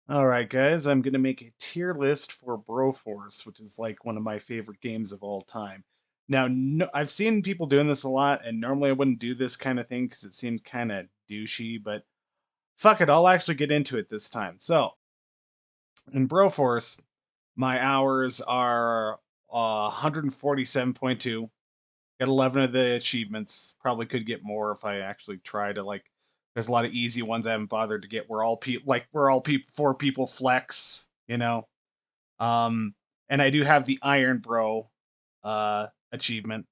All right, guys, I'm going to make a tier list for Broforce, which is like one of my favorite games of all time. Now, no, I've seen people doing this a lot, and normally I wouldn't do this kind of thing because it seemed kind of douchey, but fuck it, I'll actually get into it this time. So, in Broforce, my hours are 147.2. Got 11 of the achievements. Probably could get more if I actually try to like. There's a lot of easy ones I haven't bothered to get. We're all four people flex. Um, and I do have the Iron Bro achievement.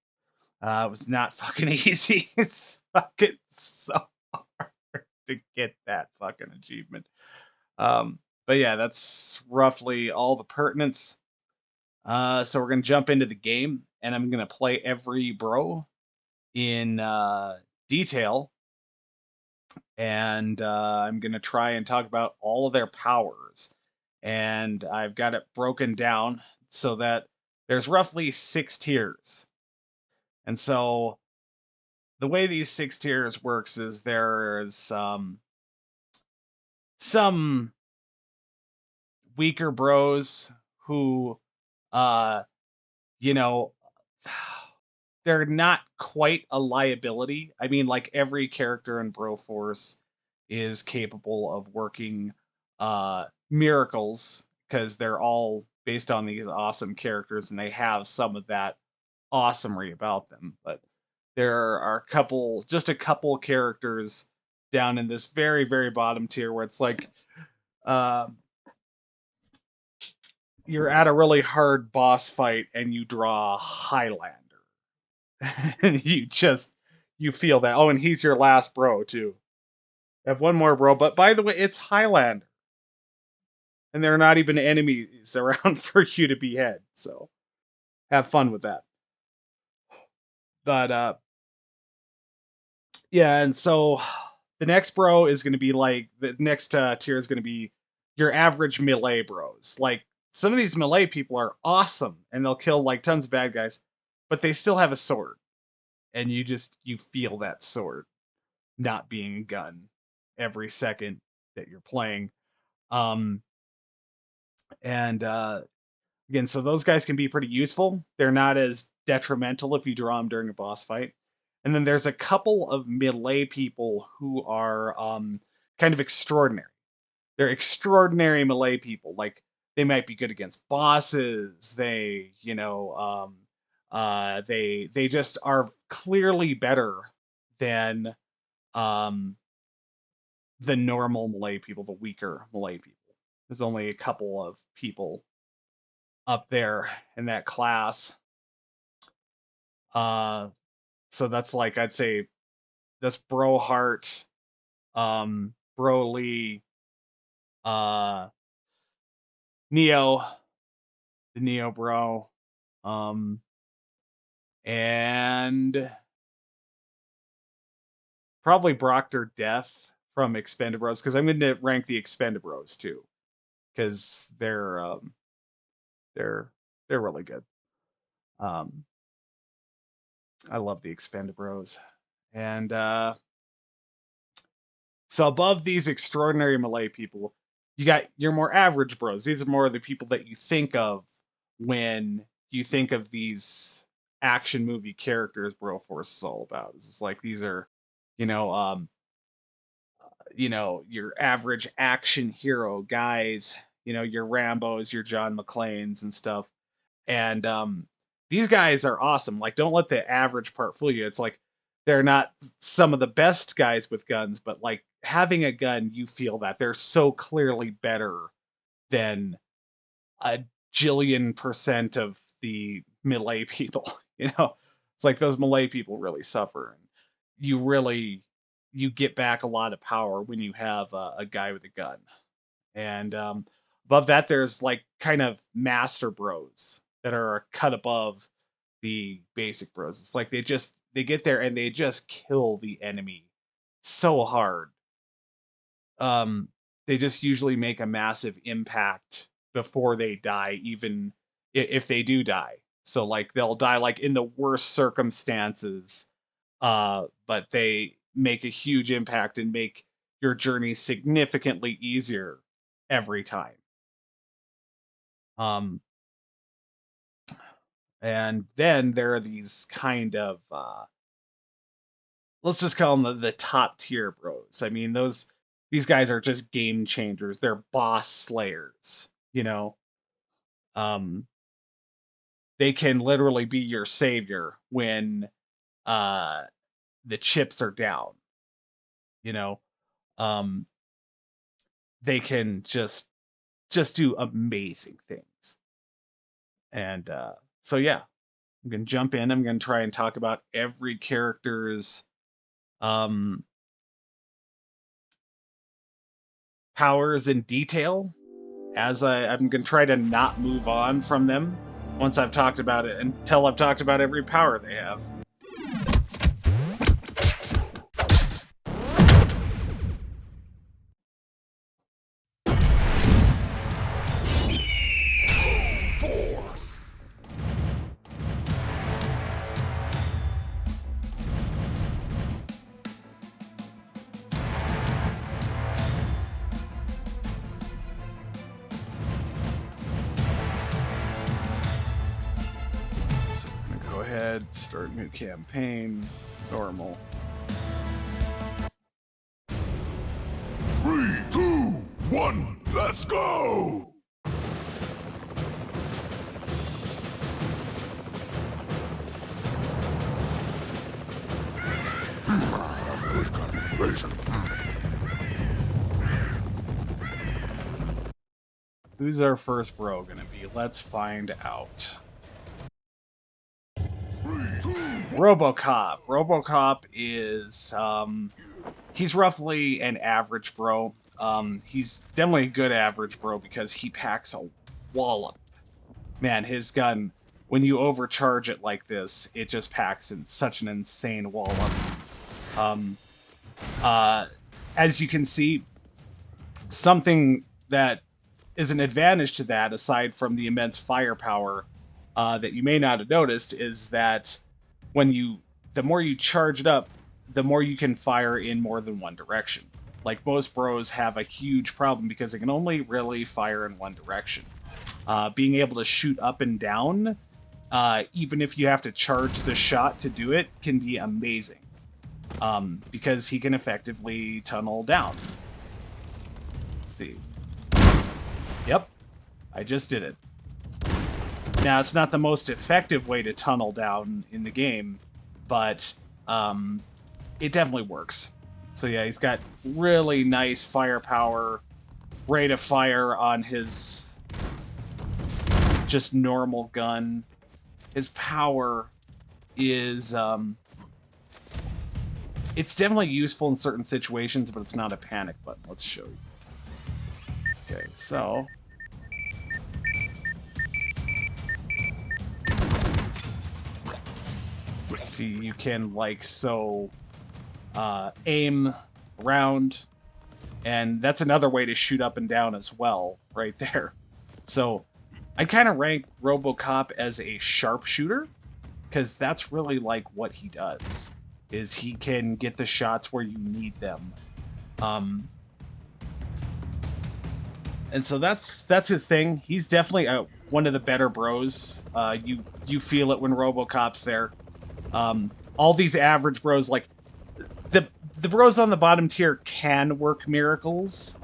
It was not fucking easy. It's fucking so hard to get that fucking achievement. Um, but yeah, that's roughly all the pertinence. So we're gonna jump into the game, and I'm gonna play every bro in detail, and I'm going to try and talk about all of their powers. And I've got it broken down so that there's roughly 6 tiers. And so the way these 6 tiers works is there's some weaker bros who, uh, you know, they're not quite a liability. I mean, like every character in Broforce is capable of working miracles because they're all based on these awesome characters and they have some of that awesomery about them. But there are just a couple characters down in this very, very bottom tier where it's like uh, you're at a really hard boss fight and you draw Highlander. And you feel that. Oh, and he's your last bro too. I have one more bro, but by the way, it's Highlander, and there are not even enemies around for you to behead. So have fun with that. But yeah, and so the next bro is going to be like the next tier is going to be your average melee bros. Like some of these melee people are awesome, and they'll kill like tons of bad guys, but they still have a sword, and you feel that sword not being a gun every second that you're playing. Um, and again, so those guys can be pretty useful. They're not as detrimental if you draw them during a boss fight. And then there's a couple of melee people who are kind of extraordinary. They're extraordinary melee people. Like they might be good against bosses. They just are clearly better than um, the normal melee people, the weaker melee people. There's only a couple of people up there in that class. Uh, so that's like I'd say this Brohart, Broly, uh, Neo, the Neo Bro, um, and probably Proctor Death from Expendabros because I'm going to rank the Expendabros too because they're they're really good. Um, I love the Expendabros. And so above these extraordinary melee people, you got your more average bros. These are more of the people that you think of when you think of these action movie characters Broforce is all about. It's like these are, you know, um, your average action hero guys, your Rambos, your John McClanes and stuff. And these guys are awesome. Like, don't let the average part fool you. It's like they're not some of the best guys with guns, but like having a gun, you feel that they're so clearly better than a jillion percent of the melee people. It's like those melee people really suffer, and you really you get back a lot of power when you have a guy with a gun. And above that, there's like kind of master bros that are a cut above the basic bros. It's like they get there and they just kill the enemy so hard. Um, they just usually make a massive impact before they die, even if they do die. So like they'll die like in the worst circumstances, but they make a huge impact and make your journey significantly easier every time. Um, and then there are these kind of let's just call them the top tier bros. I mean, these guys are just game changers. They're boss slayers, you know. Um, they can literally be your savior when uh the chips are down, you know. Um, they can just do amazing things. And so yeah, I'm gonna jump in. I'm gonna try and talk about every character's um powers in detail I'm gonna try to not move on from them once I've talked about it until I've talked about every power they have. So I'm gonna go ahead, start new campaign, normal. 3, 2, 1, let's go! Who's our first bro gonna be? Let's find out. RoboCop. RoboCop is he's roughly an average bro. He's definitely a good average bro because he packs a wallop. Man, his gun, when you overcharge it like this, it just packs in such an insane wallop. As you can see, something that is an advantage to that, aside from the immense firepower that you may not have noticed, is that the more you charge it up, the more you can fire in more than one direction. Like, most bros have a huge problem because they can only really fire in one direction. Being able to shoot up and down, even if you have to charge the shot to do it, can be amazing. Because he can effectively tunnel down. Let's see. Yep, I just did it. Now, it's not the most effective way to tunnel down in the game, but it definitely works. So yeah, he's got really nice firepower, rate of fire on his just normal gun. His power is it's definitely useful in certain situations, but it's not a panic button. Let's show you. Okay, so see, you can aim around, and that's another way to shoot up and down as well, right there. So I kind of rank RoboCop as a sharpshooter, because that's really like what he does, is he can get the shots where you need them. And so that's his thing. He's definitely one of the better bros. You feel it when RoboCop's there. All these average bros, like the bros on the bottom tier, can work miracles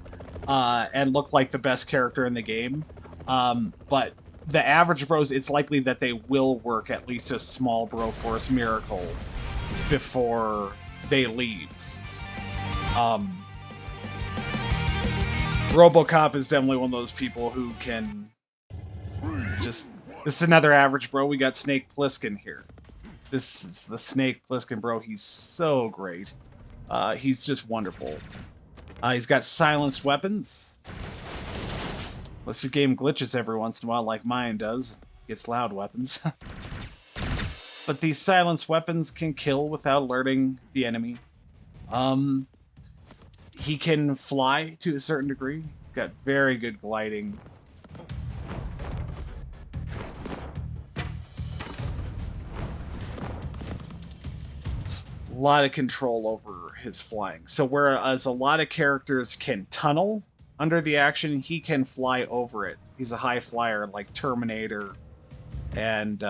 and look like the best character in the game. But the average bros, it's likely that they will work at least a small Broforce miracle before they leave. RoboCop is definitely one of those people who can just... This is another average bro. We got Snake Plissken here. This is the Snake Plissken bro. He's so great. He's just wonderful. He's got silenced weapons. Unless your game glitches every once in a while like mine does. Gets loud weapons. But these silenced weapons can kill without alerting the enemy. He can fly to a certain degree. Got very good gliding. A lot of control over his flying. So whereas a lot of characters can tunnel, under the action, he can fly over it. He's a high flyer like Terminator and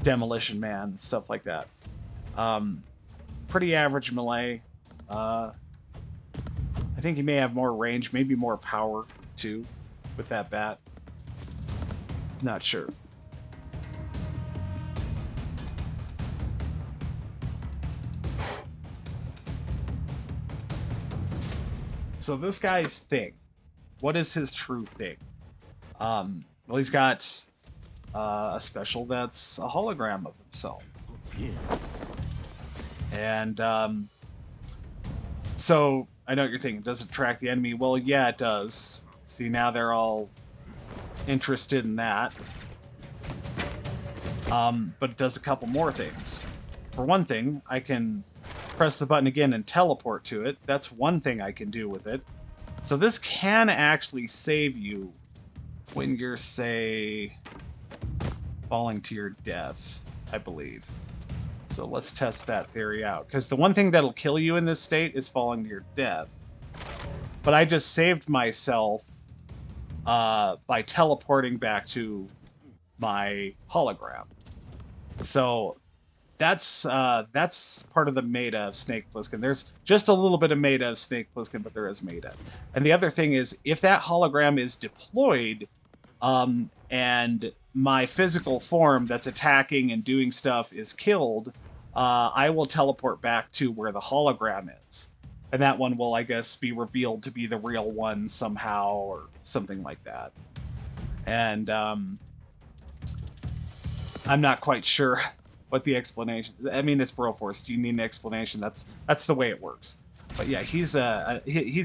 Demolition Man, stuff like that. Pretty average melee. I think he may have more range, maybe more power too, with that bat. Not sure. So this guy's thing. What is his true thing? Well, he's got a special that's a hologram of himself. And so I know what you're thinking. Does it track the enemy? Well, yeah, it does. See, now they're all interested in that. But it does a couple more things. For one thing, I can press the button again and teleport to it. That's one thing I can do with it. So this can actually save you when you're, say, falling to your death, I believe. So let's test that theory out. Because the one thing that'll kill you in this state is falling to your death. But I just saved myself by teleporting back to my hologram. So that's part of the meta of Snake Plissken. There's just a little bit of meta of Snake Plissken, but there is meta. And the other thing is, if that hologram is deployed, and my physical form that's attacking and doing stuff is killed, I will teleport back to where the hologram is. And that one will, I guess, be revealed to be the real one somehow, or something like that. And I'm not quite sure what the explanation. I mean, it's Broforce. Do you need an explanation? That's the way it works. But yeah, he's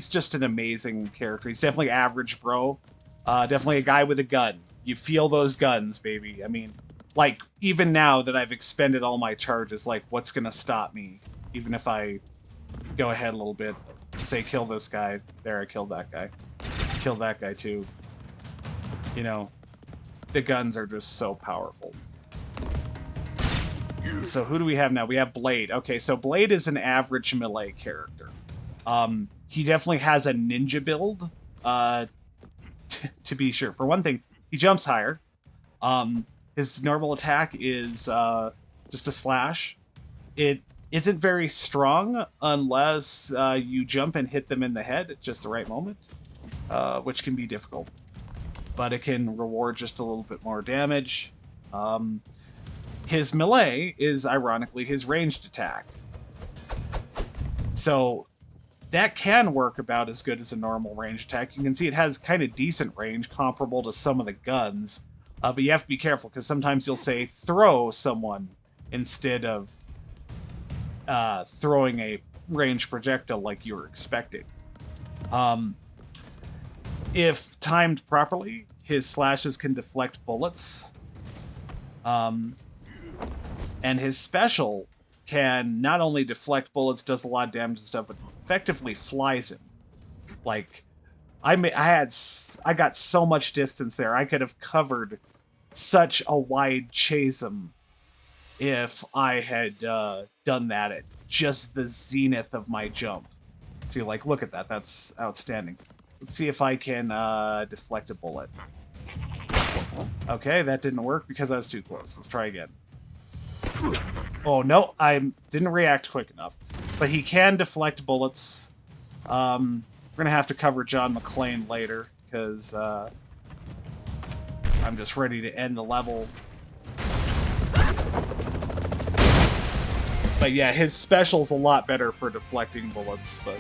just an amazing character. He's definitely average bro. Definitely a guy with a gun. You feel those guns, baby. I mean, like, even now that I've expended all my charges, like, what's gonna stop me? Even if I go ahead a little bit, say kill this guy. There, I killed that guy. Kill that guy too. You know, the guns are just so powerful. So who do we have now? We have Blade. Okay, so Blade is an average melee character. He definitely has a ninja build, to be sure. For one thing, he jumps higher. His normal attack is just a slash. It isn't very strong unless you jump and hit them in the head at just the right moment, which can be difficult. But it can reward just a little bit more damage. His melee is, ironically, his ranged attack. So that can work about as good as a normal ranged attack. You can see it has kind of decent range, comparable to some of the guns. But you have to be careful, because sometimes you'll say throw someone instead of throwing a ranged projectile like you were expecting. If timed properly, his slashes can deflect bullets. And his special can not only deflect bullets, does a lot of damage and stuff, but effectively flies him. Like, I got so much distance there. I could have covered such a wide chasm if I had done that at just the zenith of my jump. So you're like, look at that. That's outstanding. Let's see if I can deflect a bullet. Okay, that didn't work because I was too close. Let's try again. Oh, no, I didn't react quick enough. But he can deflect bullets. We're going to have to cover John McClane later, because I'm just ready to end the level. But yeah, his special's a lot better for deflecting bullets, but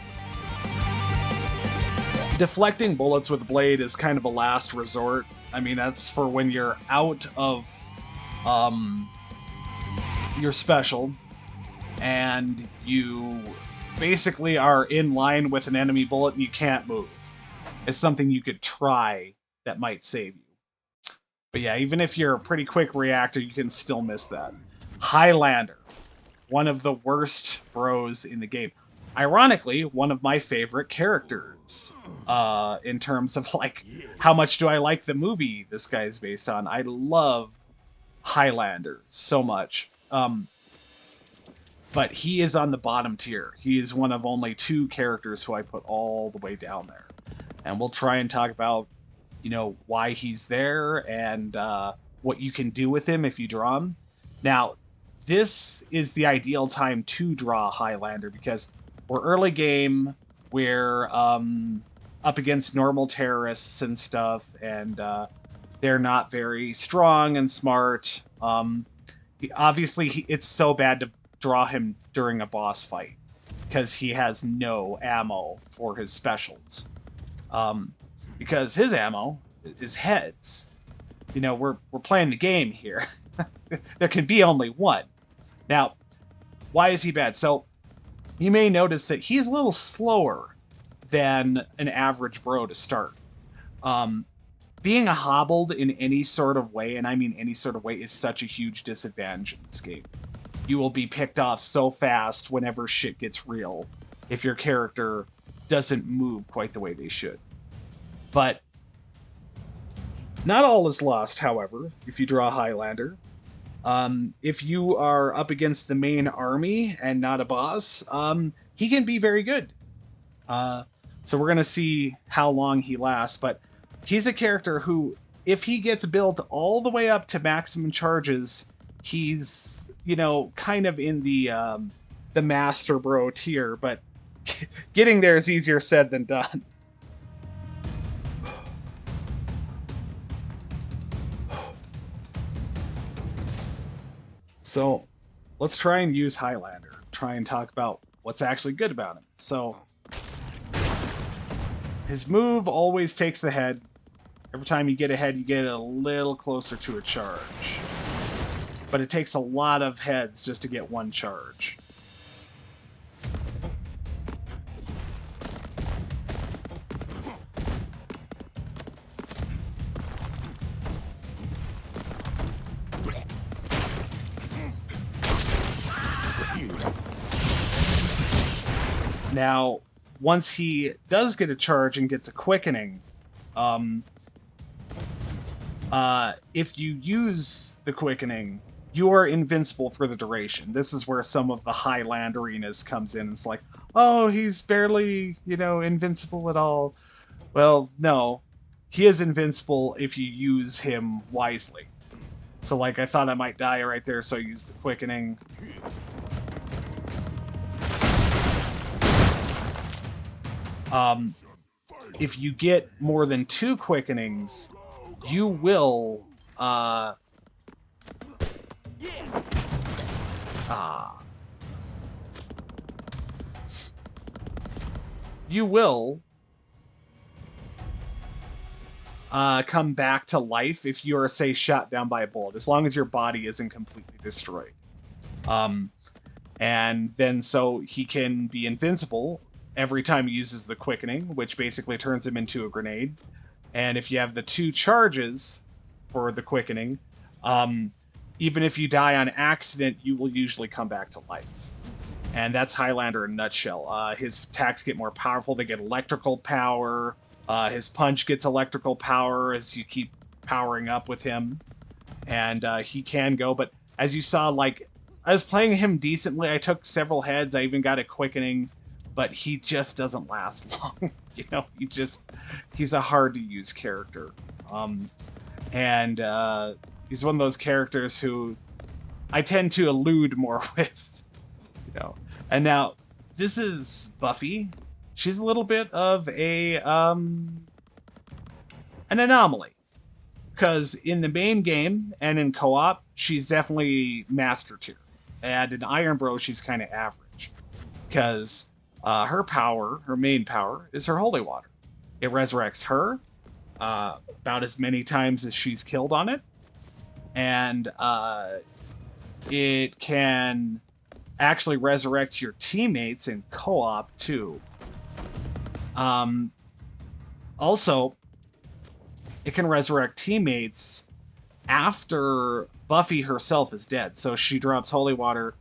deflecting bullets with Blade is kind of a last resort. I mean, that's for when you're out of your special, and you basically are in line with an enemy bullet and you can't move. It's something you could try that might save you. But yeah, even if you're a pretty quick reactor, you can still miss that. Highlander, one of the worst bros in the game. Ironically, one of my favorite characters in terms of, like, how much do I like the movie this guy is based on. I love Highlander so much. but he is on the bottom tier. He is one of only 2 characters who I put all the way down there. And we'll try and talk about, why he's there and what you can do with him if you draw him. Now, this is the ideal time to draw Highlander because we're early game, we're up against normal terrorists and stuff, and they're not very strong and smart. It's so bad to draw him during a boss fight because he has no ammo for his specials. Because his ammo is heads. We're playing the game here. There can be only one. Now, why is he bad? So, you may notice that he's a little slower than an average bro to start. Being hobbled in any sort of way, and I mean any sort of way, is such a huge disadvantage in this game. You will be picked off so fast whenever shit gets real if your character doesn't move quite the way they should. But not all is lost, however, if you draw a Highlander. If you are up against the main army and not a boss, he can be very good. So we're going to see how long he lasts, but he's a character who, if he gets built all the way up to maximum charges, he's, kind of in the master bro tier, but getting there is easier said than done. So let's try and use Highlander. Try and talk about what's actually good about him. So his move always takes the head. Every time you get a head, you get a little closer to a charge. But it takes a lot of heads just to get one charge. Now, once he does get a charge and gets a quickening, if you use the quickening, you are invincible for the duration. This is where some of the Highlanderiness comes in. It's like, oh, he's barely, invincible at all. Well, no. He is invincible if you use him wisely. So, I thought I might die right there, so I used the quickening. If you get more than 2 quickenings, you will, come back to life if you are, say, shot down by a bullet, as long as your body isn't completely destroyed. And then so he can be invincible every time he uses the quickening, which basically turns him into a grenade. And if you have the 2 charges for the quickening, even if you die on accident, you will usually come back to life. And that's Highlander in a nutshell. His attacks get more powerful. They get electrical power. His punch gets electrical power as you keep powering up with him. And he can go. But as you saw, I was playing him decently. I took several heads. I even got a quickening. But he just doesn't last long. He's a hard-to-use character. And he's one of those characters who I tend to elude more with. And now, this is Buffy. She's a little bit of an anomaly. Because in the main game and in co-op, she's definitely master tier. And in Iron Bro, she's kind of average. Because her main power, is her holy water. It resurrects her about as many times as she's killed on it. And it can actually resurrect your teammates in co-op, too. Also, it can resurrect teammates after Buffy herself is dead. So she drops holy water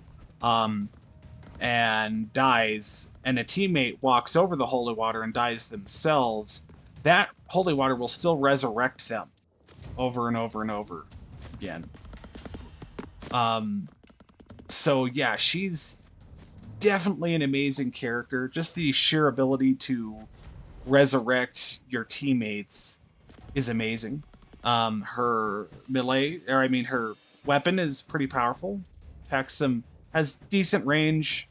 and dies, and a teammate walks over the holy water and dies themselves. That holy water will still resurrect them over and over and over again. So yeah, she's definitely an amazing character. Just the sheer ability to resurrect your teammates is amazing. Her melee, or I mean, her weapon is pretty powerful. Packs some, has decent range.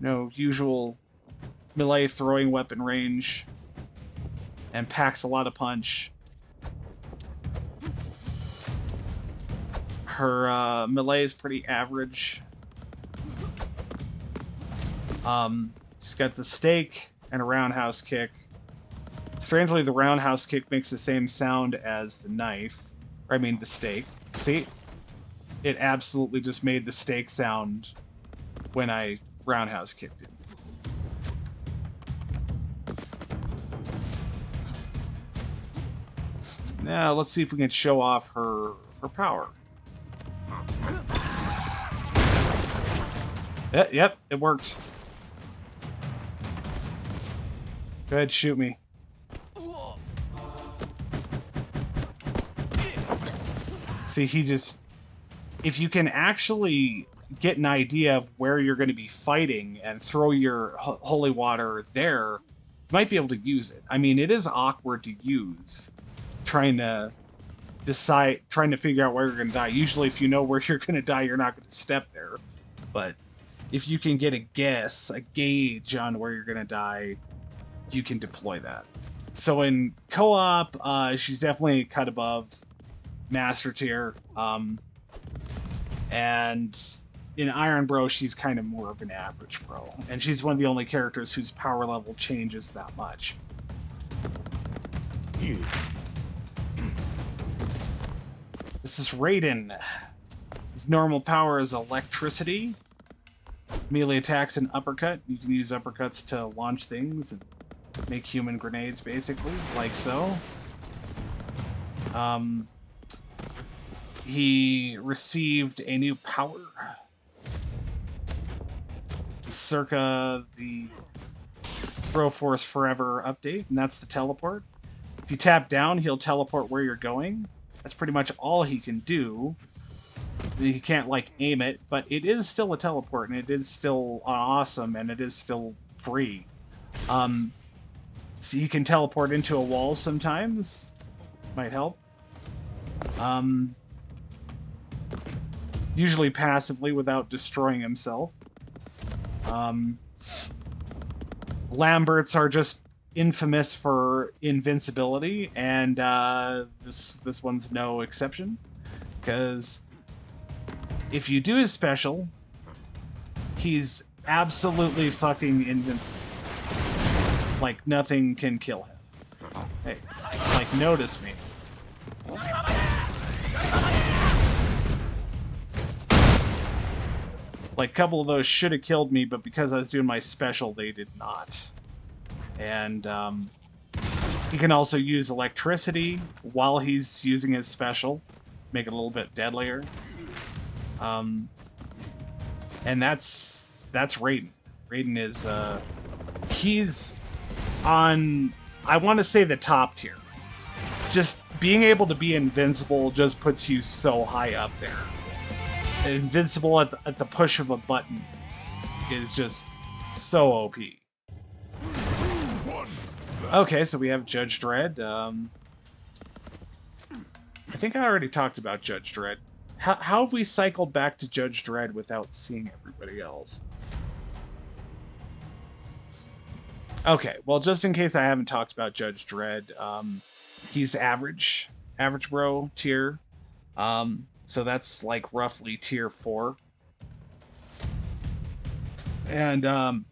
Usual melee throwing weapon range, and packs a lot of punch. Her melee is pretty average. She's got the stake and a roundhouse kick. Strangely, the roundhouse kick makes the same sound as the knife. Or, I mean, the stake. See? It absolutely just made the stake sound when I roundhouse kicked it. Now, let's see if we can show off her power. Yep, it worked. Go ahead, shoot me. See, if you can actually get an idea of where you're going to be fighting and throw your holy water there, you might be able to use it. I mean, it is awkward to use, trying to figure out where you're going to die. Usually, if you know where you're going to die, you're not going to step there. But if you can get a gauge on where you're going to die, you can deploy that. So in co-op, she's definitely a cut above master tier. And in Iron Bro, she's kind of more of an average bro. And she's one of the only characters whose power level changes that much. This is Raiden. His normal power is electricity. Melee attacks and uppercut. You can use uppercuts to launch things and make human grenades, basically, like so. He received a new power circa the Broforce Forever update, and that's the teleport. If you tap down, he'll teleport where you're going. That's pretty much all he can do. He can't, like, aim it, but it is still a teleport, and it is still awesome, and it is still free. So you can teleport into a wall sometimes. Might help. Usually passively without destroying himself. Lamberts are just infamous for invincibility, and this one's no exception. Because if you do his special, he's absolutely fucking invincible. Like, nothing can kill him. Hey, like, notice me. Like, a couple of those should have killed me, but because I was doing my special, they did not. And he can also use electricity while he's using his special, make it a little bit deadlier. And that's Raiden. Raiden is he's on, I want to say, the top tier. Just being able to be invincible just puts you so high up there. Invincible at the push of a button is just so OP. Okay, so we have Judge Dredd. I think I already talked about Judge Dredd. How have we cycled back to Judge Dredd without seeing everybody else? Okay, well, just in case I haven't talked about Judge Dredd, he's average bro tier. So that's like roughly tier 4. And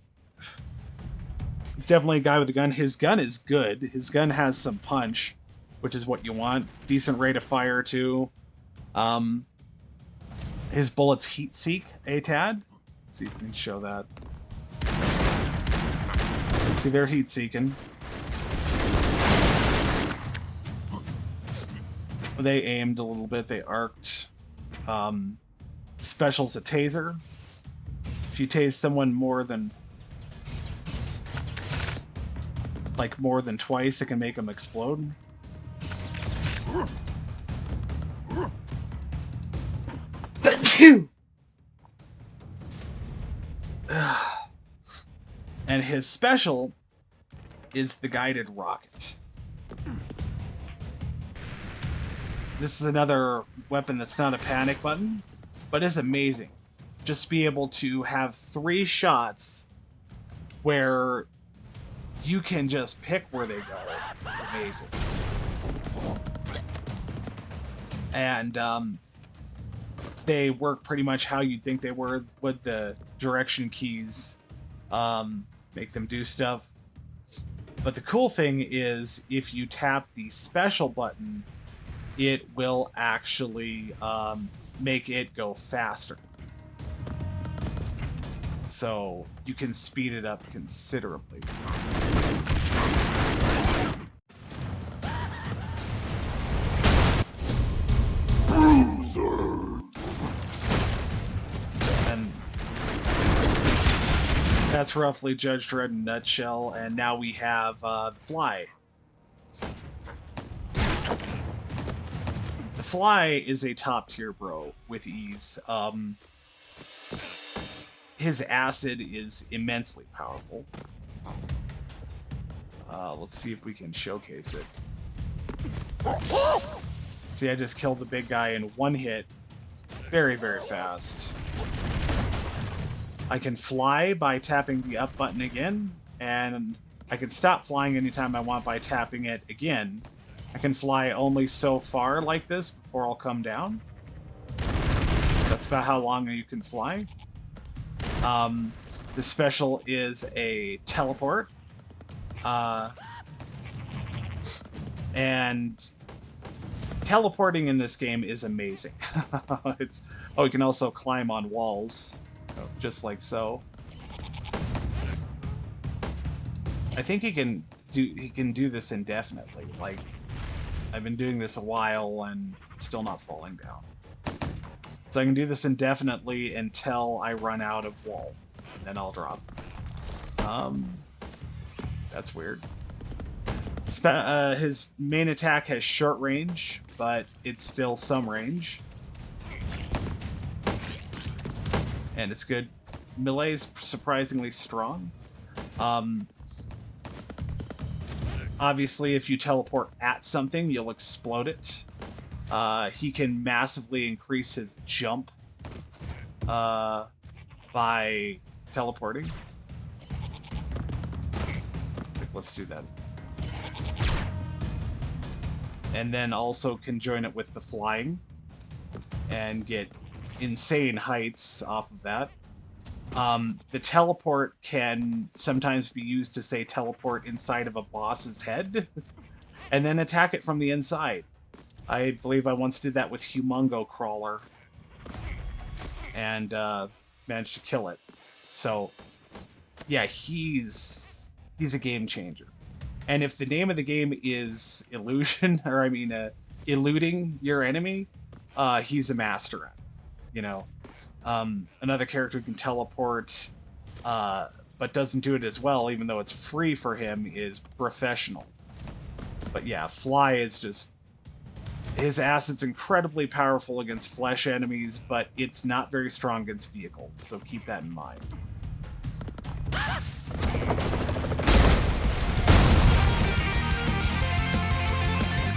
he's definitely a guy with a gun. His gun is good. His gun has some punch, which is what you want. Decent rate of fire, too. His bullets heat seek a tad. Let's see if we can show that. See, they're heat seeking. They aimed a little bit. They arced. Special's a taser. If you tase someone more than twice, it can make them explode. And his special is the guided rocket. This is another weapon that's not a panic button, but is amazing. Just be able to have 3 shots where you can just pick where they go. It's amazing. And they work pretty much how you'd think they were with the direction keys. Make them do stuff. But the cool thing is if you tap the special button, it will actually make it go faster. So you can speed it up considerably. And that's roughly Judge Dredd in a nutshell. And now we have the Fly. The Fly is a top tier bro with ease. His acid is immensely powerful. Let's see if we can showcase it. See, I just killed the big guy in 1 hit. Very, very fast. I can fly by tapping the up button again, and I can stop flying anytime I want by tapping it again. I can fly only so far like this before I'll come down. That's about how long you can fly. The special is a teleport. And teleporting in this game is amazing. You can also climb on walls, just like so. I think he can do this indefinitely. Like, I've been doing this a while and still not falling down. So I can do this indefinitely until I run out of wall, and then I'll drop. That's weird. His main attack has short range, but it's still some range. And it's good. Melee is surprisingly strong. Obviously, if you teleport at something, you'll explode it. He can massively increase his jump by teleporting. Let's do that. And then also can join it with the flying and get insane heights off of that. The teleport can sometimes be used to, say, teleport inside of a boss's head and then attack it from the inside. I believe I once did that with Humongo Crawler and managed to kill it. So, yeah, he's a game changer. And if the name of the game is illusion, or I mean, eluding your enemy, he's a master at it, you know. Another character who can teleport, but doesn't do it as well, even though it's free for him, is Professional. But yeah, Fly is just... His acid's incredibly powerful against flesh enemies, but it's not very strong against vehicles, so keep that in mind.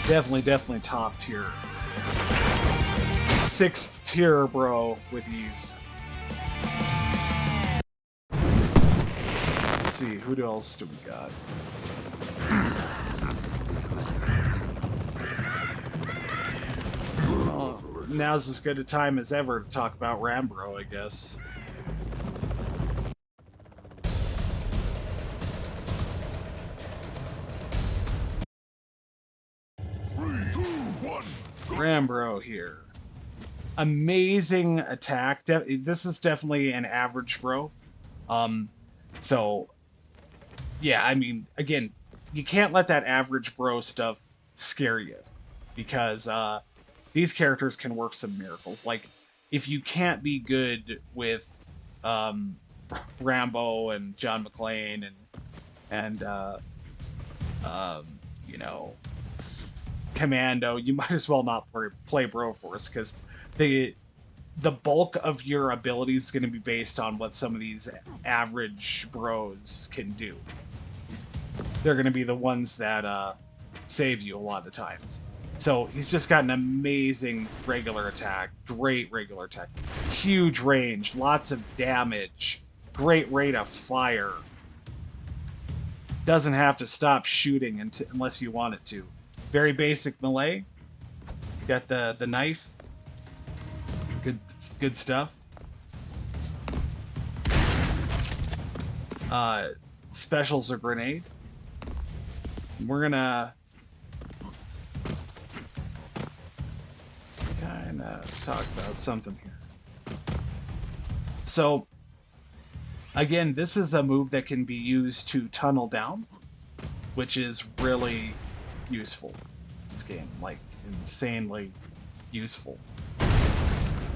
Definitely top tier. 6th tier, bro, with ease. Let's see, who else do we got? Well, now's as good a time as ever to talk about Rambro, I guess. Rambro here. Amazing attack. This is definitely an average bro. So, yeah, I mean, again, you can't let that average bro stuff scare you. Because these characters can work some miracles. Like, if you can't be good with Rambo and John McClane and you know, Commando, you might as well not play Broforce, because the bulk of your ability is going to be based on what some of these average bros can do. They're going to be the ones that save you a lot of times. So he's just got an amazing regular attack, great regular attack, huge range, lots of damage, great rate of fire. Doesn't have to stop shooting unless you want it to. Very basic melee. Got the knife. Good stuff. Specials or grenade. We're gonna kind of talk about something here. So, again, this is a move that can be used to tunnel down, which is really useful in this game, like insanely useful.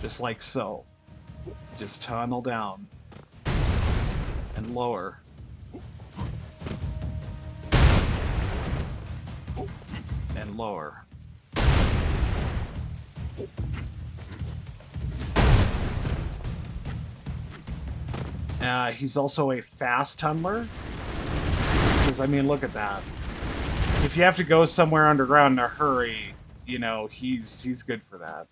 Just like so. Just tunnel down and lower. And lower. He's also a fast tunneler. Because, I mean, look at that. If you have to go somewhere underground in a hurry, you know, he's good for that.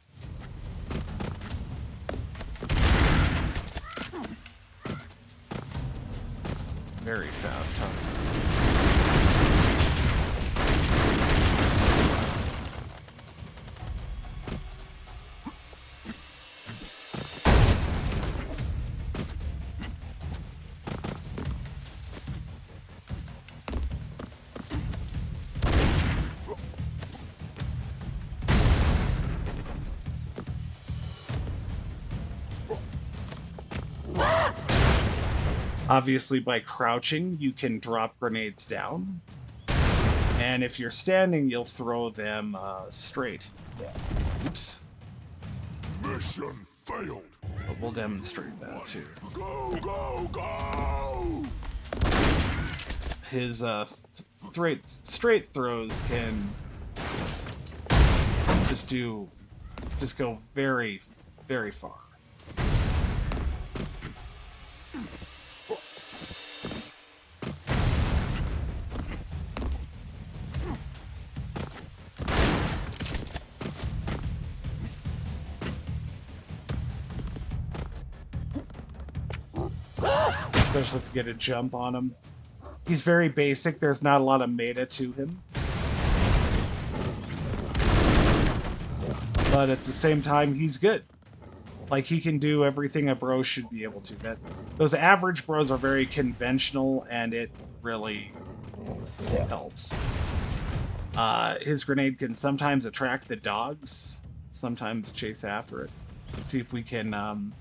Very fast tunneler. Obviously, by crouching, you can drop grenades down. And if you're standing, you'll throw them straight. Oops. Mission failed. But we'll demonstrate that too. Go, go, go! His straight throws can just go very, very far. Especially if you get a jump on him. He's very basic, there's not a lot of meta to him. But at the same time, he's good. Like, he can do everything a bro should be able to. Those average bros are very conventional, and it really helps. His grenade can sometimes attract the dogs, sometimes chase after it. Let's see if we can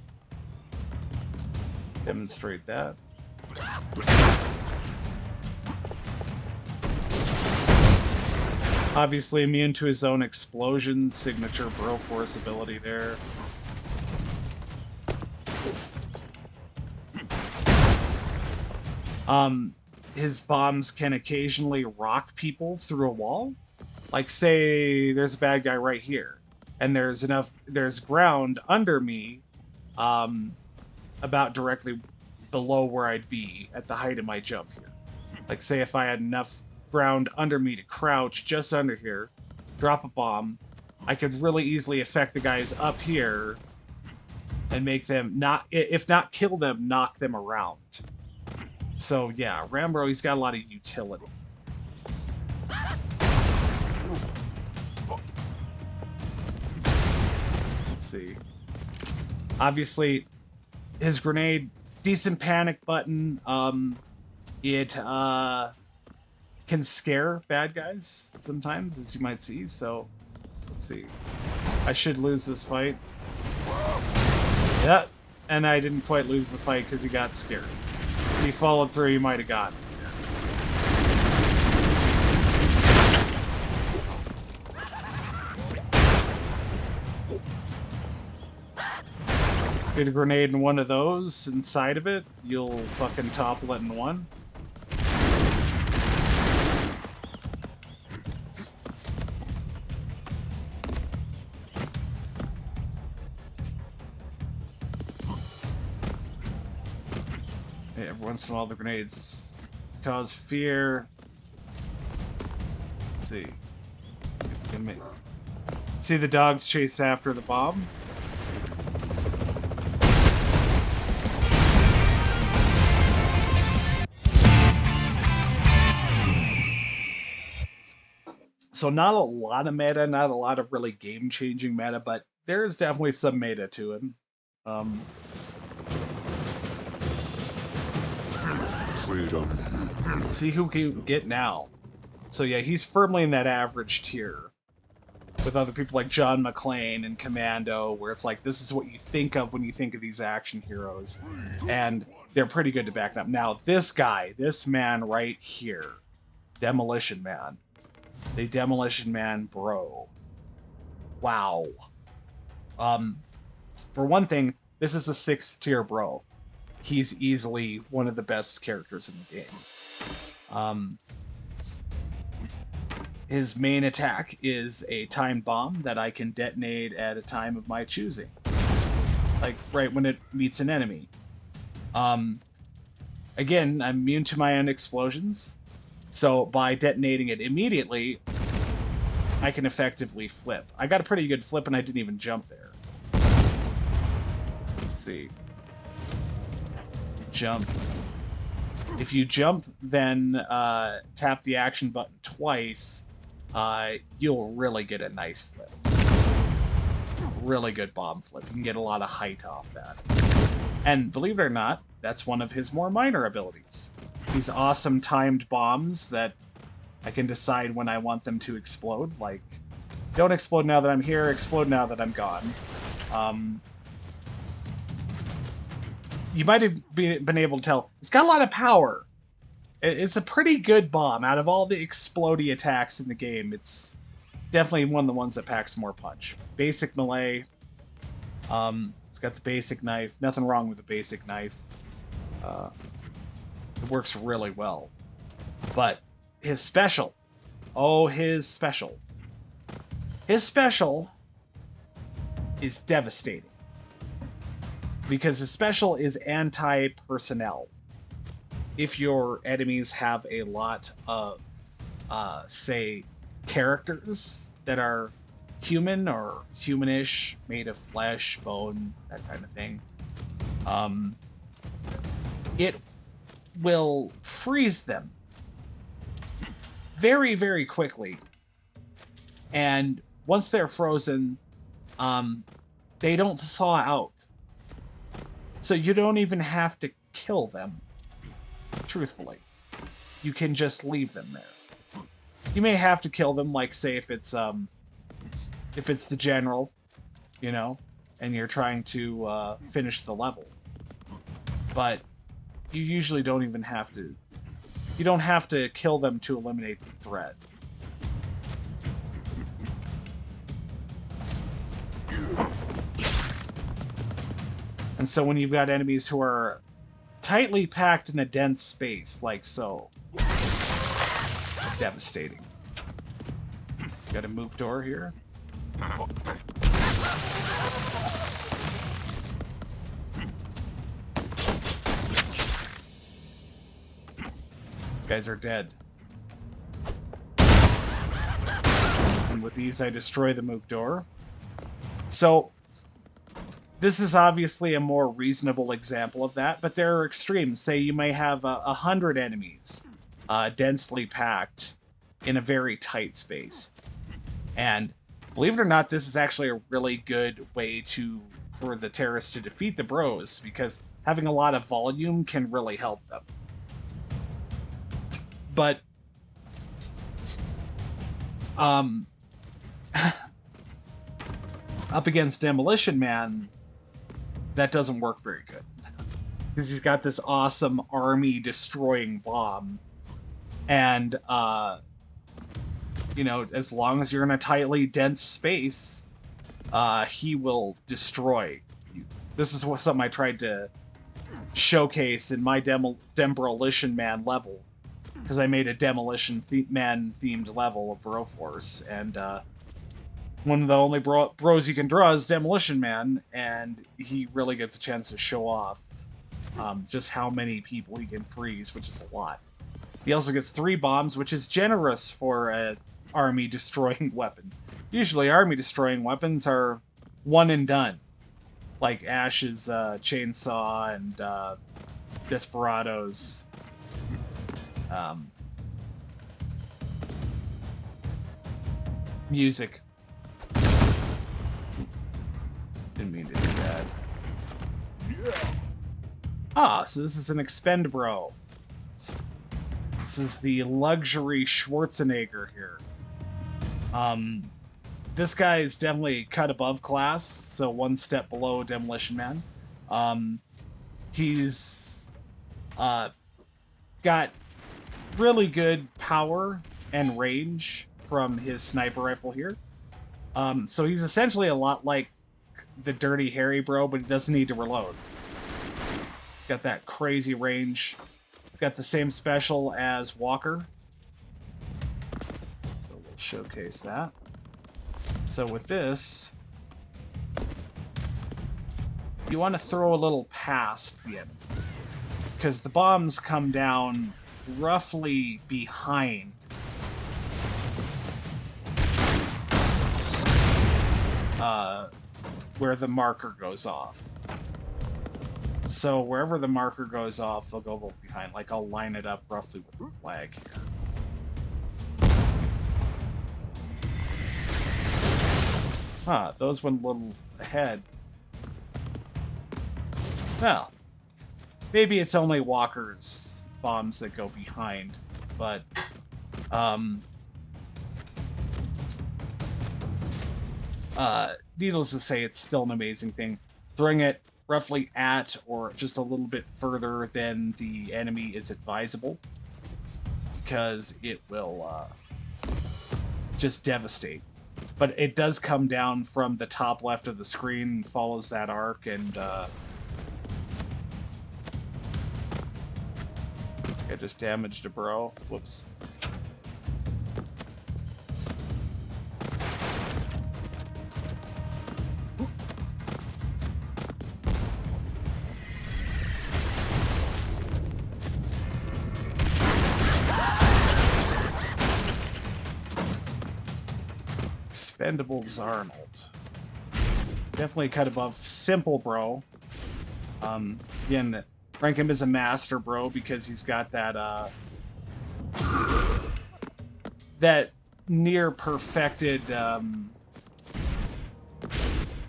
demonstrate that. Obviously immune to his own explosions, signature Broforce ability there. His bombs can occasionally rock people through a wall. Like, say there's a bad guy right here, and there's ground under me, about directly below where I'd be at the height of my jump here. Like, say if I had enough ground under me to crouch just under here, drop a bomb, I could really easily affect the guys up here and make them not, if not kill them, knock them around. So yeah, Rambo, he's got a lot of utility. Let's see. Obviously, his grenade, decent panic button. It can scare bad guys sometimes, as you might see. So, let's see. I should lose this fight. Yeah, and I didn't quite lose the fight because he got scared. If he followed through, he might have gotten it. Get a grenade in one of those inside of it, you'll fucking topple it in one. Every once in a while, the grenades cause fear. Let's see. If we can make... See the dogs chase after the bomb? So not a lot of meta, not a lot of really game-changing meta, but there's definitely some meta to him. Freedom. See who can get now. So yeah, he's firmly in that average tier. With other people like John McClane and Commando, where it's like, this is what you think of when you think of these action heroes. And they're pretty good to back up. Now, this guy, this man right here, Demolition Man. The Demolition Man bro. Wow. For one thing, this is a 6th tier bro. He's easily one of the best characters in the game. His main attack is a timed bomb that I can detonate at a time of my choosing. Like, right when it meets an enemy. Again, I'm immune to my own explosions. So by detonating it immediately, I can effectively flip. I got a pretty good flip and I didn't even jump there. Let's see. Jump. If you jump, then tap the action button twice, you'll really get a nice flip. Really good bomb flip. You can get a lot of height off that. And believe it or not, that's one of his more minor abilities. These awesome timed bombs that I can decide when I want them to explode. Like, don't explode now that I'm here, explode now that I'm gone. You might have been able to tell, it's got a lot of power. It's a pretty good bomb. Out of all the explodey attacks in the game, it's definitely one of the ones that packs more punch. Basic melee. It's got the basic knife. Nothing wrong with the basic knife. It works really well. But his special. Oh, his special. His special is devastating. Because his special is anti-personnel. If your enemies have a lot of, say, characters that are human or humanish, made of flesh, bone, that kind of thing, it will freeze them very, very quickly. And once they're frozen, they don't thaw out. So you don't even have to kill them, truthfully. You can just leave them there. You may have to kill them, like, say, if it's the general, you know, and you're trying to finish the level. But you usually don't even have to. You don't have to kill them to eliminate the threat. And so when you've got enemies who are tightly packed in a dense space, like so, devastating. Got a move door here. Guys are dead. And with these, I destroy the Mook door. So, this is obviously a more reasonable example of that, but there are extremes. Say you may have 100 enemies densely packed in a very tight space. And believe it or not, this is actually a really good way for the terrorists to defeat the bros, because having a lot of volume can really help them. But up against Demolition Man, that doesn't work very good. Because he's got this awesome army-destroying bomb. And, you know, as long as you're in a tightly dense space, he will destroy you. This is something I tried to showcase in my Demolition Man level. Because I made a Demolition Man-themed level of Broforce, and one of the only bros you can draw is Demolition Man, and he really gets a chance to show off just how many people he can freeze, which is a lot. He also gets 3 bombs, which is generous for a army destroying weapon. Usually army destroying weapons are one and done, like Ash's chainsaw and Desperado's music. Didn't mean to do that. Yeah. Ah, so this is an Expendbro. This is the luxury Schwarzenegger here. This guy is definitely cut above class, so 1 step below Demolition Man. He's got really good power and range from his sniper rifle here. So he's essentially a lot like the Dirty Harry bro, but he doesn't need to reload. Got that crazy range. It's got the same special as Walker. So we'll showcase that. So with this, you want to throw a little past the enemy, because the bombs come down roughly behind where the marker goes off. So wherever the marker goes off, they'll go behind. Like, I'll line it up roughly with the flag here. Huh, those went a little ahead. Well, maybe it's only Walker's bombs that go behind, but needless to say, it's still an amazing thing. Throwing it roughly at or just a little bit further than the enemy is advisable, because it will just devastate. But it does come down from the top left of the screen and follows that arc, and I just damaged a bro. Whoops. Expendables Arnold. Definitely cut above Simple Bro. Again, rank him as a Master Bro because he's got that that near perfected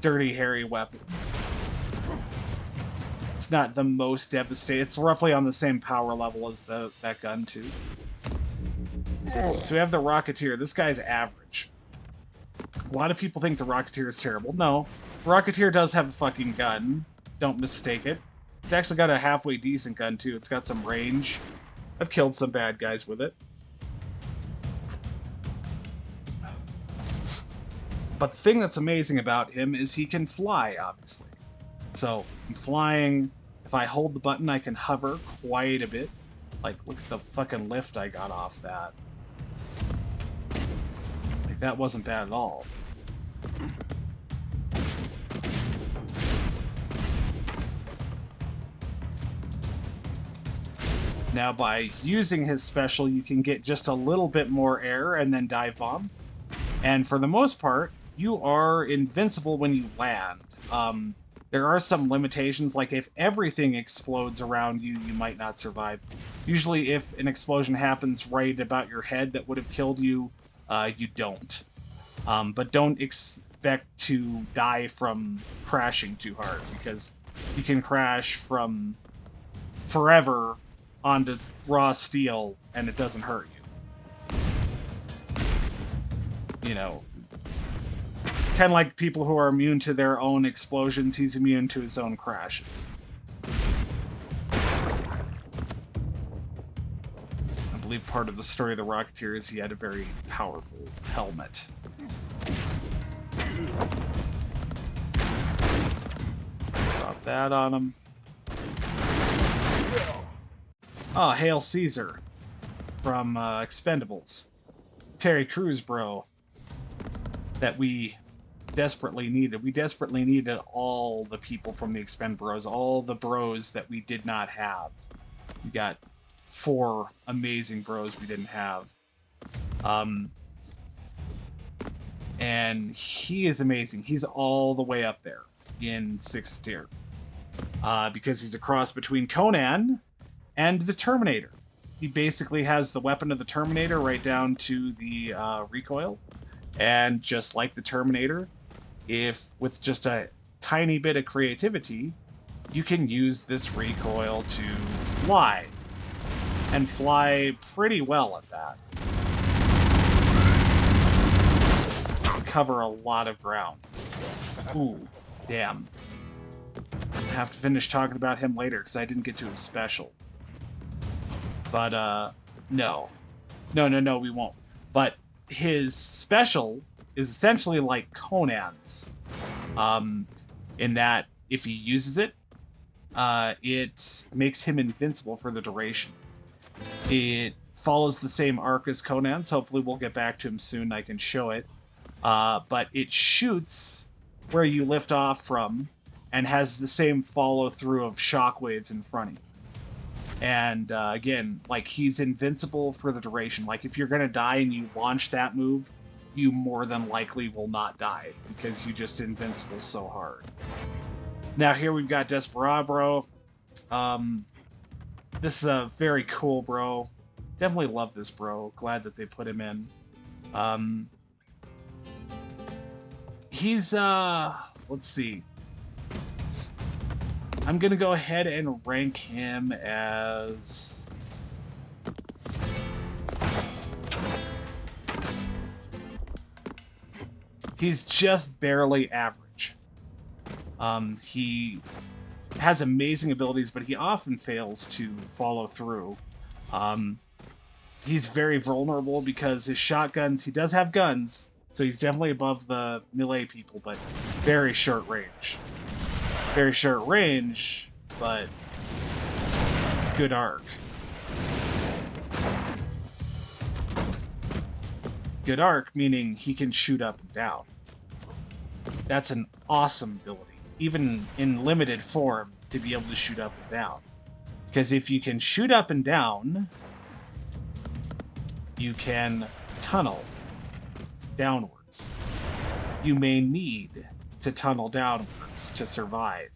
Dirty Harry weapon. It's not the most devastating. It's roughly on the same power level as that gun too. So we have the Rocketeer. This guy's average. A lot of people think the Rocketeer is terrible. No, the Rocketeer does have a fucking gun. Don't mistake it. It's actually got a halfway decent gun, too. It's got some range. I've killed some bad guys with it. But the thing that's amazing about him is he can fly, obviously. So, I'm flying. If I hold the button, I can hover quite a bit. Like, look at the fucking lift I got off that. Like, that wasn't bad at all. Now, by using his special, you can get just a little bit more air and then dive bomb. And for the most part, you are invincible when you land. There are some limitations, like if everything explodes around you, you might not survive. Usually if an explosion happens right about your head that would have killed you, you don't. But don't expect to die from crashing too hard, because you can crash from forever onto raw steel and it doesn't hurt you. You know, kind of like people who are immune to their own explosions, he's immune to his own crashes. I believe part of the story of the Rocketeer is he had a very powerful helmet. Drop that on him. Oh, Hail Caesar from Expendables. Terry Crews, bro. That we desperately needed. We desperately needed all the people from the Expend Bros, all the bros that we did not have. We got 4 amazing bros we didn't have. And he is amazing. He's all the way up there in 6th tier. Because he's a cross between Conan and the Terminator. He basically has the weapon of the Terminator right down to the recoil. And just like the Terminator, if with just a tiny bit of creativity, you can use this recoil to fly. And fly pretty well at that. Cover a lot of ground. Ooh, damn. I'll have to finish talking about him later because I didn't get to his special. But, no. No, we won't. But his special is essentially like Conan's. In that, if he uses it, it makes him invincible for the duration. It follows the same arc as Conan's. Hopefully we'll get back to him soon. I can show it. But it shoots where you lift off from and has the same follow-through of shockwaves in front of you. And again, like, he's invincible for the duration. Like, if you're going to die and you launch that move, you more than likely will not die because you just invincible so hard. Now here we've got Desperado. This is a very cool bro. Definitely love this bro. Glad that they put him in. He's, let's see. I'm gonna go ahead and rank him as... He's just barely average. He has amazing abilities, but he often fails to follow through. He's very vulnerable because his shotguns, he does have guns, so he's definitely above the melee people, but very short range. Very short range, but good arc. Good arc, meaning he can shoot up and down. That's an awesome ability, even in limited form, to be able to shoot up and down. Because if you can shoot up and down, you can tunnel downwards. You may need to tunnel downwards to survive.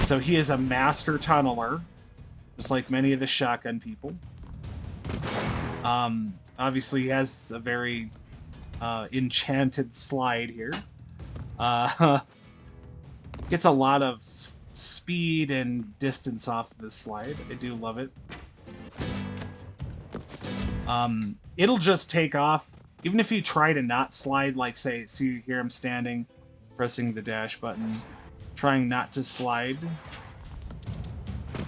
So he is a master tunneler, just like many of the shotgun people. Obviously he has a very enchanted slide here. Gets a lot of speed and distance off of this slide. I do love it. It'll just take off, even if you try to not slide, like say, so you hear him standing, pressing the dash button, trying not to slide,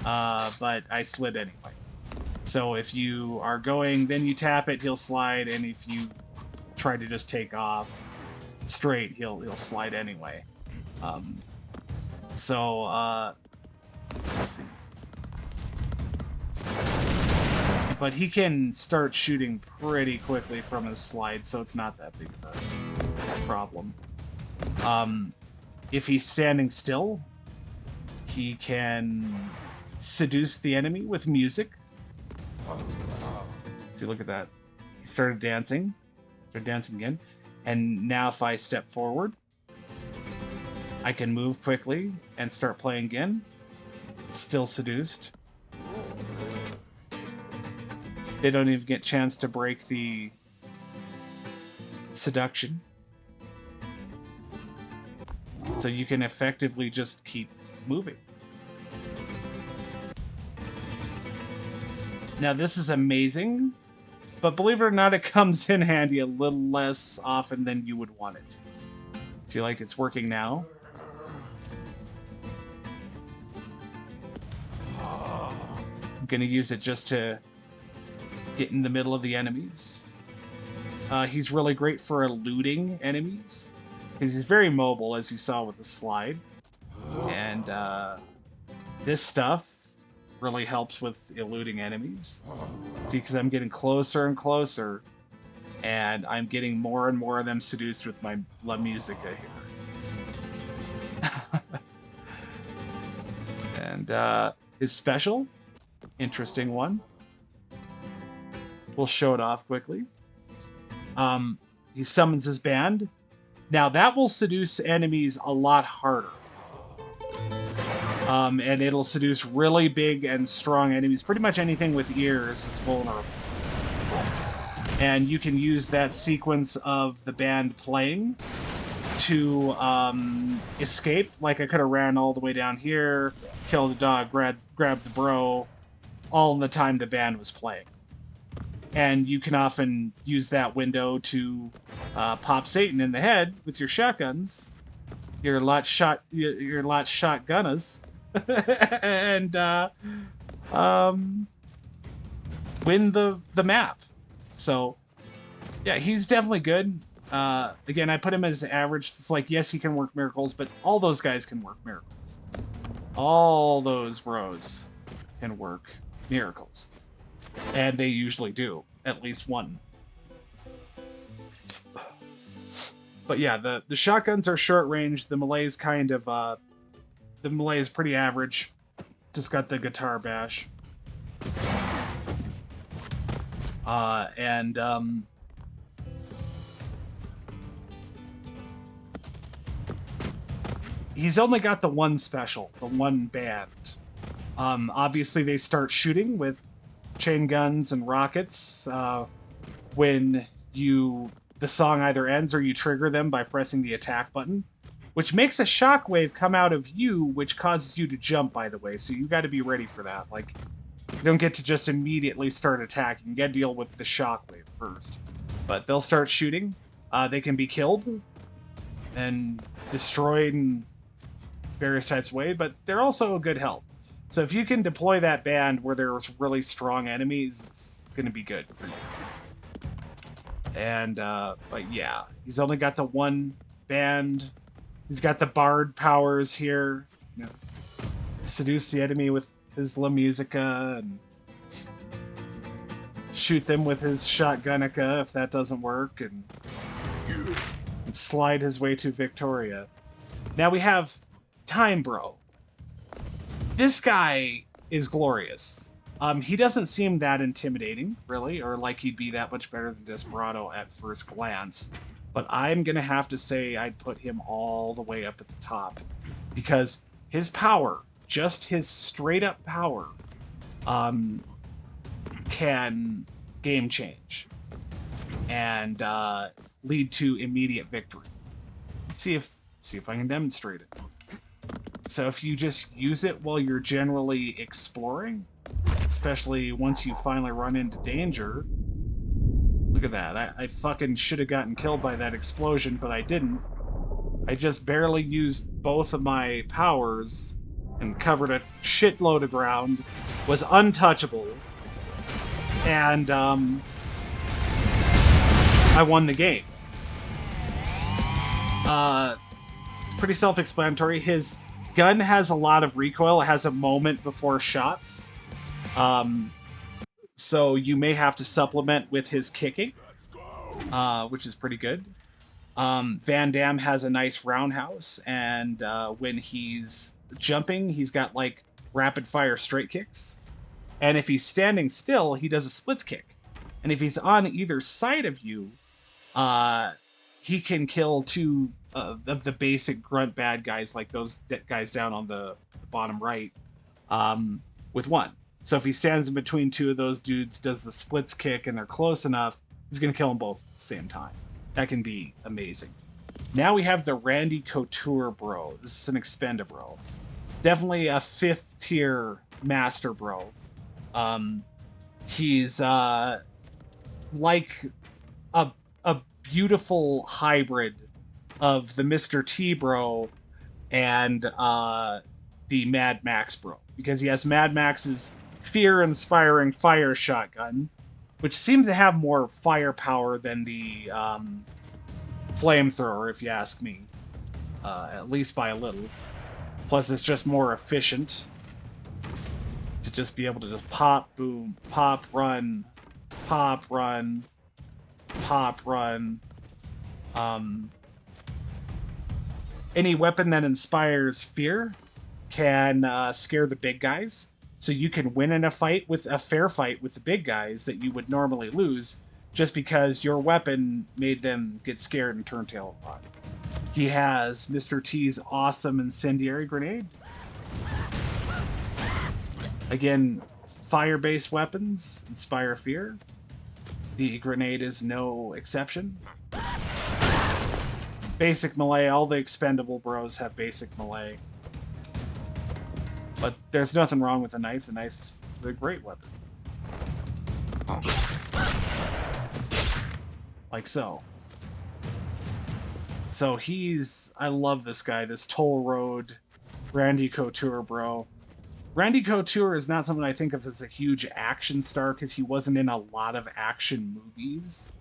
but I slid anyway. So if you are going, then you tap it, he'll slide, and if you try to just take off straight, he'll slide anyway. Let's see. But he can start shooting pretty quickly from his slide, so it's not that big of a problem. If he's standing still, he can seduce the enemy with music. See, look at that. He started dancing. Started dancing again. And now if I step forward, I can move quickly and start playing again. Still seduced. They don't even get a chance to break the seduction. So you can effectively just keep moving. Now this is amazing, but believe it or not, it comes in handy a little less often than you would want it. See, like, it's working now. I'm gonna use it just to get in the middle of the enemies. He's really great for eluding enemies, because he's very mobile, as you saw with the slide. And this stuff really helps with eluding enemies. See, because I'm getting closer and closer, And I'm getting more and more of them seduced with my La Musica here. And his special, interesting one. We'll show it off quickly. He summons his band. Now that will seduce enemies a lot harder. And it'll seduce really big and strong enemies. Pretty much anything with ears is vulnerable. And you can use that sequence of the band playing to escape. Like I could have ran all the way down here, kill the dog, grab the bro, all in the time the band was playing. And you can often use that window to pop Satan in the head with your shotguns, your lot shotgunners, and win the map. So yeah, he's definitely good. Again, I put him as average. It's like, yes, he can work miracles, but all those guys can work miracles. All those bros can work miracles. And they usually do, at least one. But yeah, the shotguns are short range. The melee's kind of, the melee is pretty average. Just got the guitar bash. He's only got the one special, the one band. Obviously, they start shooting with chain guns and rockets when the song either ends or you trigger them by pressing the attack button, which makes a shockwave come out of you, which causes you to jump, by the way. So you got to be ready for that. Like, you don't get to just immediately start attacking. You got to deal with the shockwave first. But they'll start shooting. They can be killed and destroyed in various types of ways, but they're also a good help. So if you can deploy that band where there's really strong enemies, it's going to be good for you. And, but yeah, he's only got the one band. He's got the bard powers here. You know, seduce the enemy with his La Musica and shoot them with his shotgunica if that doesn't work, and slide his way to Victoria. Now we have Time Bro. This guy is glorious. He doesn't seem that intimidating, really, or like he'd be that much better than Desperado at first glance. But I'm going to have to say I'd put him all the way up at the top. Because his power, just his straight-up power, can game change. And lead to immediate victory. See if I can demonstrate it. So if you just use it while you're generally exploring, especially once you finally run into danger. Look at that. I fucking should have gotten killed by that explosion, but I didn't. I just barely used both of my powers and covered a shitload of ground, was untouchable, and I won the game. It's pretty self-explanatory. His gun has a lot of recoil. It has a moment before shots. So you may have to supplement with his kicking, which is pretty good. Van Damme has a nice roundhouse, and when he's jumping, he's got like rapid-fire straight kicks. And if he's standing still, he does a splits kick. And if he's on either side of you, he can kill two of the basic grunt bad guys, like those guys down on the bottom right, with one. So if he stands in between two of those dudes, does the splits kick, and they're close enough, he's going to kill them both at the same time. That can be amazing. Now we have the Randy Couture bro. This is an Expenda bro. Definitely a 5th tier master bro. He's like a beautiful hybrid of the Mr. T bro and the Mad Max bro, because he has Mad Max's fear-inspiring fire shotgun, which seems to have more firepower than the flamethrower, if you ask me, at least by a little. Plus, it's just more efficient to just be able to just pop, boom, pop, run, pop, run, pop, run. Any weapon that inspires fear can scare the big guys. So you can win in a fair fight with the big guys that you would normally lose just because your weapon made them get scared and turn tail a lot. He has Mr. T's awesome incendiary grenade. Again, fire-based weapons inspire fear. The grenade is no exception. Basic melee, all the expendable bros have basic melee. But there's nothing wrong with the knife. The knife's a great weapon. Like so. So I love this guy, this Toll Road Randy Couture bro. Randy Couture is not someone I think of as a huge action star because he wasn't in a lot of action movies.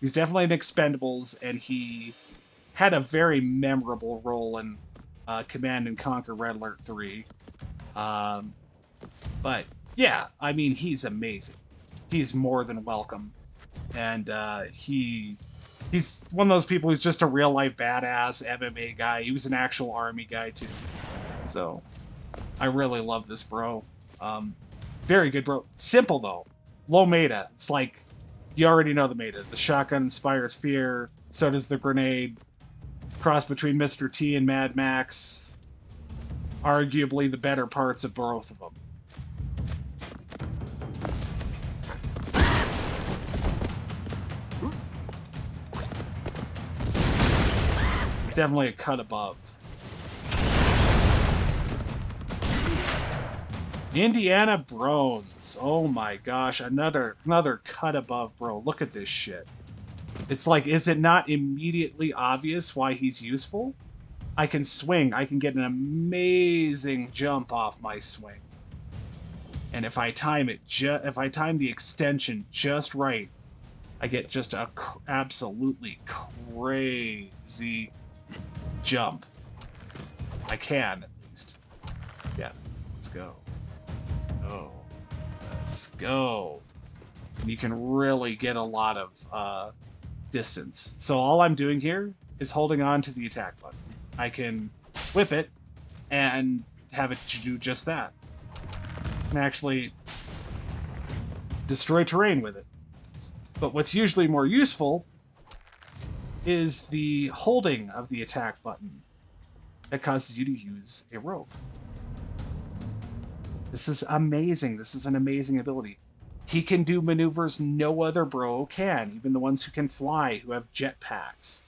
He's definitely in Expendables, and he had a very memorable role in Command and Conquer Red Alert 3. But yeah, I mean, he's amazing. He's more than welcome. And he's one of those people who's just a real life badass MMA guy. He was an actual army guy too. So I really love this bro. Very good bro. Simple though. Low meta. It's like you already know the meta. The shotgun inspires fear. So does the grenade. Cross between Mr. T and Mad Max. Arguably the better parts of both of them. It's definitely a cut above. Indiana Brones. Oh my gosh, another cut above, bro. Look at this shit. It's like, is it not immediately obvious why he's useful? I can swing. I can get an amazing jump off my swing. And if I time the extension just right, I get just a absolutely crazy jump. I can, at least. Yeah, let's go. Let's go. Let's go. And you can really get a lot of distance. So all I'm doing here is holding on to the attack button. I can whip it and have it do just that. And actually destroy terrain with it. But what's usually more useful is the holding of the attack button that causes you to use a rope. This is amazing. This is an amazing ability. He can do maneuvers no other bro can, even the ones who can fly, who have jetpacks.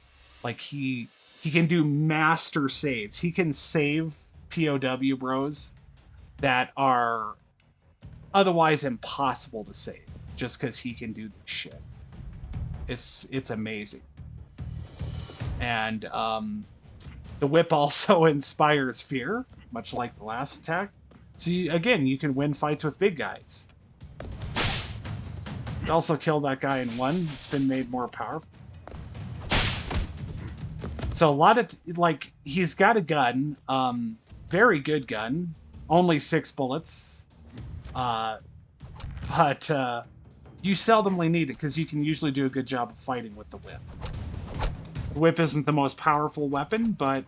Like he can do master saves. He can save POW bros that are otherwise impossible to save just because he can do this shit. It's amazing. And the whip also inspires fear, much like the last attack. So again, you can win fights with big guys. It also killed that guy in one. It's been made more powerful. So a lot of, like, he's got a gun. Very good gun. Only 6 bullets. But you seldomly need it because you can usually do a good job of fighting with the whip. The whip isn't the most powerful weapon, but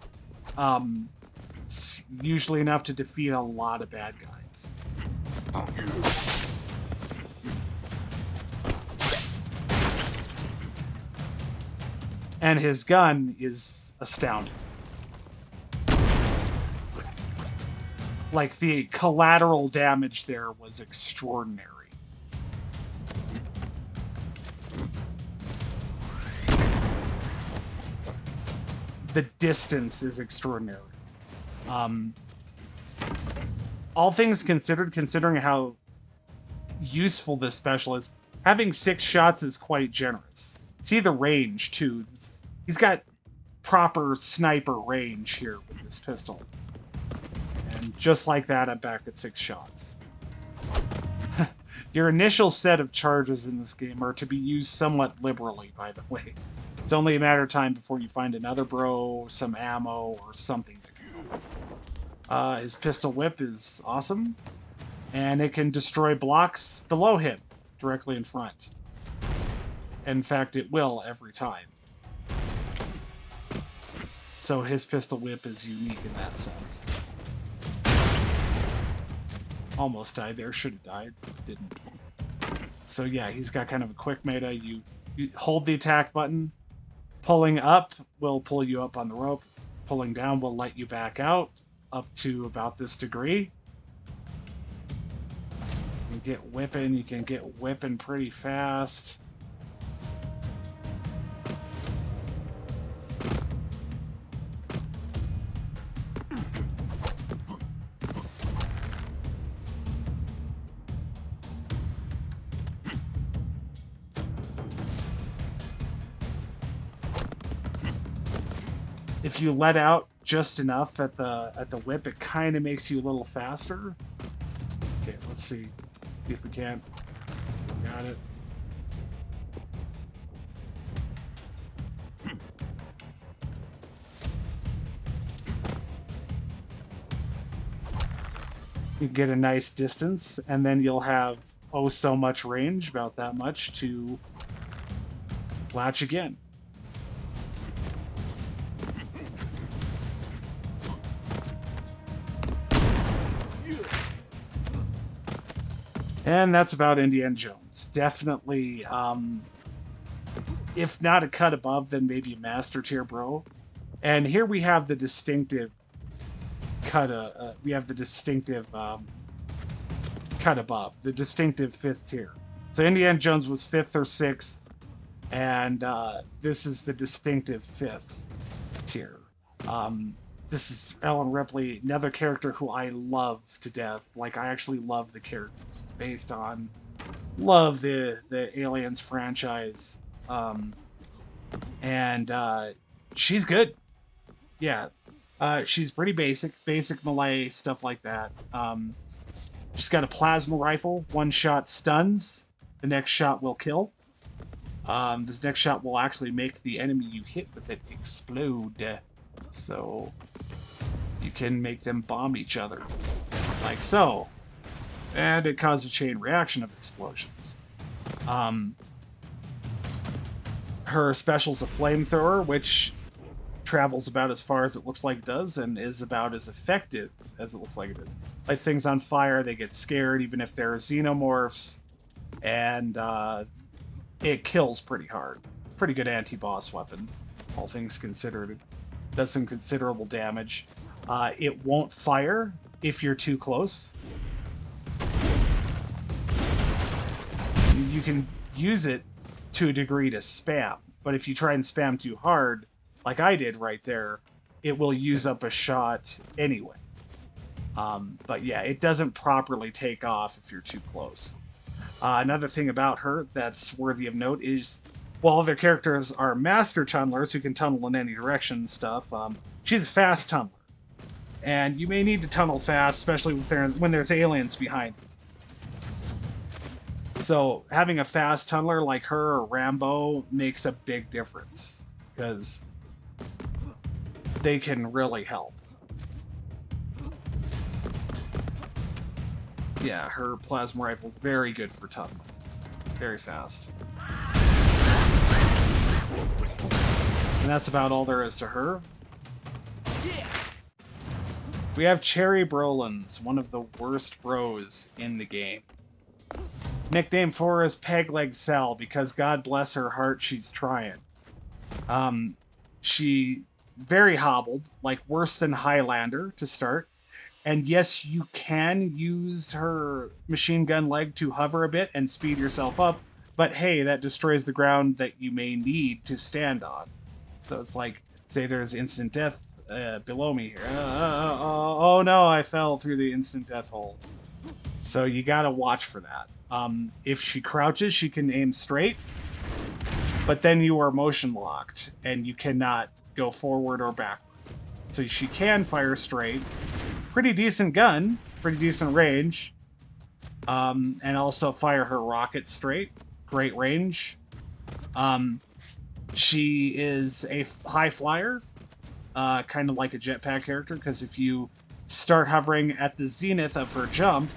it's usually enough to defeat a lot of bad guys. And his gun is astounding. Like, the collateral damage there was extraordinary. The distance is extraordinary. All things considered, considering how useful this special is, having 6 shots is quite generous. See the range, too. He's got proper sniper range here with this pistol. And just like that, I'm back at 6 shots. Your initial set of charges in this game are to be used somewhat liberally, by the way. It's only a matter of time before you find another bro, some ammo, or something to go. His pistol whip is awesome. And it can destroy blocks below him, directly in front. In fact, it will every time. So his pistol whip is unique in that sense. Almost died there. Should have died. Didn't. So yeah, he's got kind of a quick meta. You hold the attack button. Pulling up will pull you up on the rope. Pulling down will let you back out up to about this degree. You can get whipping. You can get whipping pretty fast. If you let out just enough at the whip, it kind of makes you a little faster. Okay, let's see if we can. Got it. You get a nice distance, and then you'll have oh so much range, about that much, to latch again. And that's about Indiana Jones. Definitely, if not a cut above, then maybe a master tier bro. And here we have the distinctive cut. We have the distinctive cut above, the distinctive 5th tier. So Indiana Jones was 5th or 6th, and this is the distinctive 5th tier. This is Ellen Ripley, another character who I love to death. Like, I actually love the characters based on love the Aliens franchise. And she's good. Yeah. She's pretty basic melee, stuff like that. She's got a plasma rifle. One shot stuns. The next shot will kill. This next shot will actually make the enemy you hit with it explode. So you can make them bomb each other, like so. And it causes a chain reaction of explosions. Her special's a flamethrower, which travels about as far as it looks like it does, and is about as effective as it looks like it is. Lights things on fire, they get scared, even if they're xenomorphs, and it kills pretty hard. Pretty good anti-boss weapon, all things considered. It does some considerable damage. It won't fire if you're too close. You can use it to a degree to spam, but if you try and spam too hard, like I did right there, it will use up a shot anyway. But yeah, it doesn't properly take off if you're too close. Another thing about her that's worthy of note is, while other characters are master tunnelers who can tunnel in any direction and stuff, she's a fast tunneler. And you may need to tunnel fast, especially when there's aliens behind you. So having a fast tunneler like her or Rambo makes a big difference, because they can really help. Yeah, her plasma rifle is very good for tunneling. Very fast. And that's about all there is to her. We have Cherry Brolins, one of the worst bros in the game. Nickname for her is Peg Leg Sal, because God bless her heart, she's trying. She very hobbled, like worse than Highlander to start. And yes, you can use her machine gun leg to hover a bit and speed yourself up, but hey, that destroys the ground that you may need to stand on. So it's like, say there's instant death below me here. Oh no, I fell through the instant death hole. So you gotta watch for that. If she crouches, she can aim straight, but then you are motion locked and you cannot go forward or backward. So she can fire straight. Pretty decent gun, pretty decent range, and also fire her rocket straight. Great range. She is a high flyer, kind of like a jetpack character, because if you start hovering at the zenith of her jump,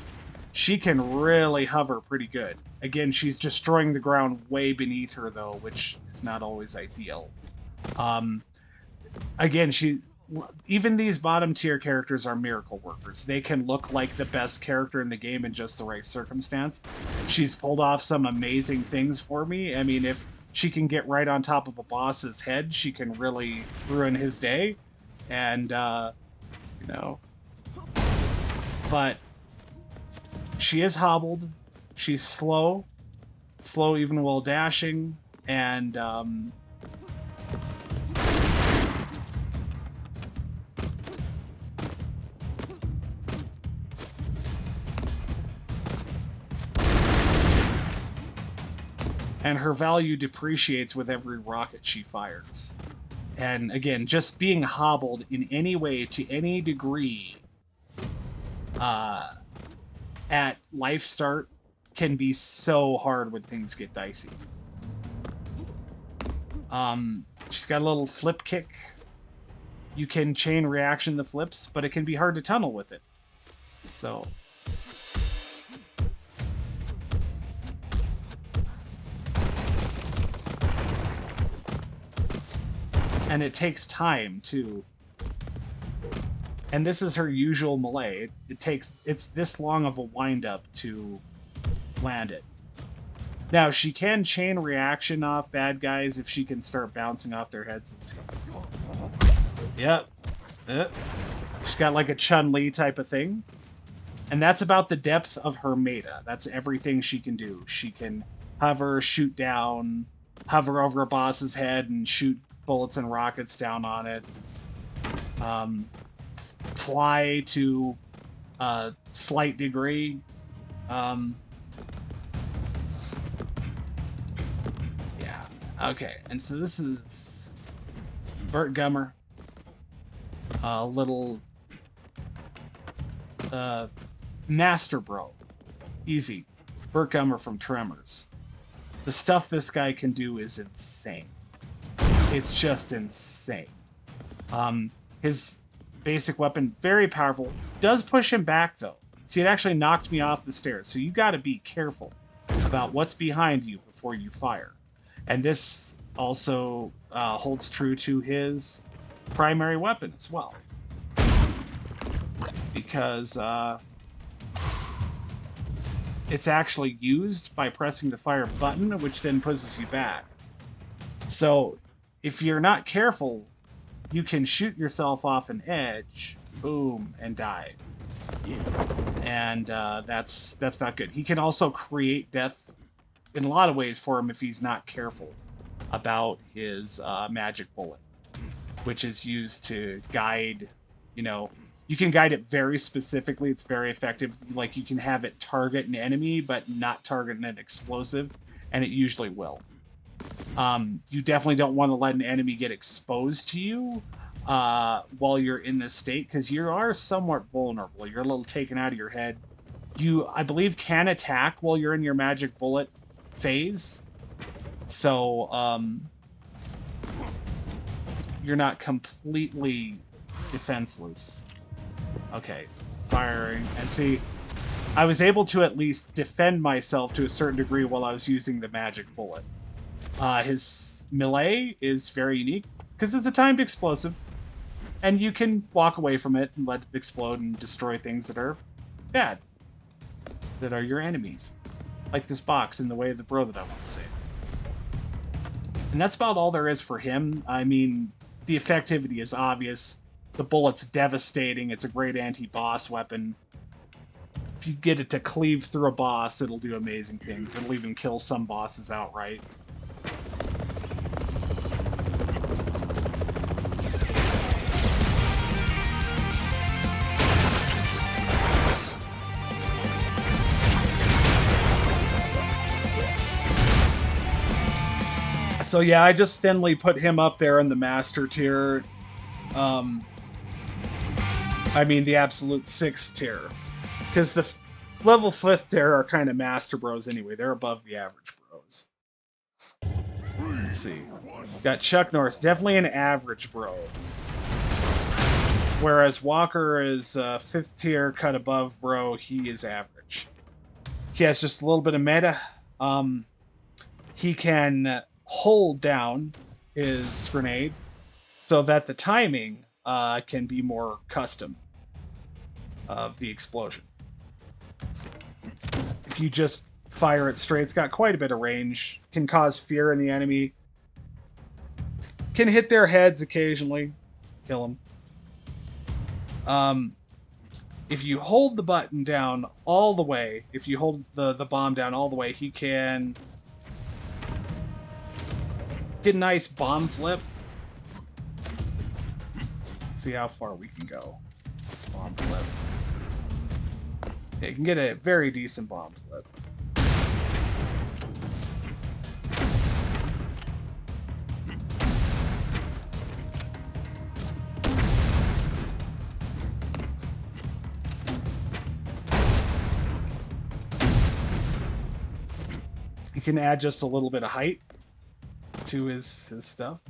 she can really hover pretty good. Again, she's destroying the ground way beneath her, though, which is not always ideal. Again, even these bottom tier characters are miracle workers. They can look like the best character in the game in just the right circumstance. She's pulled off some amazing things for me. I mean, if she can get right on top of a boss's head, she can really ruin his day. And, you know, but she is hobbled. She's slow even while dashing, and her value depreciates with every rocket she fires. And again, just being hobbled in any way to any degree at life start can be so hard when things get dicey. She's got a little flip kick. You can chain reaction the flips, but it can be hard to tunnel with it. So and it takes time too. And this is her usual melee. It's this long of a wind-up to land it. Now, she can chain reaction off bad guys if she can start bouncing off their heads. Yep. She's got like a Chun-Li type of thing. And that's about the depth of her meta. That's everything she can do. She can hover, shoot down, hover over a boss's head and shoot bullets and rockets down on it. Fly to a slight degree. Yeah. Okay. And so this is Burt Gummer. A little Master Bro. Easy. Burt Gummer from Tremors. The stuff this guy can do is insane. It's just insane. His basic weapon, very powerful. Does push him back, though. See, it actually knocked me off the stairs, so you gotta be careful about what's behind you before you fire. And this also holds true to his primary weapon as well. Because it's actually used by pressing the fire button, which then pushes you back. So if you're not careful, you can shoot yourself off an edge, boom, and die. And that's not good. He can also create death in a lot of ways for him if he's not careful about his magic bullet, which is used to guide, you can guide it very specifically. It's very effective. Like, you can have it target an enemy, but not target an explosive, and it usually will. You definitely don't want to let an enemy get exposed to you while you're in this state, because you are somewhat vulnerable. You're a little taken out of your head. You, I believe, can attack while you're in your magic bullet phase. So, you're not completely defenseless. Okay, firing. And see, I was able to at least defend myself to a certain degree while I was using the magic bullet. His melee is very unique because it's a timed explosive, and you can walk away from it and let it explode and destroy things that are bad, that are your enemies, like this box in the way of the bro that I want to say. And that's about all there is for him. I mean, the effectivity is obvious. The bullet's devastating. It's a great anti-boss weapon. If you get it to cleave through a boss, it'll do amazing things. It'll even kill some bosses outright. So yeah, I just thinly put him up there in the master tier. I mean the absolute 6th tier. Because the level 5th tier are kind of master bros anyway. They're above the average bros. Let's see. Got Chuck Norris, definitely an average bro. Whereas Walker is 5th tier, cut above bro, he is average. He has just a little bit of meta. He can hold down his grenade so that the timing can be more custom of the explosion. If you just fire it straight, it's got quite a bit of range, can cause fear in the enemy, can hit their heads occasionally, kill them. If you hold the button down all the way, if you hold the bomb down all the way, he can get a nice bomb flip. Let's see how far we can go. This bomb flip. Yeah, you can get a very decent bomb flip. You can add just a little bit of height to his stuff.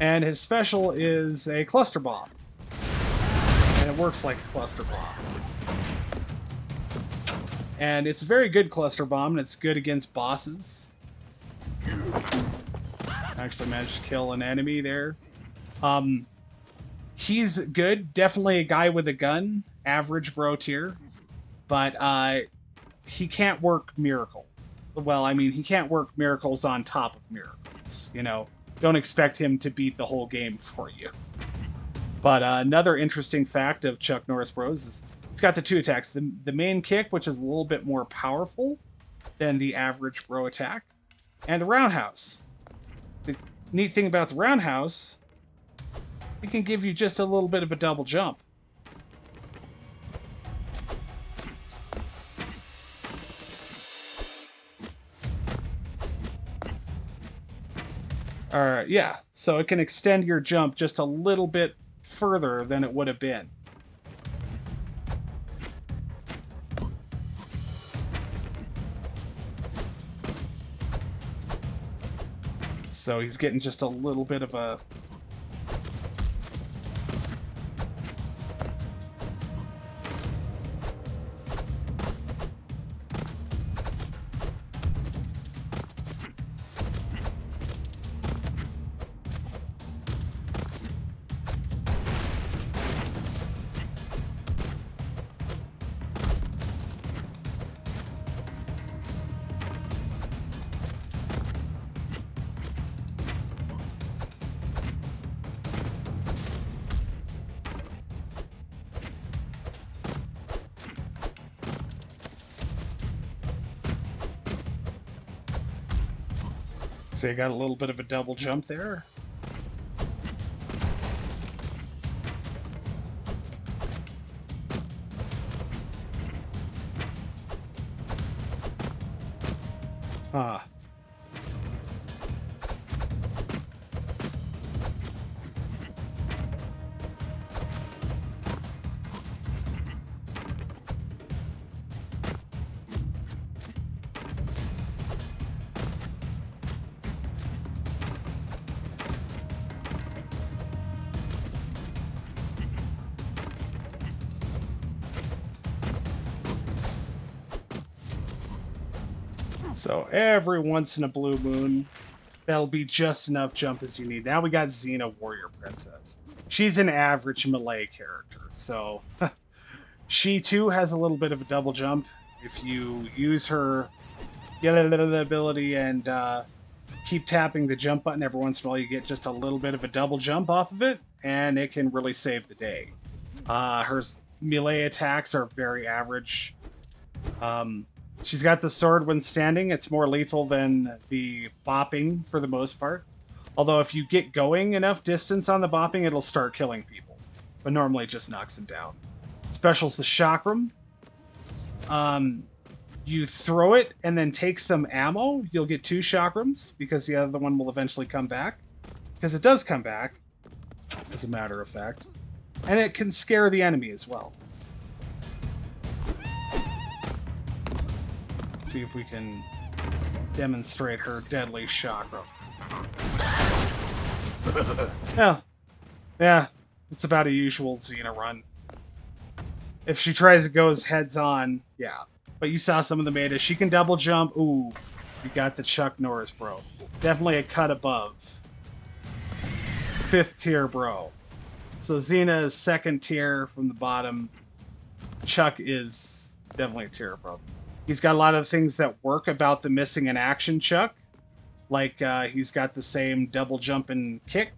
And his special is a cluster bomb. And it works like a cluster bomb. And it's a very good cluster bomb, and it's good against bosses. I actually managed to kill an enemy there. He's good. Definitely a guy with a gun. Average bro tier. But he can't work miracle. Well, I mean, he can't work miracles on top of miracles, you know? Don't expect him to beat the whole game for you. But another interesting fact of Chuck Norris Bros is he's got the two attacks. The main kick, which is a little bit more powerful than the average bro attack. And the roundhouse. The neat thing about the roundhouse, it can give you just a little bit of a double jump. Yeah, so it can extend your jump just a little bit further than it would have been. So he's getting just a little bit of a... So you got a little bit of a double jump there. Huh. So every once in a blue moon, that'll be just enough jump as you need. Now we got Xena Warrior Princess. She's an average melee character, so she too has a little bit of a double jump. If you use her ability and keep tapping the jump button every once in a while, you get just a little bit of a double jump off of it, and it can really save the day. Her melee attacks are very average. She's got the sword when standing. It's more lethal than the bopping for the most part. Although if you get going enough distance on the bopping, it'll start killing people. But normally it just knocks them down. Special's the chakram. You throw it and then take some ammo. You'll get 2 chakrams because the other one will eventually come back. Because it does come back, as a matter of fact. And it can scare the enemy as well. See if we can demonstrate her deadly chakra. Yeah, it's about a usual Xena run. If she tries to go heads on, yeah. But you saw some of the meta. She can double jump. Ooh, you got the Chuck Norris, bro. Definitely a cut above. 5th tier, bro. So Xena is 2nd tier from the bottom. Chuck is definitely a tier above. He's got a lot of things that work about the missing in action Chuck. Like, he's got the same double jump and kick.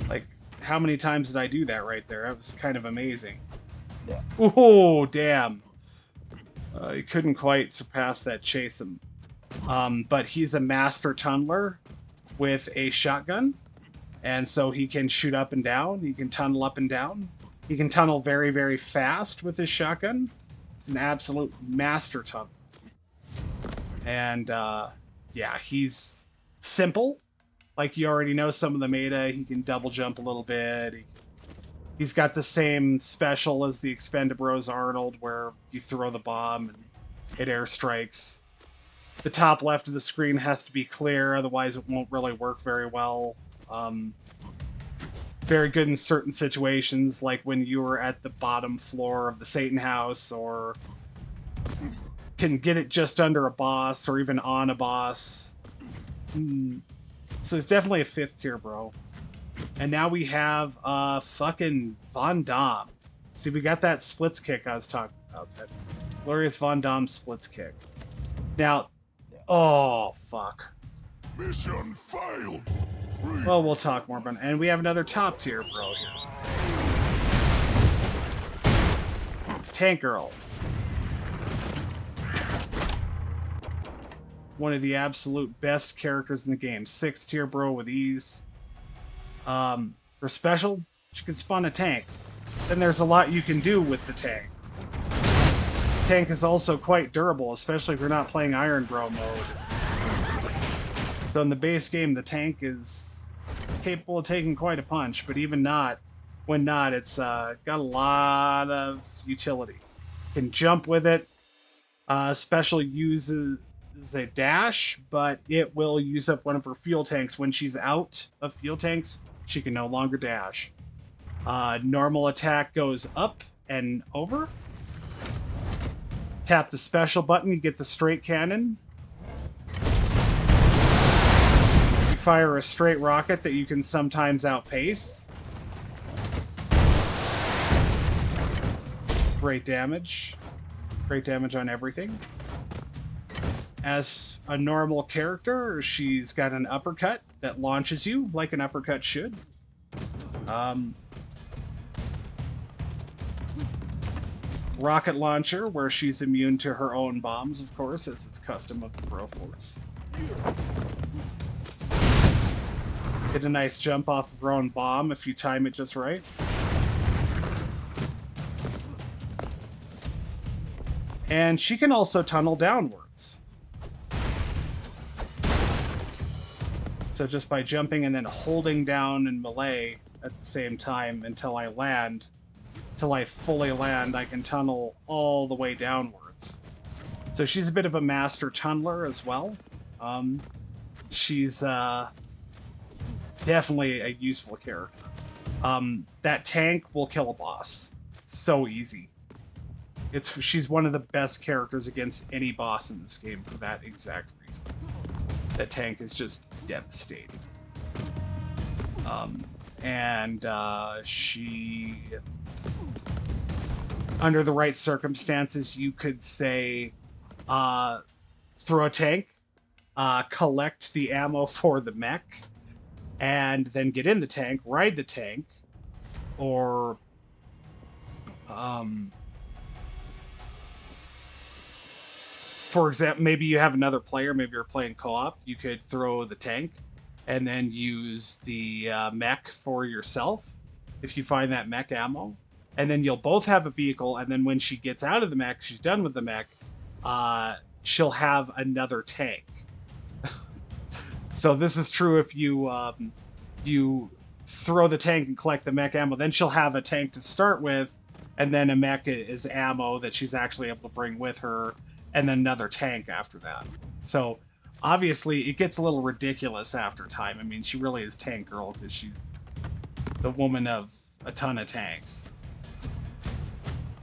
Like, how many times did I do that right there? That was kind of amazing. Oh, damn. He couldn't quite surpass that chase him. But he's a master tunneler with a shotgun. And so he can shoot up and down. He can tunnel up and down. He can tunnel very, very fast with his shotgun. It's an absolute master tunnel. And, yeah, he's simple. Like, you already know some of the meta. He can double jump a little bit. He's got the same special as the Expendabros Arnold, where you throw the bomb and it airstrikes. The top left of the screen has to be clear, otherwise it won't really work very well. Very good in certain situations, like when you were at the bottom floor of the Satan house, or can get it just under a boss, or even on a boss. So it's definitely a 5th tier, bro. And now we have fucking Von Damme. See, we got that splits kick I was talking about. That glorious Von Damme splits kick. Now, oh, fuck. Mission failed. Well, we'll talk more about it. And we have another top tier bro here. Tank Girl. One of the absolute best characters in the game. 6th tier bro with ease. Her special, she can spawn a tank. Then there's a lot you can do with the tank. The tank is also quite durable, especially if you're not playing Iron Bro mode. So in the base game, the tank is capable of taking quite a punch, but even not, when not, it's got a lot of utility. Can jump with it. Special uses a dash, but it will use up one of her fuel tanks. When she's out of fuel tanks, she can no longer dash. Normal attack goes up and over. Tap the special button, you get the straight cannon. You fire a straight rocket that you can sometimes outpace. Great damage. Great damage on everything. As a normal character, she's got an uppercut that launches you like an uppercut should. Rocket launcher, where she's immune to her own bombs, of course, as it's custom of the Broforce. Get a nice jump off of her own bomb if you time it just right. And she can also tunnel downwards. So just by jumping and then holding down and melee at the same time until I land, till I fully land, I can tunnel all the way downwards. So she's a bit of a master tunneler as well. She's definitely a useful character. That tank will kill a boss. So easy. She's one of the best characters against any boss in this game for that exact reason. That tank is just devastating. She, under the right circumstances, you could say, throw a tank, collect the ammo for the mech, and then get in the tank, ride the tank, or, for example, maybe you have another player, maybe you're playing co-op, you could throw the tank and then use the mech for yourself if you find that mech ammo. And then you'll both have a vehicle, and then when she gets out of the mech, she's done with the mech, she'll have another tank. So this is true if you you throw the tank and collect the mech ammo, then she'll have a tank to start with, and then a mech is ammo that she's actually able to bring with her, and then another tank after that. So Obviously, it gets a little ridiculous after time. I mean, she really is Tank Girl because she's the woman of a ton of tanks.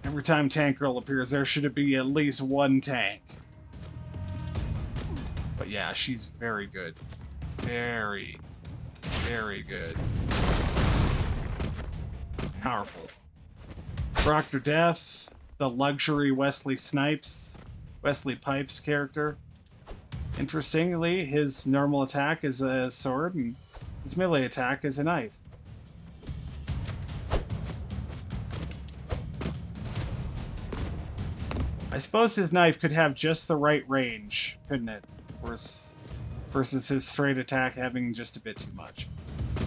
Every time Tank Girl appears, there should be at least one tank. But yeah, she's very good. Very, very good. Powerful. Proctor Death, the luxury Wesley Pipes character. Interestingly, his normal attack is a sword, and his melee attack is a knife. I suppose his knife could have just the right range, couldn't it? Versus his straight attack having just a bit too much.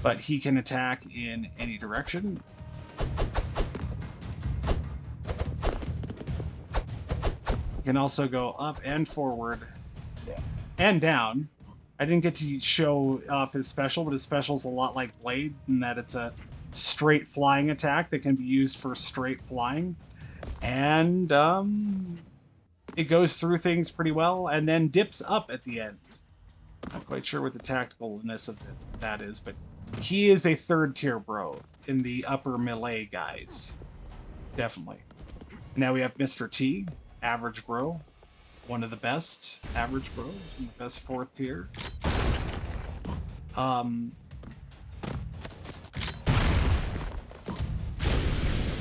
But he can attack in any direction. He can also go up and forward and down. I didn't get to show off his special, but his special is a lot like Blade in that it's a straight flying attack that can be used for straight flying. And it goes through things pretty well and then dips up at the end. Not quite sure what the tacticalness of that is, but he is a third tier bro in the upper melee guys. Definitely. Now we have Mr. T, average bro. One of the best average bros, one of the best fourth tier.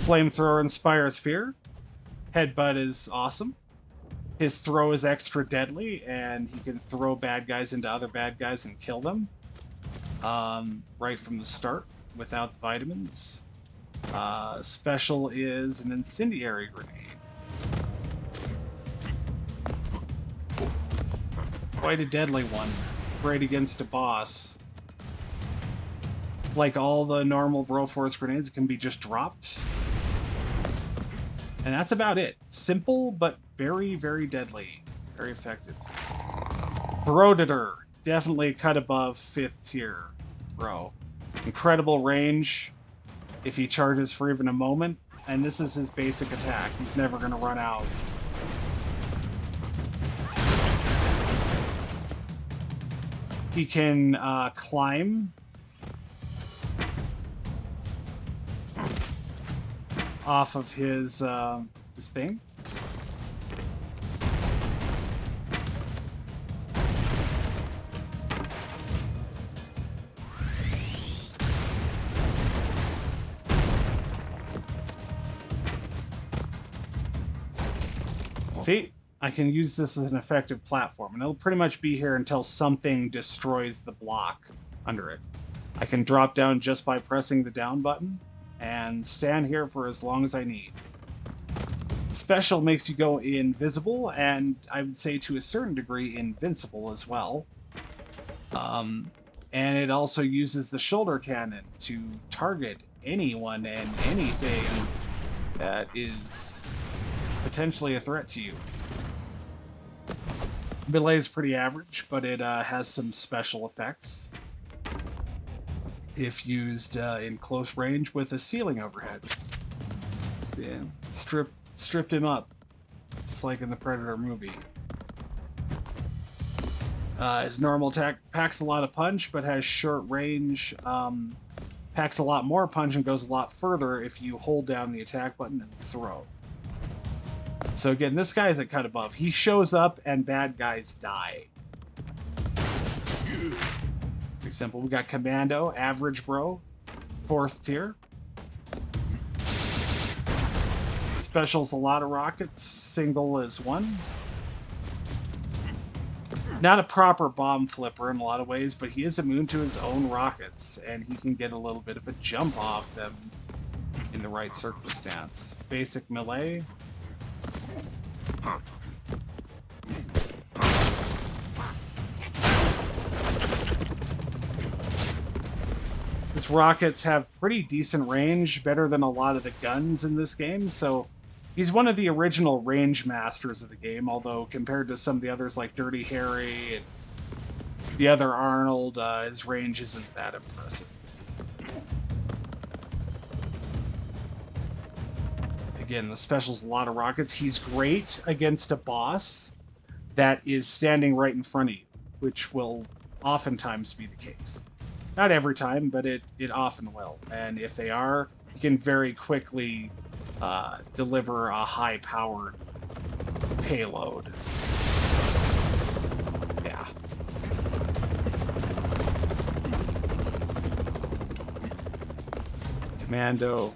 Flamethrower inspires fear. Headbutt is awesome. His throw is extra deadly, and he can throw bad guys into other bad guys and kill them. Right from the start, without the vitamins. Special is an incendiary grenade. Quite a deadly one. Great against a boss. Like all the normal Broforce grenades, it can be just dropped. And that's about it. Simple, but very, very deadly. Very effective. Brodator. Definitely cut above 5th tier, bro. Incredible range if he charges for even a moment. And this is his basic attack. He's never going to run out. He can climb off of his thing. See? I can use this as an effective platform, and it'll pretty much be here until something destroys the block under it. I can drop down just by pressing the down button, and stand here for as long as I need. Special makes you go invisible, and I would say to a certain degree invincible as well. And it also uses the shoulder cannon to target anyone and anything that is potentially a threat to you. Melee is pretty average, but it has some special effects if used in close range with a ceiling overhead. So yeah, stripped him up, just like in the Predator movie. His normal attack packs a lot of punch, but has short range. Packs a lot more punch and goes a lot further if you hold down the attack button and throw. So again, this guy is at cut above. He shows up and bad guys die. Pretty simple. We got Commando, average bro, 4th tier. Special's a lot of rockets, single is 1. Not a proper bomb flipper in a lot of ways, but he is immune to his own rockets, and he can get a little bit of a jump off them in the right circumstance. Basic melee. His rockets have pretty decent range, better than a lot of the guns in this game, so he's one of the original range masters of the game, although compared to some of the others like Dirty Harry and the other Arnold, his range isn't that impressive. Again, the special's a lot of rockets. He's great against a boss that is standing right in front of you. which will oftentimes be the case. Not every time, but it often will. And if they are, you can very quickly deliver a high-powered payload. Yeah. Commando.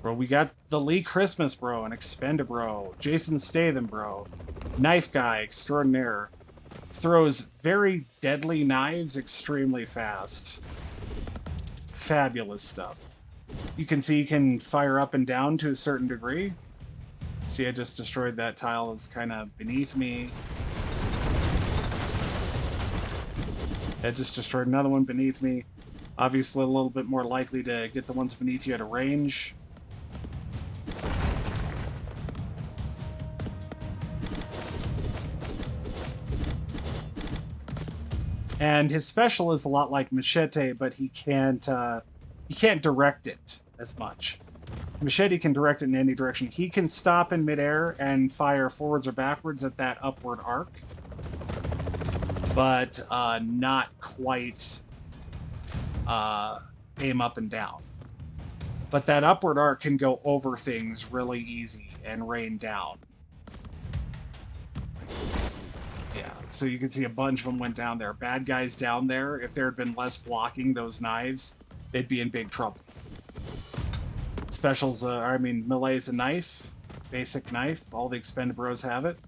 Bro, we got the Lee Christmas bro, an Expendabro, Jason Statham bro, Knife Guy extraordinaire, throws very deadly knives extremely fast. Fabulous stuff. You can see he can fire up and down to a certain degree. See, I just destroyed that tile that's kind of beneath me. I just destroyed another one beneath me. Obviously a little bit more likely to get the ones beneath you at a range. And his special is a lot like Machete, but he can't direct it as much. Machete can direct it in any direction. He can stop in midair and fire forwards or backwards at that upward arc, but not quite aim up and down. But that upward arc can go over things really easy and rain down. Yeah, so you can see a bunch of them went down there. Bad guys down there, if there had been less blocking those knives, they'd be in big trouble. Specials, melee's a knife, basic knife. All the Expendabros have it.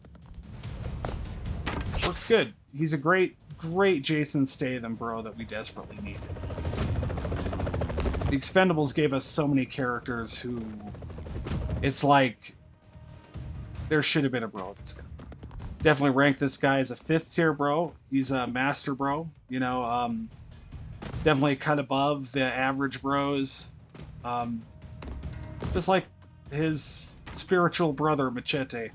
Looks good. He's a great Jason Statham bro that we desperately needed. The Expendables gave us so many characters who, it's like, there should have been a bro this guy. Definitely rank this guy as a 5th tier bro. He's a master bro, you know, definitely cut above the average bros. Just like his spiritual brother, Machete.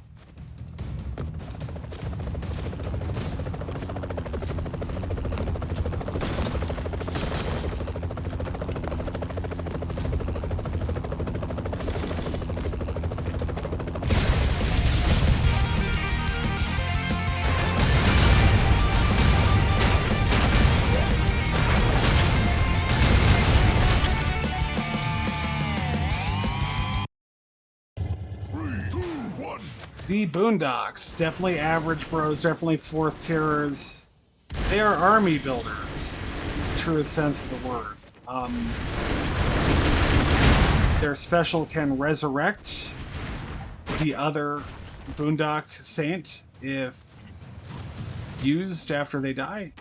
The Boondocks, definitely average bros, definitely 4th tiers. They are army builders, truest sense of the word. Their special can resurrect the other Boondock Saint if used after they die.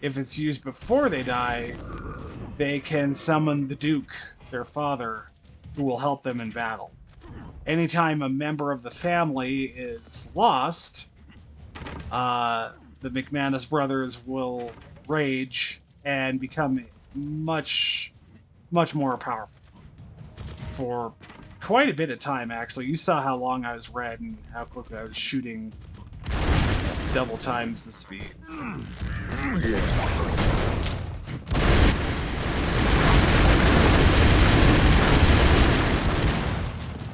If it's used before they die, they can summon the Duke, their father, who will help them in battle. Anytime a member of the family is lost, the McManus brothers will rage and become much more powerful for quite a bit of time, actually. You saw how long I was red and how quickly I was shooting double times the speed.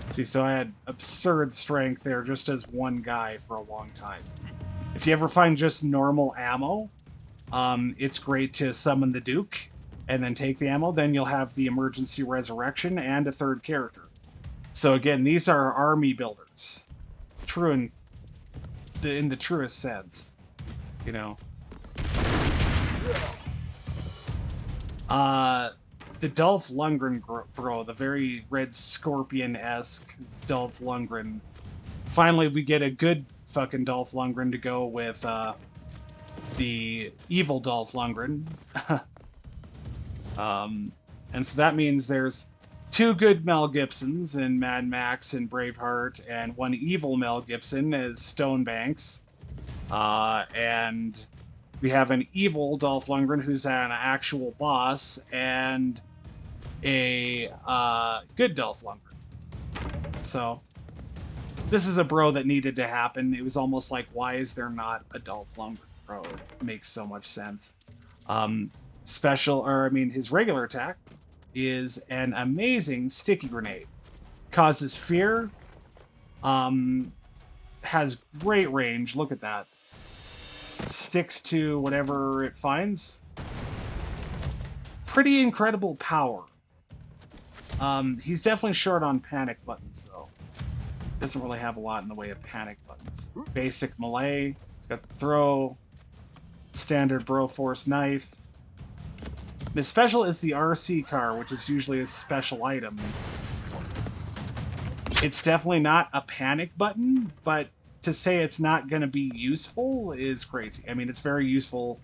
See, so I had absurd strength there just as one guy for a long time. If you ever find just normal ammo, it's great to summon the Duke and then take the ammo. Then you'll have the emergency resurrection and a 3rd character. So again, these are army builders. True in the truest sense, you know. The Dolph Lundgren bro, the very Red Scorpion-esque Dolph Lundgren. Finally, we get a good fucking Dolph Lundgren to go with the evil Dolph Lundgren. And so that means there's 2 good Mel Gibsons in Mad Max and Braveheart, and 1 evil Mel Gibson as Stonebanks. And we have an evil Dolph Lundgren who's an actual boss, and a good Dolph Lundgren. So this is a bro that needed to happen. It was almost like, why is there not a Dolph Lundgren bro? It makes so much sense. His regular attack is an amazing sticky grenade. Causes fear. Has great range. Look at that. sticks to whatever it finds. Pretty incredible power. He's definitely short on panic buttons, though. Doesn't really have a lot in the way of panic buttons. Basic melee. He's got the throw. Standard Broforce knife. His special is the RC car, which is usually a special item. It's definitely not a panic button, but to say it's not going to be useful is crazy. I mean, it's very useful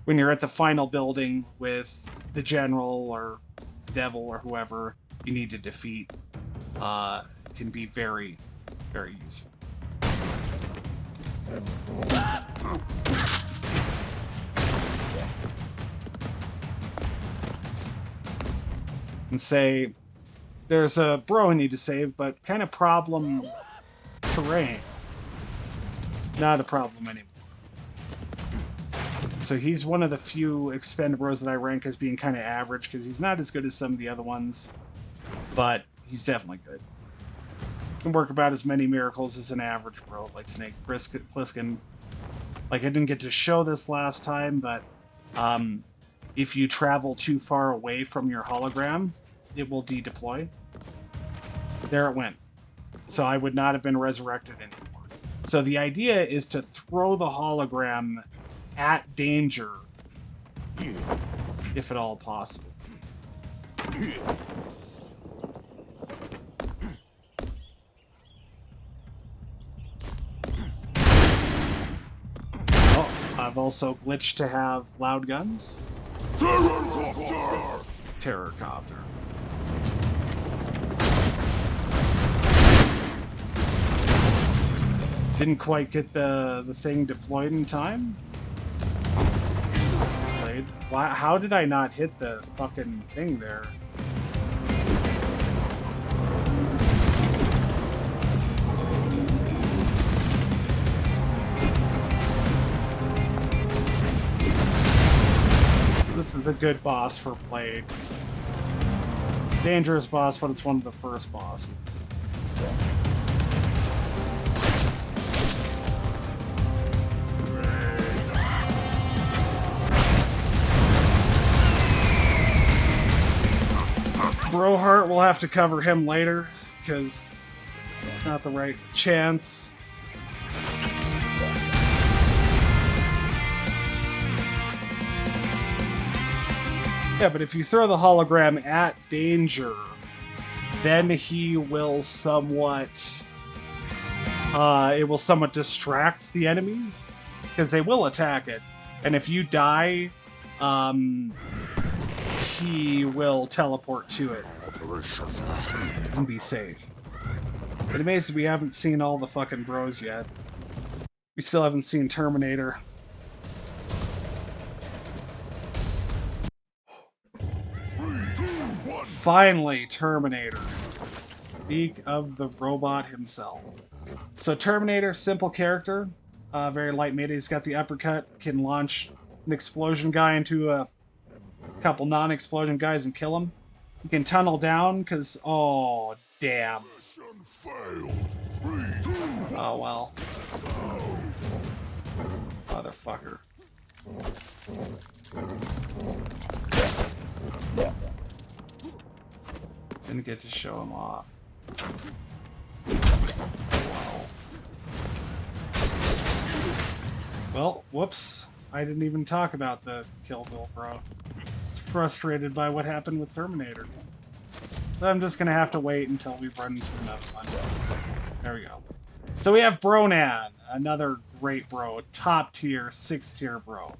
when you're at the final building with the general or the devil or whoever you need to defeat. It can be very, very useful. And say, there's a bro I need to save, but kind of problem terrain. Not a problem anymore. So he's one of the few Expendables that I rank as being kind of average, because he's not as good as some of the other ones, but he's definitely good. Can work about as many miracles as an average bro, like Snake Plissken. Like, I didn't get to show this last time, but if you travel too far away from your hologram, it will dedeploy. There it went. So I would not have been resurrected anymore. So the idea is to throw the hologram at danger, if at all possible. Oh, I've also glitched to have loud guns. Terrorcopter. Didn't quite get the thing deployed in time. Why? How did I not hit the fucking thing there? So this is a good boss for Blade. Dangerous boss, but it's one of the first bosses. Broheart, we'll have to cover him later, because it's not the right chance. Yeah, but if you throw the hologram at danger, then he will somewhat... it will somewhat distract the enemies, because they will attack it. And if you die, he will teleport to it and be safe. It amazes we haven't seen all the fucking bros yet. We still haven't seen Terminator. 3, 2, 1. Finally, Terminator. Speak of the robot himself. So Terminator, simple character, very light meta. He's got the uppercut, can launch an explosion guy into a couple non-explosion guys and kill him. You can tunnel down because, oh damn. Mission failed. 3, 2, 1. Oh well. Motherfucker. Didn't get to show him off. Wow. Well, whoops. I didn't even talk about the Kill Bill, bro. Frustrated by what happened with Terminator. So I'm just gonna have to wait until we run into another one. There we go. So we have Bronan, another great bro, top tier, 6-tier bro.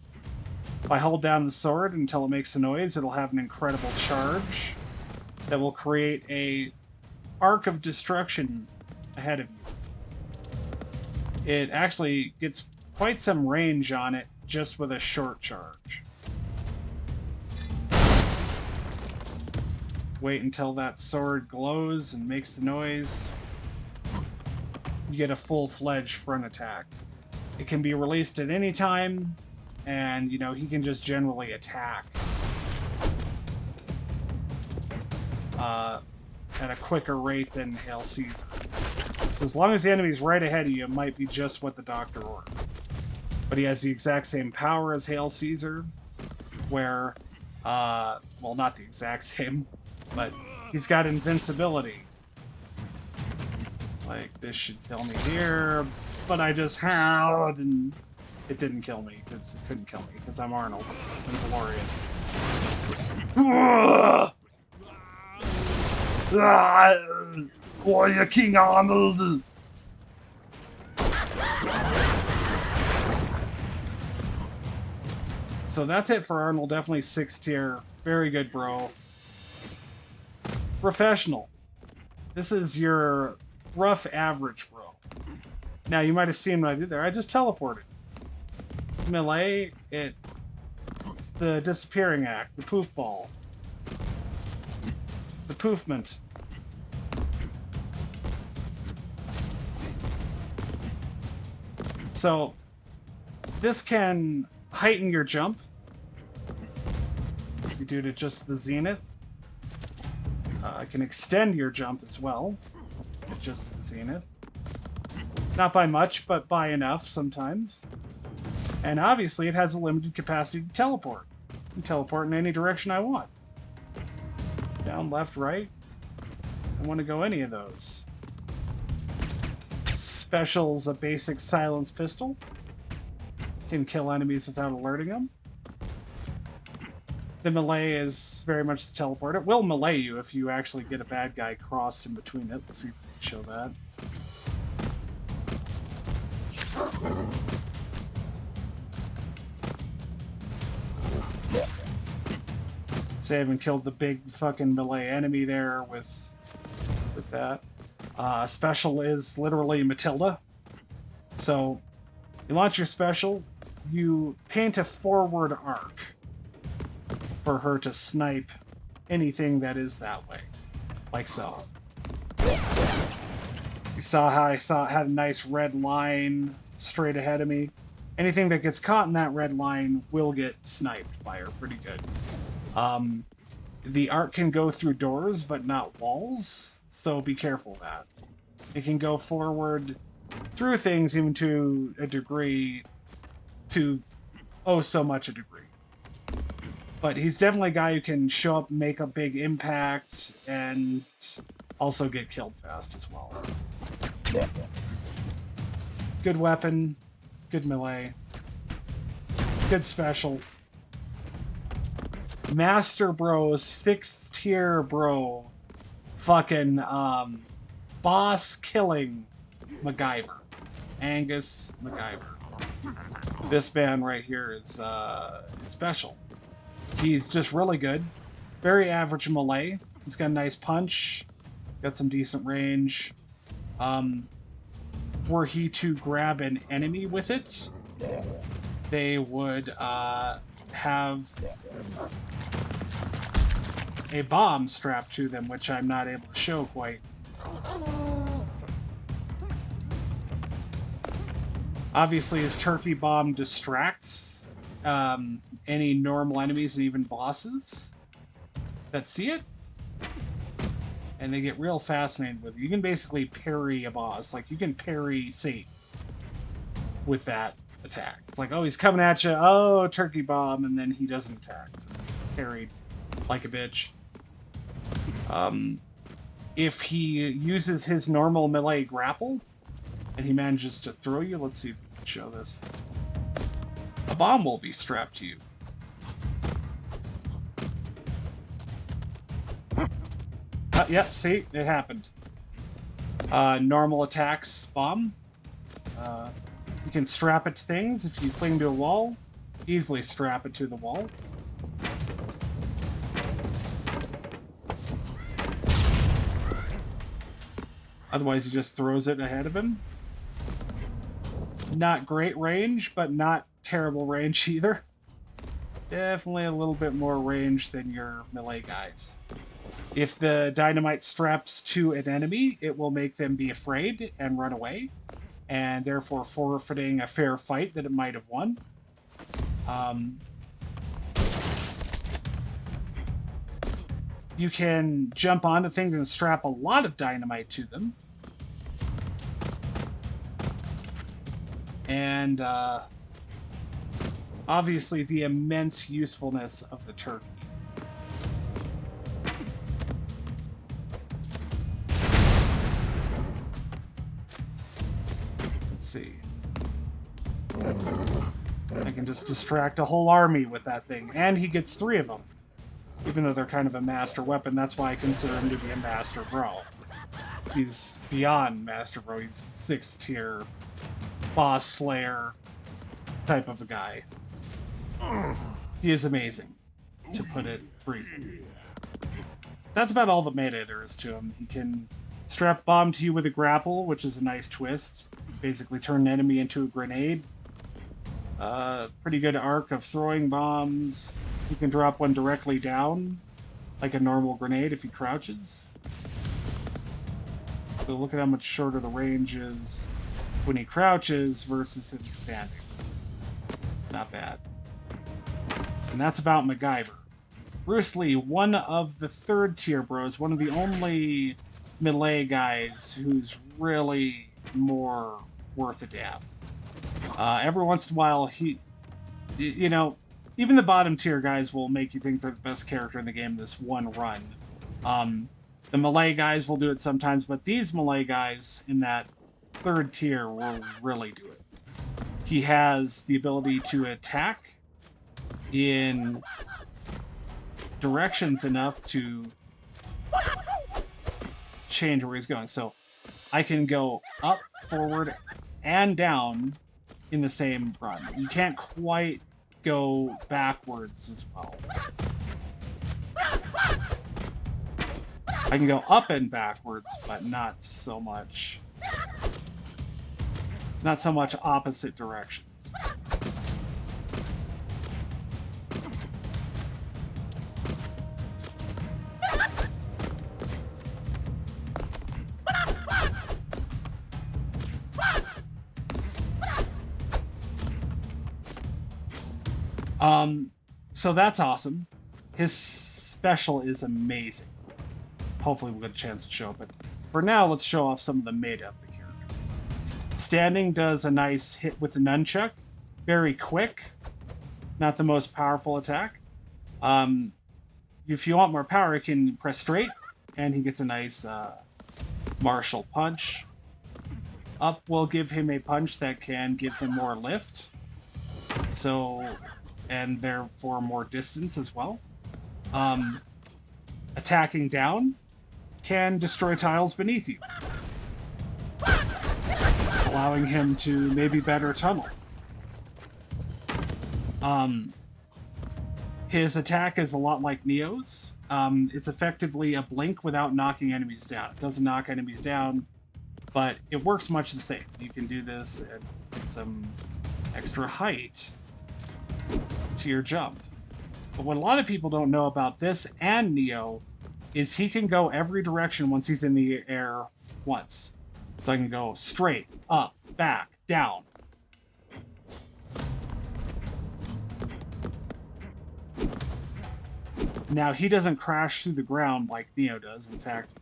If I hold down the sword until it makes a noise, it'll have an incredible charge that will create a arc of destruction ahead of you. It actually gets quite some range on it just with a short charge. Wait until that sword glows and makes the noise. You get a full-fledged front attack. It can be released at any time, and, you know, he can just generally attack at a quicker rate than Hail Caesar. So as long as the enemy's right ahead of you, it might be just what the doctor ordered. but he has the exact same power as Hail Caesar, where, well, not the exact same, but he's got invincibility. Like, this should kill me here, but I just howled and it didn't kill me, because it couldn't kill me, because I'm Arnold. I'm glorious. Warrior King Arnold! So that's it for Arnold. Definitely 6 tier. Very good, bro. Professional. This is your rough average, bro. Now, you might have seen what I did there. I just teleported. Melee, it's the disappearing act, the poof ball. The poofment. So, this can heighten your jump. You do to just the zenith. It can extend your jump as well. At just the zenith. Not by much, but by enough sometimes. And obviously it has a limited capacity to teleport. I can teleport in any direction I want. Down, left, right. I want to go any of those. Special's a basic silence pistol. Can kill enemies without alerting them. The melee is very much the teleport. It will melee you if you actually get a bad guy crossed in between it. Let's see if we can show that. Say I haven't killed the big fucking melee enemy there with that. Special is literally Matilda. So you launch your special, you paint a forward arc for her to snipe anything that is that way. Like so. You saw how I saw it had a nice red line straight ahead of me. Anything that gets caught in that red line will get sniped by her pretty good. The arc can go through doors, but not walls, so be careful of that. It can go forward through things even to a degree, to oh so much a degree. But he's definitely a guy who can show up, make a big impact, and also get killed fast as well. Good weapon, good melee, good special. Master bro, 6th tier bro, fucking boss killing MacGyver. Angus MacGyver. This man right here is special. He's just really good. Very average melee. He's got a nice punch. Got some decent range. Were he to grab an enemy with it, they would have a bomb strapped to them, which I'm not able to show quite. Obviously, his turkey bomb distracts any normal enemies and even bosses that see it. And they get real fascinated with it. You can basically parry a boss. Like, you can parry Satan with that attack. It's like, oh, he's coming at you. Oh, turkey bomb. And then he doesn't attack. So parried like a bitch. If he uses his normal melee grapple and he manages to throw you, let's see if we can show this. A bomb will be strapped to you. Yep, see? It happened. Normal attacks, bomb. You can strap it to things. If you cling to a wall, easily strap it to the wall. Otherwise, he just throws it ahead of him. Not great range, but not terrible range either. Definitely a little bit more range than your melee guys. If the dynamite straps to an enemy, it will make them be afraid and run away, and therefore forfeiting a fair fight that it might have won. You can jump onto things and strap a lot of dynamite to them. And obviously the immense usefulness of the turkey. Let's see. I can just distract a whole army with that thing, and he gets 3 of them. Even though they're kind of a master weapon, that's why I consider him to be a master bro. He's beyond master bro. He's 6th tier, boss slayer type of a guy. He is amazing, to put it briefly. That's about all the meta there is to him. He can strap bomb to you with a grapple, which is a nice twist. Basically turn an enemy into a grenade. Pretty good arc of throwing bombs. You can drop one directly down, like a normal grenade if he crouches. So look at how much shorter the range is when he crouches versus him standing. Not bad. And that's about MacGyver. Bruce Lee, one of the 3rd tier bros, one of the only melee guys who's really more worth a damn. Every once in a while, you know, even the bottom tier guys will make you think they're the best character in the game this one run. The melee guys will do it sometimes, but these melee guys in that 3rd tier will really do it. He has the ability to attack in directions enough to change where he's going. So I can go up, forward, and down in the same run. You can't quite go backwards as well. I can go up and backwards, but not so much opposite directions. So that's awesome. His special is amazing. Hopefully we'll get a chance to show it, but for now, let's show off some of the meta of the character. Standing does a nice hit with the nunchuck. Very quick. Not the most powerful attack. If you want more power, you can press straight, and he gets a nice martial punch. Up will give him a punch that can give him more lift. And therefore more distance as well. Attacking down can destroy tiles beneath you, allowing him to maybe better tunnel. His attack is a lot like Neo's. It's effectively a blink without knocking enemies down. It doesn't knock enemies down, but it works much the same. You can do this and get some extra height to your jump. But what a lot of people don't know about this and Neo is he can go every direction once he's in the air once. So I can go straight, up, back, down. Now, he doesn't crash through the ground like Neo does. In fact,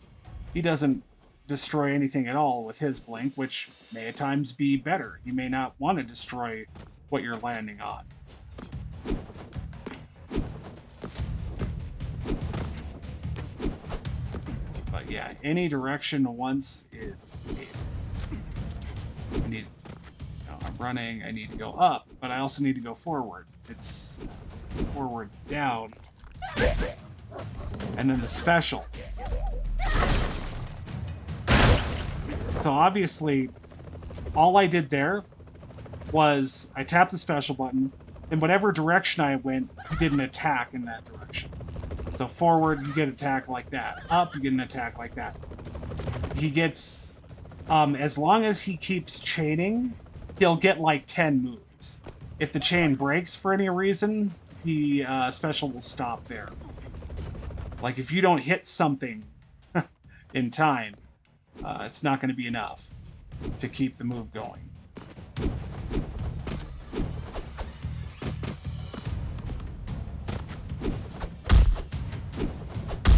he doesn't destroy anything at all with his blink, which may at times be better. You may not want to destroy what you're landing on. But yeah, any direction once is amazing. I'm running, I need to go up, but I also need to go forward. It's forward, down, and then the special. So obviously, all I did there was I tapped the special button, and whatever direction I went, he did an attack in that direction. So forward, you get an attack like that. Up, you get an attack like that. He gets, as long as he keeps chaining, he'll get like 10 moves. If the chain breaks for any reason, the special will stop there. Like if you don't hit something in time, it's not going to be enough to keep the move going.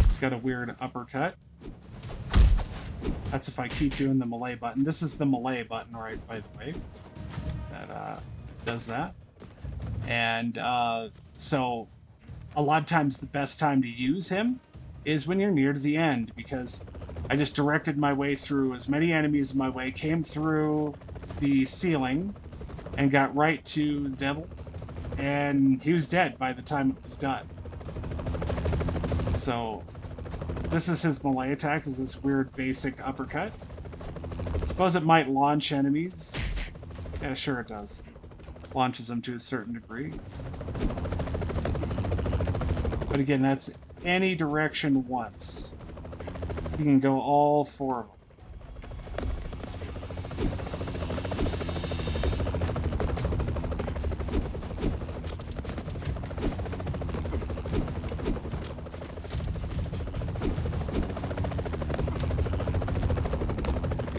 It's got a weird uppercut. That's if I keep doing the melee button. This is the melee button, right, by the way. That does that. And so a lot of times the best time to use him is when you're near to the end, because I just directed my way through as many enemies as my way, came through the ceiling, and got right to the devil, and he was dead by the time it was done. So this is his melee attack, is this weird basic uppercut. I suppose it might launch enemies. Yeah, sure it does. Launches them to a certain degree. But again, that's any direction once. You can go all four of them.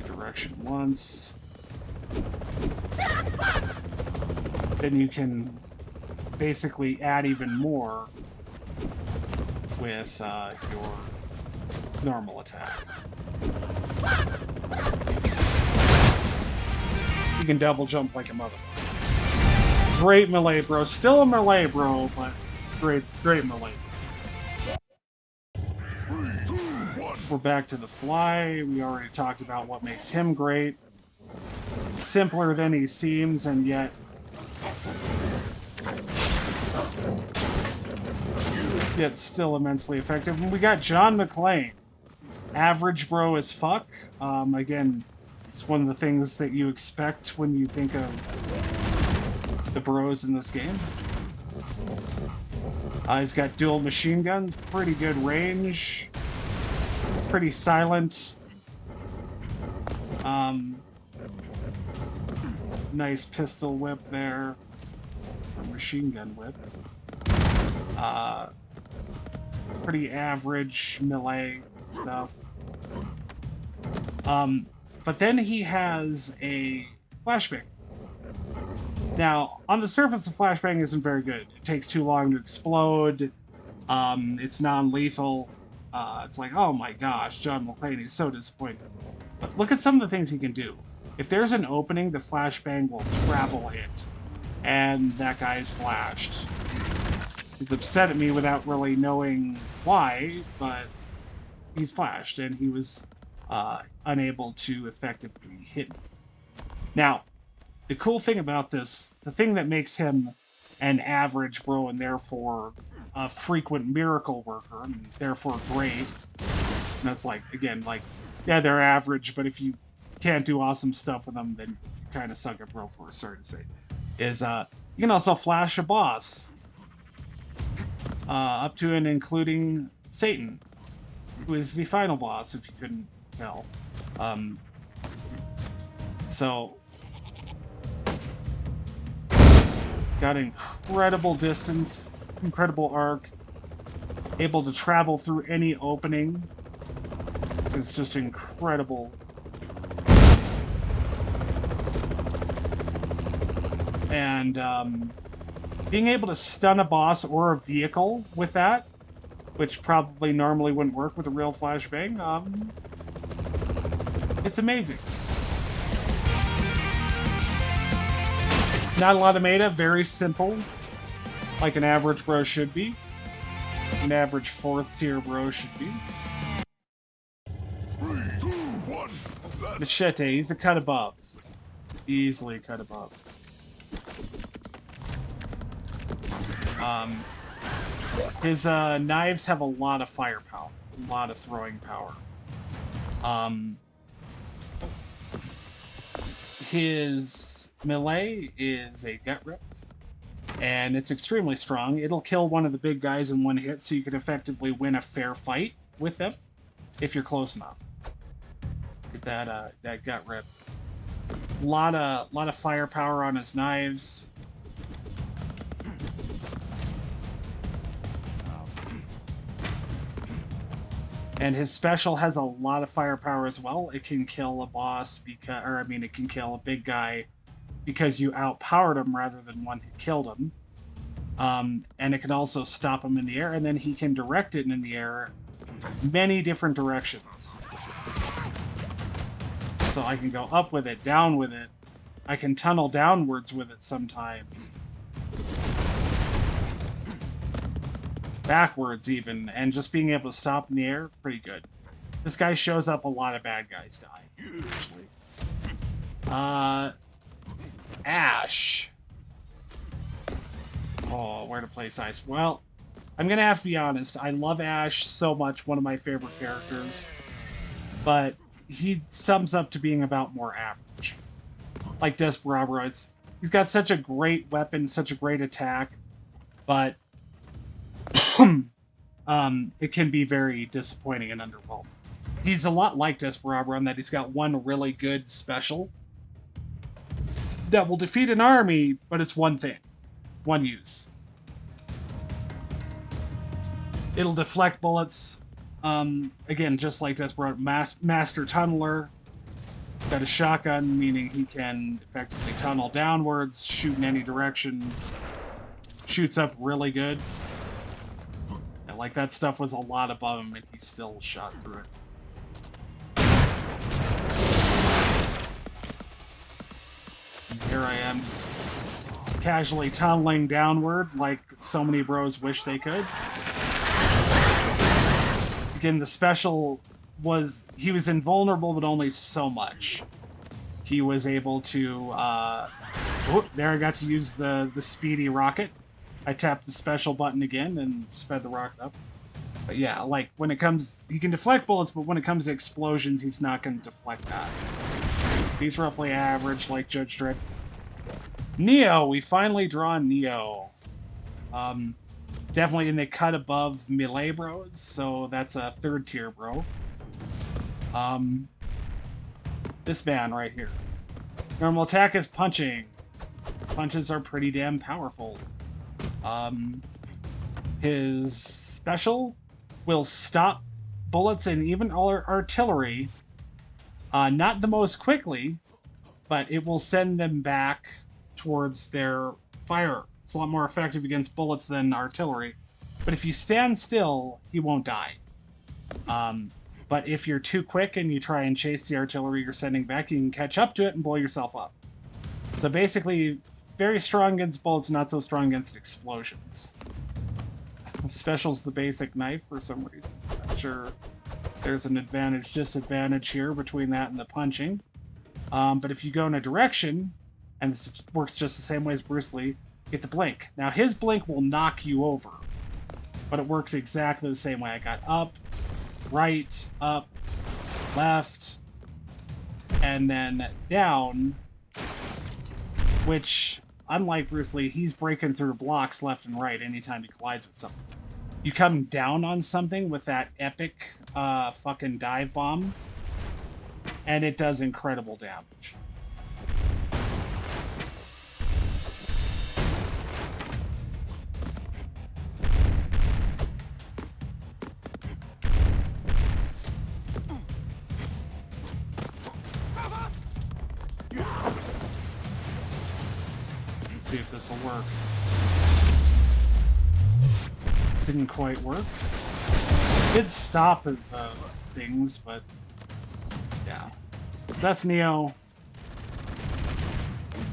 Direction once. Then you can basically add even more with your normal attack. You can double jump like a motherfucker. Great melee bro. Still a melee bro, but great melee. We're back to the fly. We already talked about what makes him great. Simpler than he seems, and yet still immensely effective. And we got John McClane. Average bro as fuck. Again, it's one of the things that you expect when you think of the bros in this game. He's got dual machine guns, pretty good range, pretty silent. Nice pistol whip there, or machine gun whip. Pretty average melee stuff. But then he has a flashbang. Now, on the surface, the flashbang isn't very good. It takes too long to explode. It's non-lethal. It's like, oh my gosh, John McClane is so disappointed. But look at some of the things he can do. If there's an opening, the flashbang will travel it. And that guy is flashed. He's upset at me without really knowing why, but he's flashed, and he was unable to effectively hit me. Now, the cool thing about this, the thing that makes him an average bro and therefore a frequent miracle worker, and therefore great, and that's like, again, like, yeah, they're average, but if you can't do awesome stuff with them, then you kind of suck at Broforce, sorry to say, is you can also flash a boss. Up to and including Satan, who is the final boss, if you couldn't tell. So, got incredible distance, incredible arc, able to travel through any opening. It's just incredible. And being able to stun a boss or a vehicle with that, which probably normally wouldn't work with a real flashbang, it's amazing. Not a lot of meta, very simple, like an average bro should be. An average 4th tier bro should be. 3, 2, 1. Machete, he's a cut above. Easily a cut above. His knives have a lot of firepower, a lot of throwing power. His melee is a gut rip, and it's extremely strong. It'll kill one of the big guys in one hit, so you can effectively win a fair fight with them if you're close enough. Get that gut rip. Lot of firepower on his knives. And his special has a lot of firepower as well. It can kill a boss it can kill a big guy because you outpowered him rather than one hit killed him. And it can also stop him in the air, and then he can direct it in the air many different directions. So I can go up with it, down with it. I can tunnel downwards with it sometimes. backwards even, and just being able to stop in the air, pretty good. This guy shows up, a lot of bad guys die, usually. Ash. Oh, where to place ice? Well, I'm gonna have to be honest. I love Ash so much, one of my favorite characters. But he sums up to being about more average. Like Desperado is. He's got such a great weapon, such a great attack, but it can be very disappointing and underwhelming. He's a lot like Desperado in that he's got one really good special that will defeat an army, but it's one thing. One use. It'll deflect bullets. Again, just like Desperado, Master Tunneler. Got a shotgun, meaning he can effectively tunnel downwards, shoot in any direction. Shoots up really good. Yeah, like that stuff was a lot above him, and he still shot through it. And here I am, just casually tunneling downward like so many bros wish they could. Again, the special was, he was invulnerable, but only so much. He was able to, oh, there I got to use the speedy rocket. I tapped the special button again and sped the rocket up. But yeah, like, when it comes, he can deflect bullets, but when it comes to explosions, he's not going to deflect that. He's roughly average, like Judge Dredd. Neo, we finally draw Neo. Definitely in the cut above melee bros, so that's a third tier bro. This man right here. Normal attack is punching. Punches are pretty damn powerful. His special will stop bullets and even artillery. Not the most quickly, but it will send them back towards their fire. It's a lot more effective against bullets than artillery. But if you stand still, he won't die. But if you're too quick and you try and chase the artillery you're sending back, you can catch up to it and blow yourself up. So basically, very strong against bullets, not so strong against explosions. Special's the basic knife for some reason. Not sure there's an advantage-disadvantage here between that and the punching. But if you go in a direction, and this works just the same way as Bruce Lee, get the blink. Now, his blink will knock you over, but it works exactly the same way. I got up, right, up, left, and then down, which, unlike Bruce Lee, he's breaking through blocks left and right anytime he collides with something. You come down on something with that epic fucking dive bomb, and it does incredible damage. Let's see if this will work. Didn't quite work. Did stop things, but yeah. So that's Neo.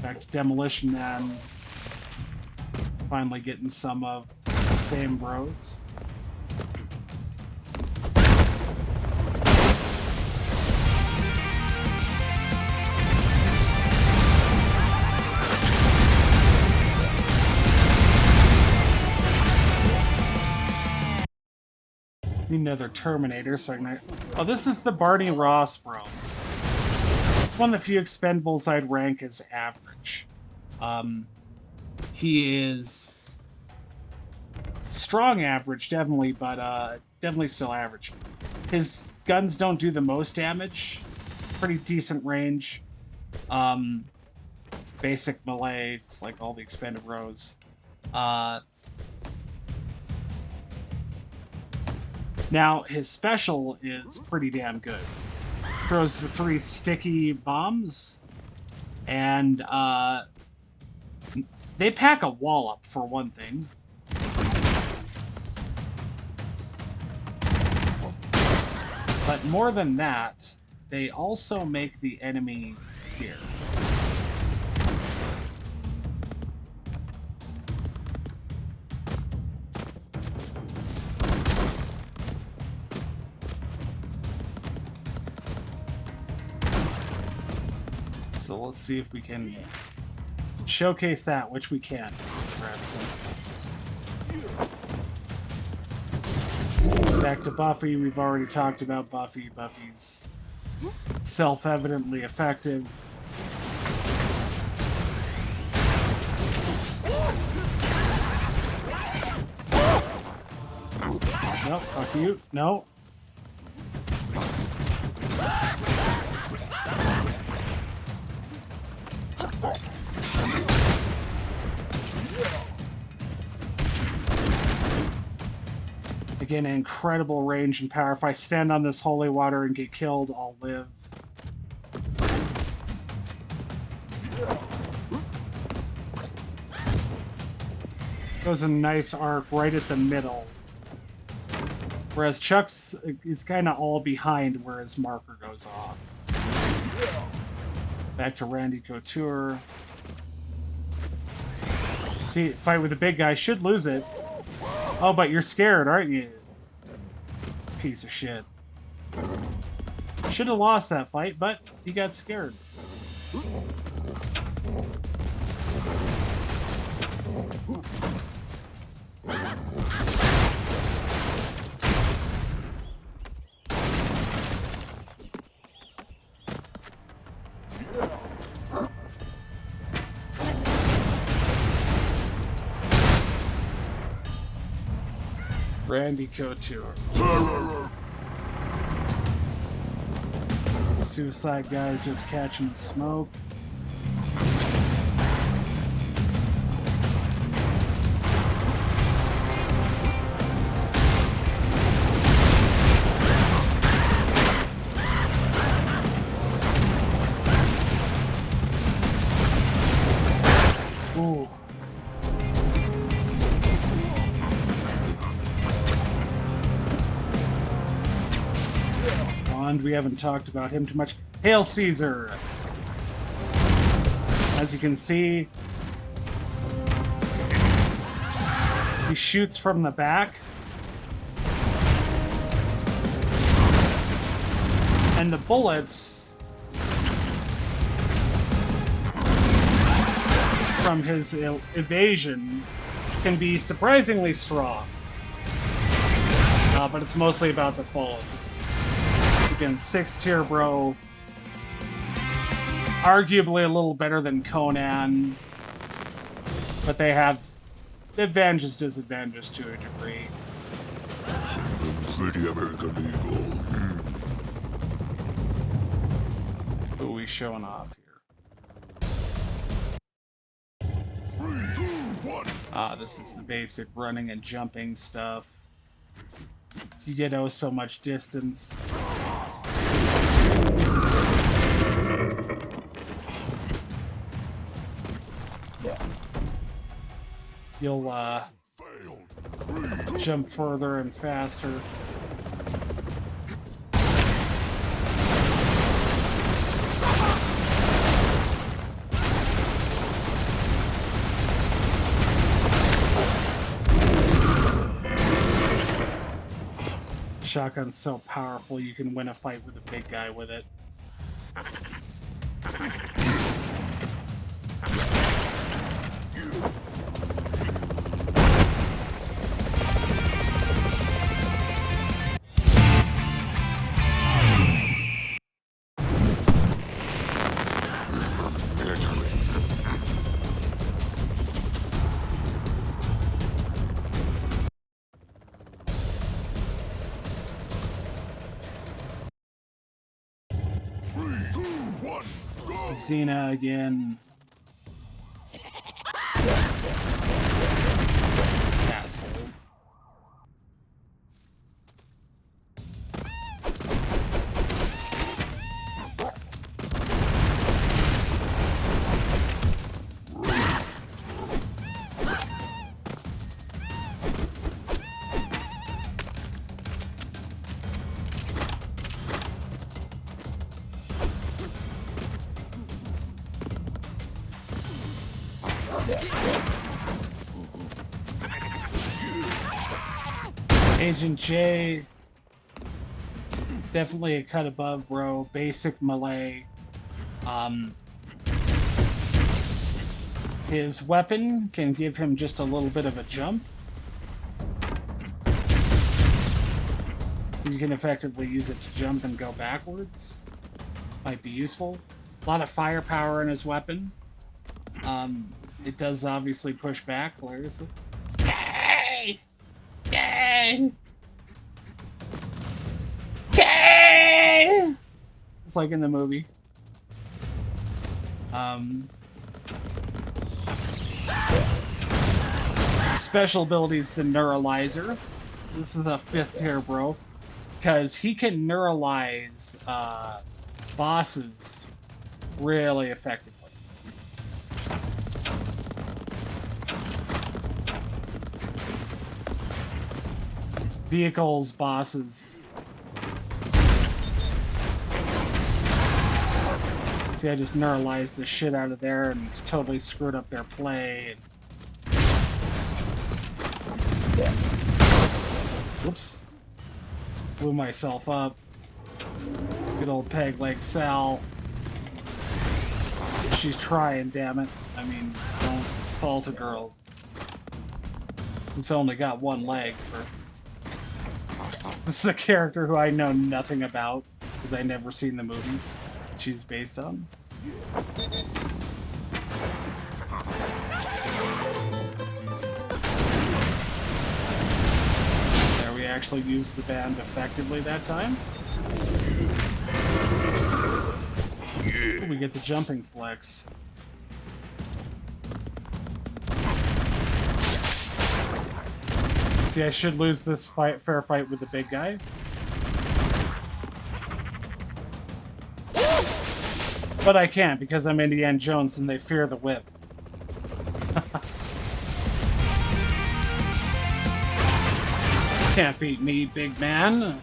Back to Demolition Man. Finally getting some of the same bros. Need another Terminator so I can... Oh, this is the Barney Ross bro. This is one of the few expendables I'd rank as average. He is strong average, definitely, but definitely still average. His guns don't do the most damage. Pretty decent range. Basic melee, just like all the expended bros. Now, his special is pretty damn good. Throws the 3 sticky bombs, and they pack a wallop, for one thing. But more than that, they also make the enemy fear. So let's see if we can showcase that, which we can. Grab some. Back to Buffy. We've already talked about Buffy. Buffy's self-evidently effective. Nope, fuck you. No. Again, incredible range and power. If I stand on this holy water and get killed, I'll live. Goes a nice arc right at the middle. Whereas Chuck's is kind of all behind where his marker goes off. Back to Randy Couture. See, fight with the big guy. Should lose it. Oh, but you're scared, aren't you? Piece of shit. Should have lost that fight, but he got scared. Randy Couture. Suicide guy's just catching the smoke. Ooh. We haven't talked about him too much. Hail Caesar! As you can see, he shoots from the back. And the bullets from his evasion can be surprisingly strong. But it's mostly about the falls. Again, 6-tier bro. Arguably a little better than Conan. But they have advantages, disadvantages to a degree. Pretty American Eagle. Who are we showing off here? 3, 2, 1. This is the basic running and jumping stuff. You get oh so much distance. You'll jump further and faster. Shotgun's so powerful you can win a fight with a big guy with it. Xena again. Assholes. Agent J, definitely a cut above, bro. Basic melee. His weapon can give him just a little bit of a jump. So you can effectively use it to jump and go backwards. Might be useful. A lot of firepower in his weapon. It does obviously push back hilariously. Yay! Yay! Yay! It's like in the movie. Special ability is the Neuralizer. So this is a 5th tier bro. Because he can neuralize bosses really effectively. Vehicles, bosses. See, I just neuralized the shit out of there and it's totally screwed up their play. Whoops. Blew myself up. Good old peg leg Sal. She's trying, damn it. I mean, don't fault a girl who's only got one leg. This is a character who I know nothing about because I never seen the movie she's based on. There, we actually used the band effectively that time. Ooh, we get the jumping flex. See, I should lose this fair fight with the big guy. But I can't because I'm Indiana Jones and they fear the whip. Can't beat me, big man.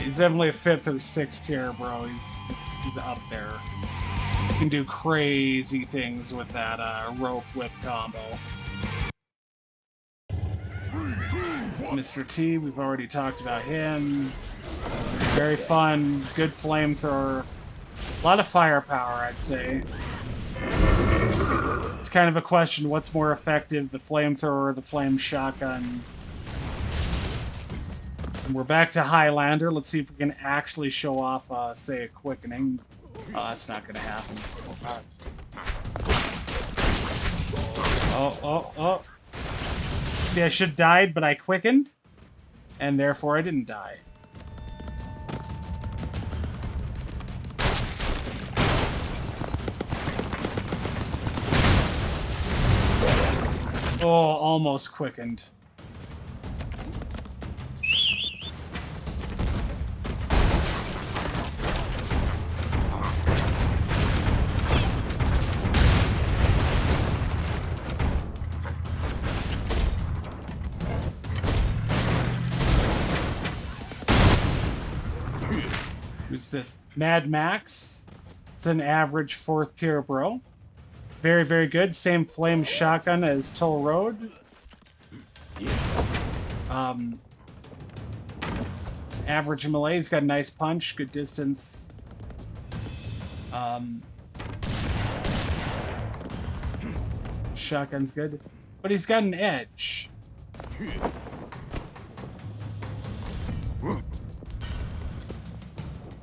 He's definitely a 5th or 6th tier, bro. He's up there. You can do crazy things with that rope whip combo. Mr. T, we've already talked about him. Very fun, good flamethrower. A lot of firepower, I'd say. It's kind of a question, what's more effective, the flamethrower or the flame shotgun? And we're back to Highlander. Let's see if we can actually show off, say, a quickening. That's not gonna happen. Oh. See, I should have died, but I quickened. And therefore I didn't die. Oh, almost quickened. Who's this? Mad Max. It's an average 4th tier bro. Very, very good. Same flame shotgun as Toll Road. Average melee. He's got a nice punch, good distance. Shotgun's good. But he's got an edge.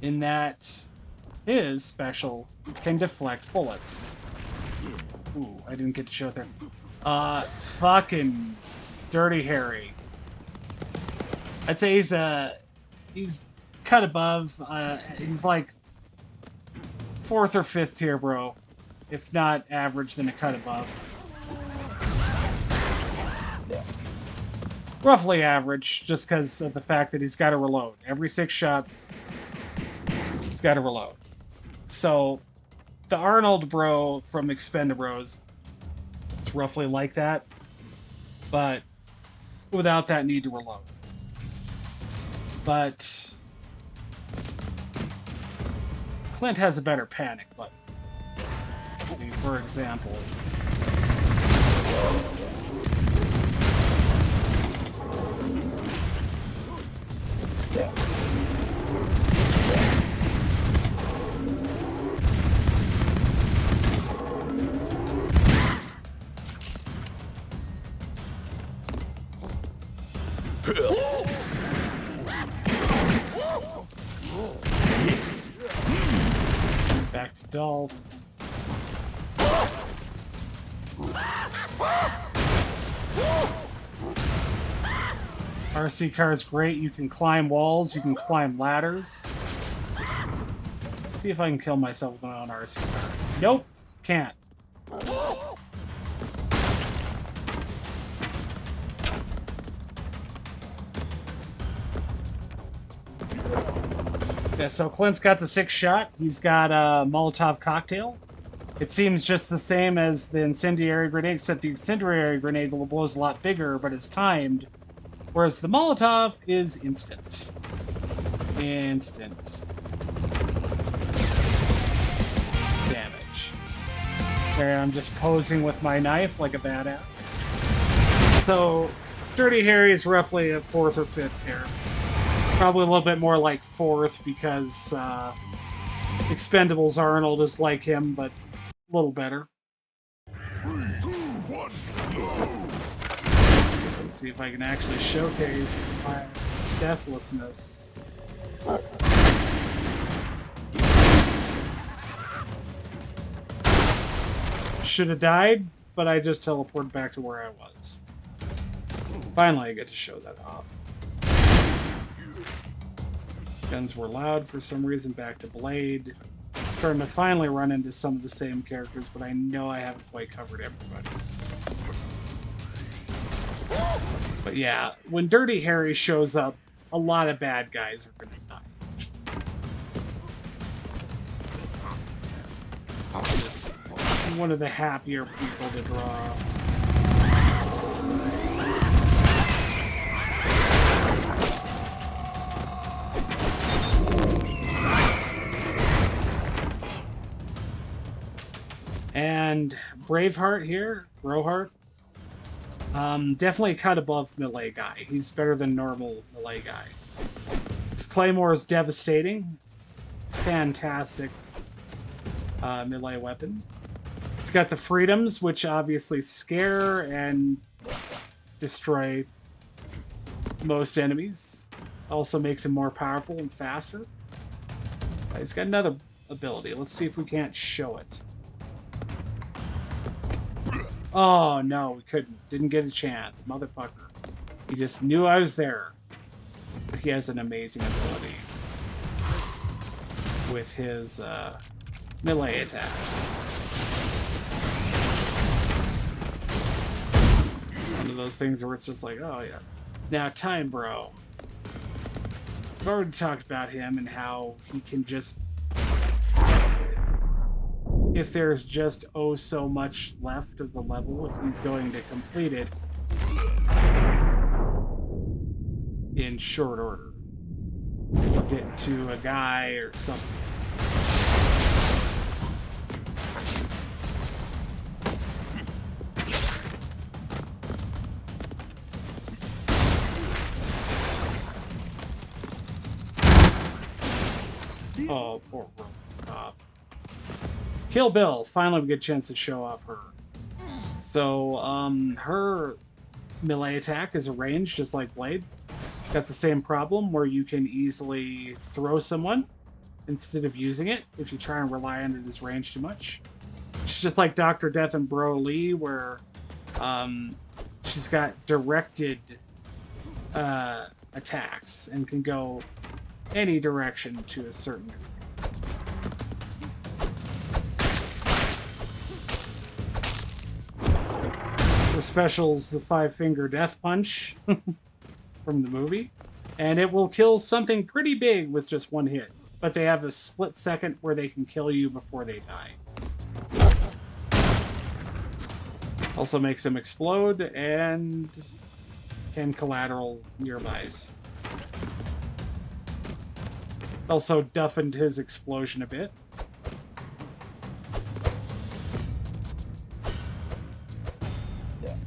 In that his special can deflect bullets. Ooh, I didn't get to show it there. Fucking Dirty Harry. I'd say he's cut above. He's like 4th or 5th tier, bro. If not average, then a cut above. Roughly average, just because of the fact that he's got to reload. Every 6 shots, he's got to reload. So, the Arnold bro from Expendables, it's roughly like that, but without that need to reload. But Clint has a better panic button. See, for example. Dolph. RC car is great. You can climb walls. You can climb ladders. Let's see if I can kill myself with my own RC car. Nope. Can't. Yeah, so Clint's got the 6th shot. He's got a Molotov cocktail. It seems just the same as the incendiary grenade, except the incendiary grenade blows a lot bigger, but it's timed. Whereas the Molotov is instant. Instant. Damage. There, I'm just posing with my knife like a badass. So, Dirty Harry is roughly a 4th or 5th here. Probably a little bit more like 4th because Expendables Arnold is like him, but a little better. 3, 2, 1, go! Let's see if I can actually showcase my deathlessness. Should have died, but I just teleported back to where I was. Finally, I get to show that off. Guns were loud for some reason, back to Blade. Starting to finally run into some of the same characters, but I know I haven't quite covered everybody. But yeah, when Dirty Harry shows up, a lot of bad guys are gonna die. Just one of the happier people to draw. And Braveheart here, Broheart, definitely a cut above melee guy. He's better than normal melee guy. His Claymore is devastating. It's fantastic melee weapon. He's got the freedoms, which obviously scare and destroy most enemies. Also makes him more powerful and faster. He's got another ability. Let's see if we can't show it. Oh, no, we couldn't. Didn't get a chance. Motherfucker. He just knew I was there. But he has an amazing ability with his melee attack. One of those things where it's just like, oh, yeah. Now, Time Bro. I've already talked about him and how he can just... If there's just oh so much left of the level, if he's going to complete it in short order. Get to a guy or something. Oh, poor Rob. Kill Bill. Finally, we get a chance to show off her. So, her melee attack is a range, just like Blade. Got the same problem where you can easily throw someone instead of using it if you try and rely on it as range too much. She's just like Dr. Death and Broly, where she's got directed attacks and can go any direction to a certain degree. Her special's the 5-finger death punch from the movie, and it will kill something pretty big with just one hit. But they have a split second where they can kill you before they die. Also makes them explode and can collateral nearbys. Also deafened his explosion a bit.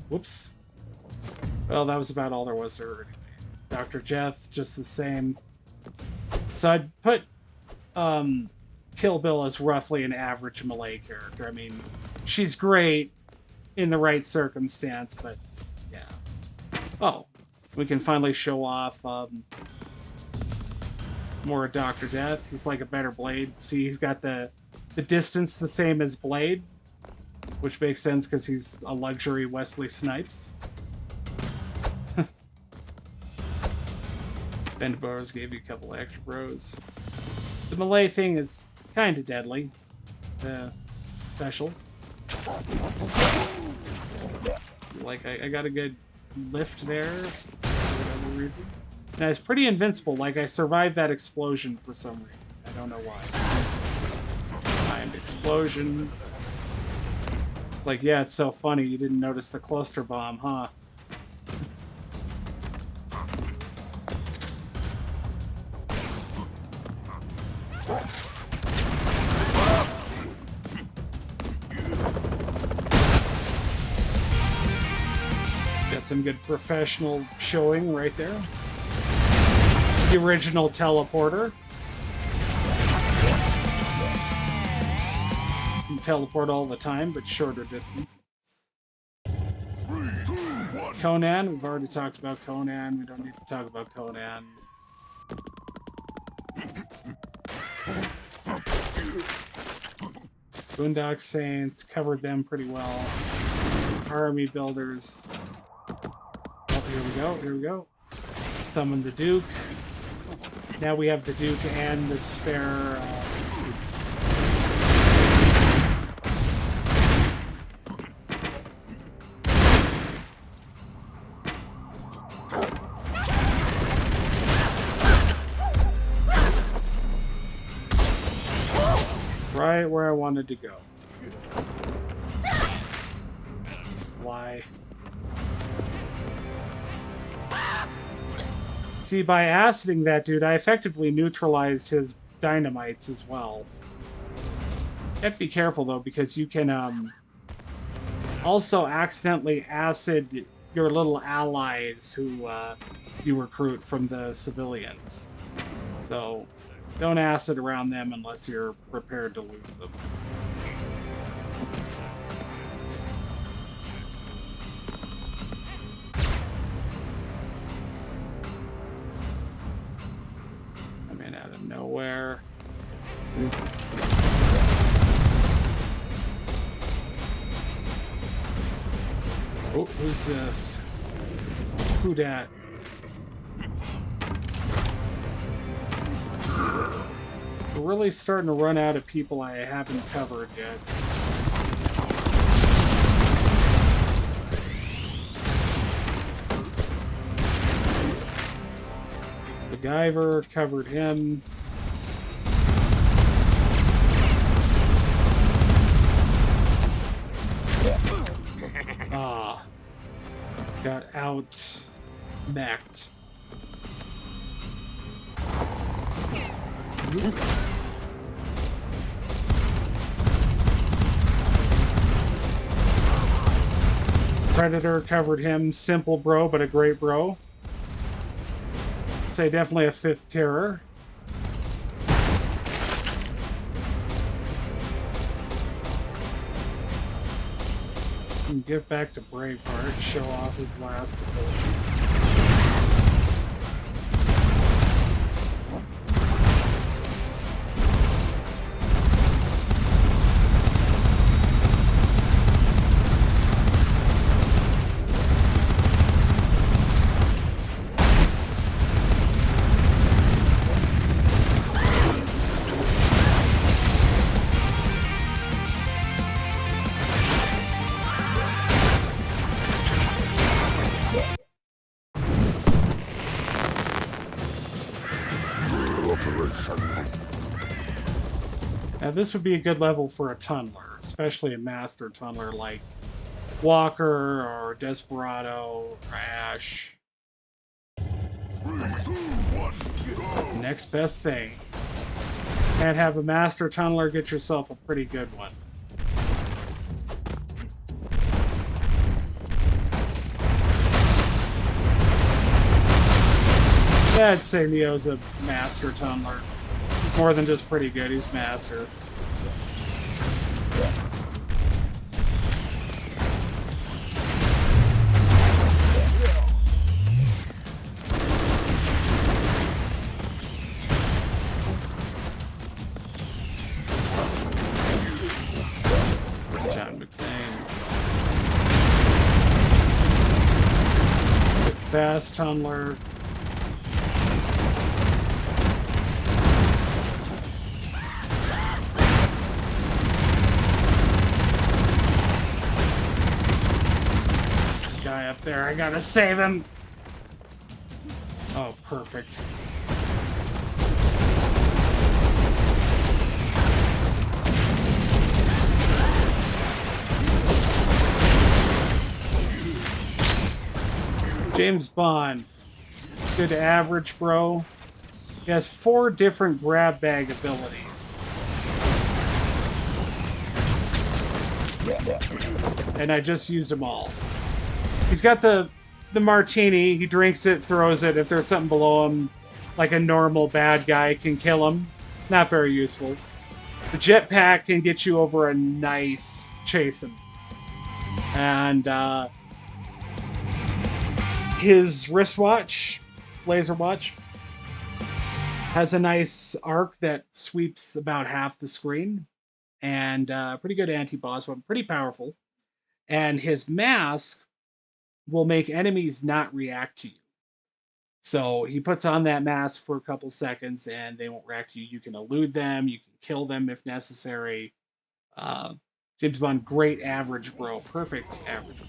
Whoops. Well, that was about all there was to her anyway. Dr. Death, just the same. So I'd put Kill Bill as roughly an average melee character. I mean, she's great in the right circumstance, but yeah. Oh, we can finally show off more Dr. Death. He's like a better Blade. See, he's got the the distance the same as Blade, which makes sense because he's a luxury Wesley Snipes. Spend bars gave you a couple extra bros. The melee thing is kind of deadly. The special. So, like, I got a good lift there for whatever reason. And I was pretty invincible. Like, I survived that explosion for some reason. I don't know why. Timed explosion. It's like, yeah, it's so funny. You didn't notice the cluster bomb, huh? Got some good professional showing right there. The original teleporter. You can teleport all the time, but shorter distances. 3, 2, 1. Conan, we've already talked about Conan. We don't need to talk about Conan. Boondock Saints, covered them pretty well. Army builders. Oh, here we go, here we go. Summon the Duke. Now we have the Duke and the spare... right where I wanted to go. Fly. See, by aciding that dude, I effectively neutralized his dynamites as well. You have to be careful, though, because you can also accidentally acid your little allies who you recruit from the civilians. So, don't acid around them unless you're prepared to lose them. I'm in out of nowhere. Oh, who's this? Who dat? We're really starting to run out of people I haven't covered yet. MacGyver, covered him. Ah. Got out-mech'd. Predator, covered him. Simple bro, but a great bro. I'd say definitely a fifth terror. And get back to Braveheart, show off his last ability. Now this would be a good level for a tunneler, especially a master tunneler like Walker or Desperado or Ash. 3, 2, 1, go! Next best thing. Can't have a master tunneler, get yourself a pretty good one. Yeah, I'd say Neo's a master tunneler. He's more than just pretty good, he's master. Fast tunneler. Guy up there, I gotta save him. Oh, perfect. James Bond. Good average, bro. He has 4 different grab bag abilities. And I just used them all. He's got the martini. He drinks it, throws it. If there's something below him, like a normal bad guy can kill him. Not very useful. The jetpack can get you over a nice chasing. And his wristwatch, laser watch, has a nice arc that sweeps about half the screen. And pretty good anti-boss weapon, pretty powerful. And his mask will make enemies not react to you. So he puts on that mask for a couple seconds and they won't react to you. You can elude them, you can kill them if necessary. James Bond, great average, bro. Perfect average.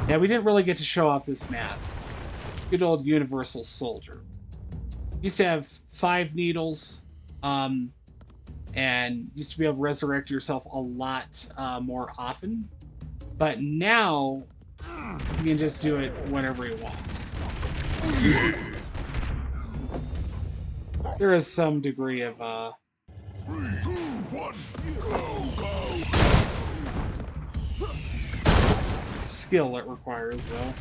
Now, we didn't really get to show off this map. Good old Universal Soldier. Used to have 5 needles, and used to be able to resurrect yourself a lot more often. But now, you can just do it whenever he wants. There is some degree of 3, 2, 1, go! skill it requires, though.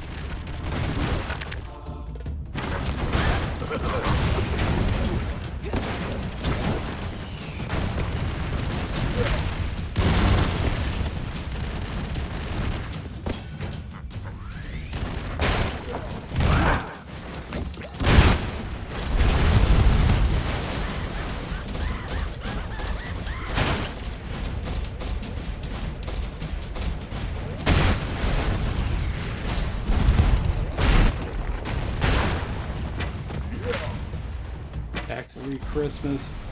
Actively Christmas.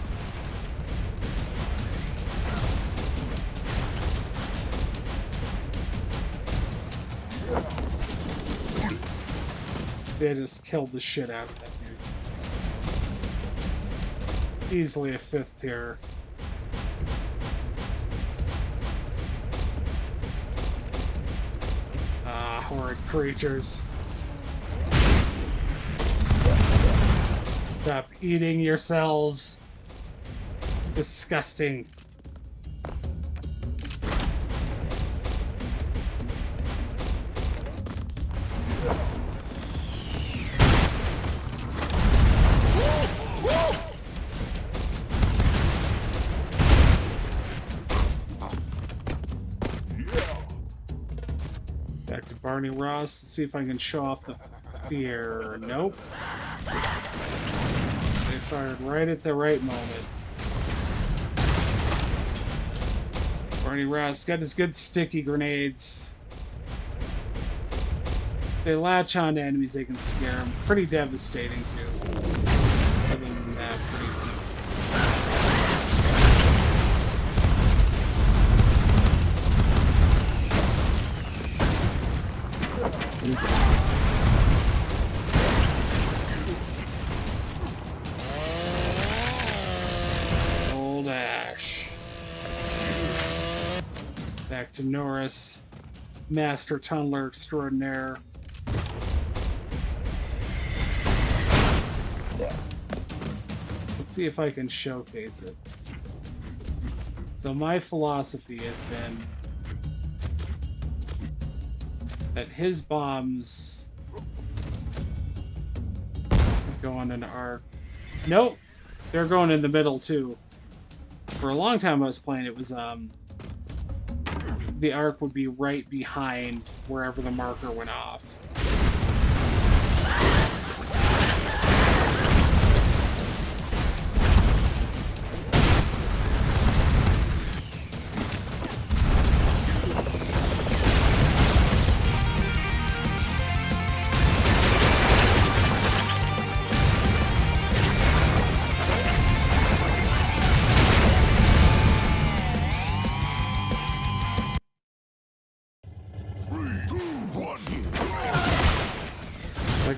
They just killed the shit out of that dude. Easily a 5th tier. Ah, horrid creatures. Stop eating yourselves. It's disgusting. Back to Barney Ross. Let's see if I can show off the fear. Nope. They fired right at the right moment. Barney Ross got his good sticky grenades. They latch on to enemies, they can scare them. Pretty devastating, too. Other than that, pretty simple. Old Ash. Back to Norris. Master Tunneler Extraordinaire. Let's see if I can showcase it. So my philosophy has been that his bombs go on an arc. Nope, they're going in the middle too. For a long time I was playing, it was the arc would be right behind wherever the marker went off.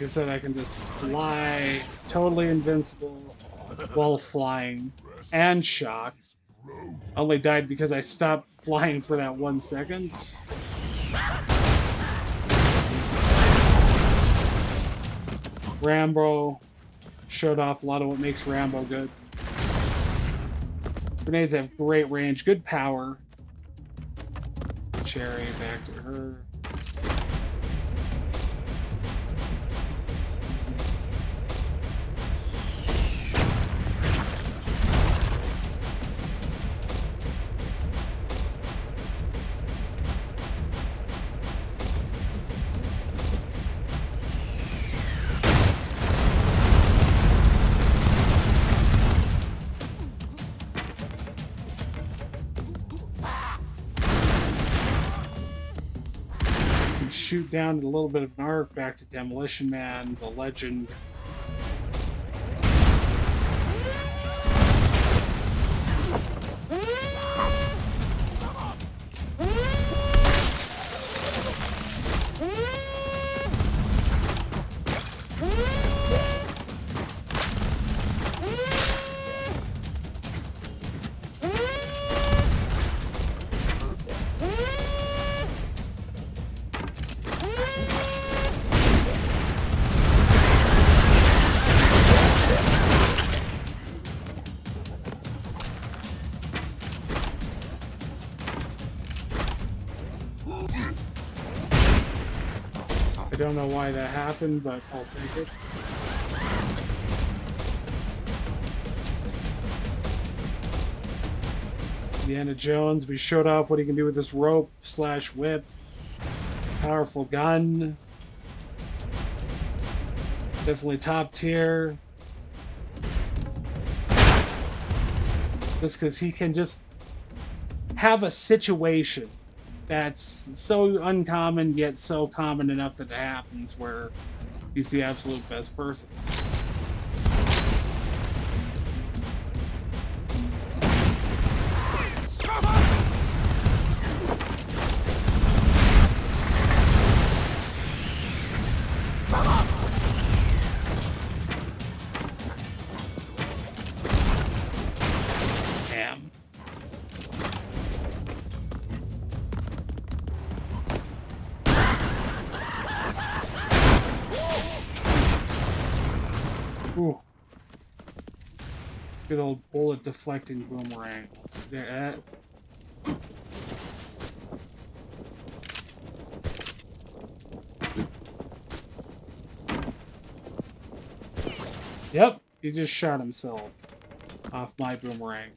I said, I can just fly, totally invincible while flying, and shock. I only died because I stopped flying for that 1 second. Rambo showed off a lot of what makes Rambo good. Grenades have great range, good power. Cherry, back to her. Shoot down a little bit of an arc back to Demolition Man, the legend. I don't know why that happened, but I'll take it. Indiana Jones, we showed off what he can do with this rope / whip. Powerful gun. Definitely top tier. Just because he can just have a situation that's so uncommon yet so common enough that it happens, where he's the absolute best person. Damn. Ooh. Good old bullet deflecting boomerang. Let's do that. Yep, he just shot himself off my boomerang.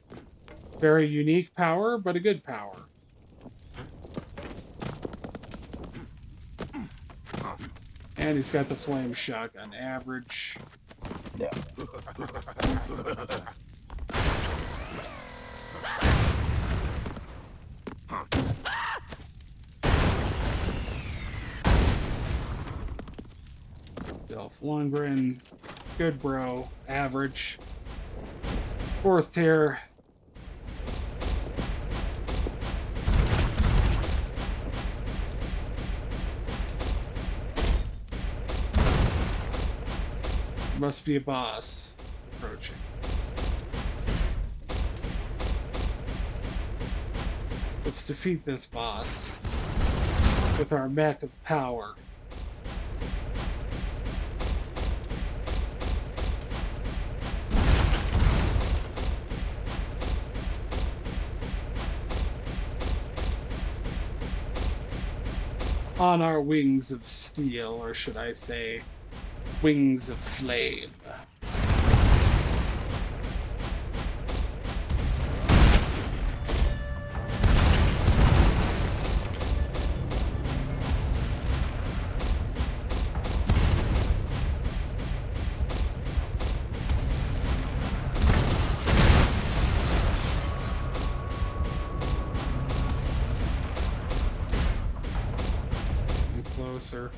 Very unique power, but a good power. And he's got the flame shotgun. Average. Dolph Lundgren. Good bro. Average. 4th tier. Must be a boss approaching. Let's defeat this boss with our mech of power. On our wings of steel, or should I say, wings of flame. Getting closer.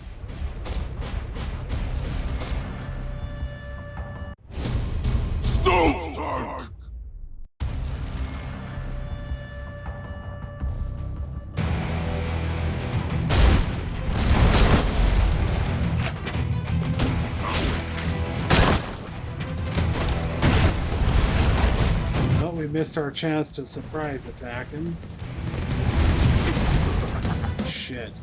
Stove tank! We missed our chance to surprise attack him. Shit.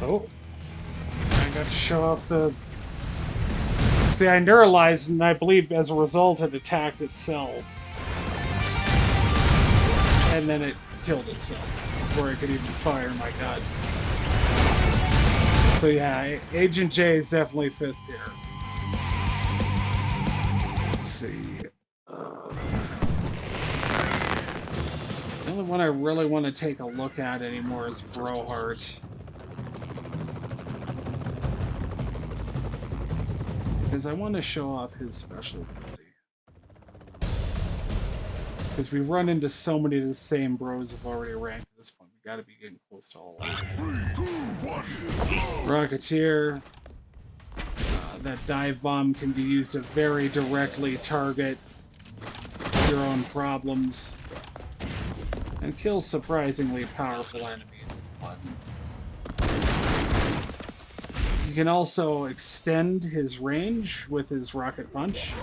Oh. I got to show off the... See, I neuralized, and I believe as a result it attacked itself. And then it killed itself before it could even fire my gun. So yeah, Agent J is definitely 5th tier. Let's see. The only one I really want to take a look at anymore is Broheart. Because I want to show off his special ability. Because we run into so many of the same bros who've already ranked at this point. We gotta be getting close to all of them. 3, 2, 1, go! Rocketeer. That dive bomb can be used to very directly target your own problems. And kill surprisingly powerful enemies. He can also extend his range with his rocket punch.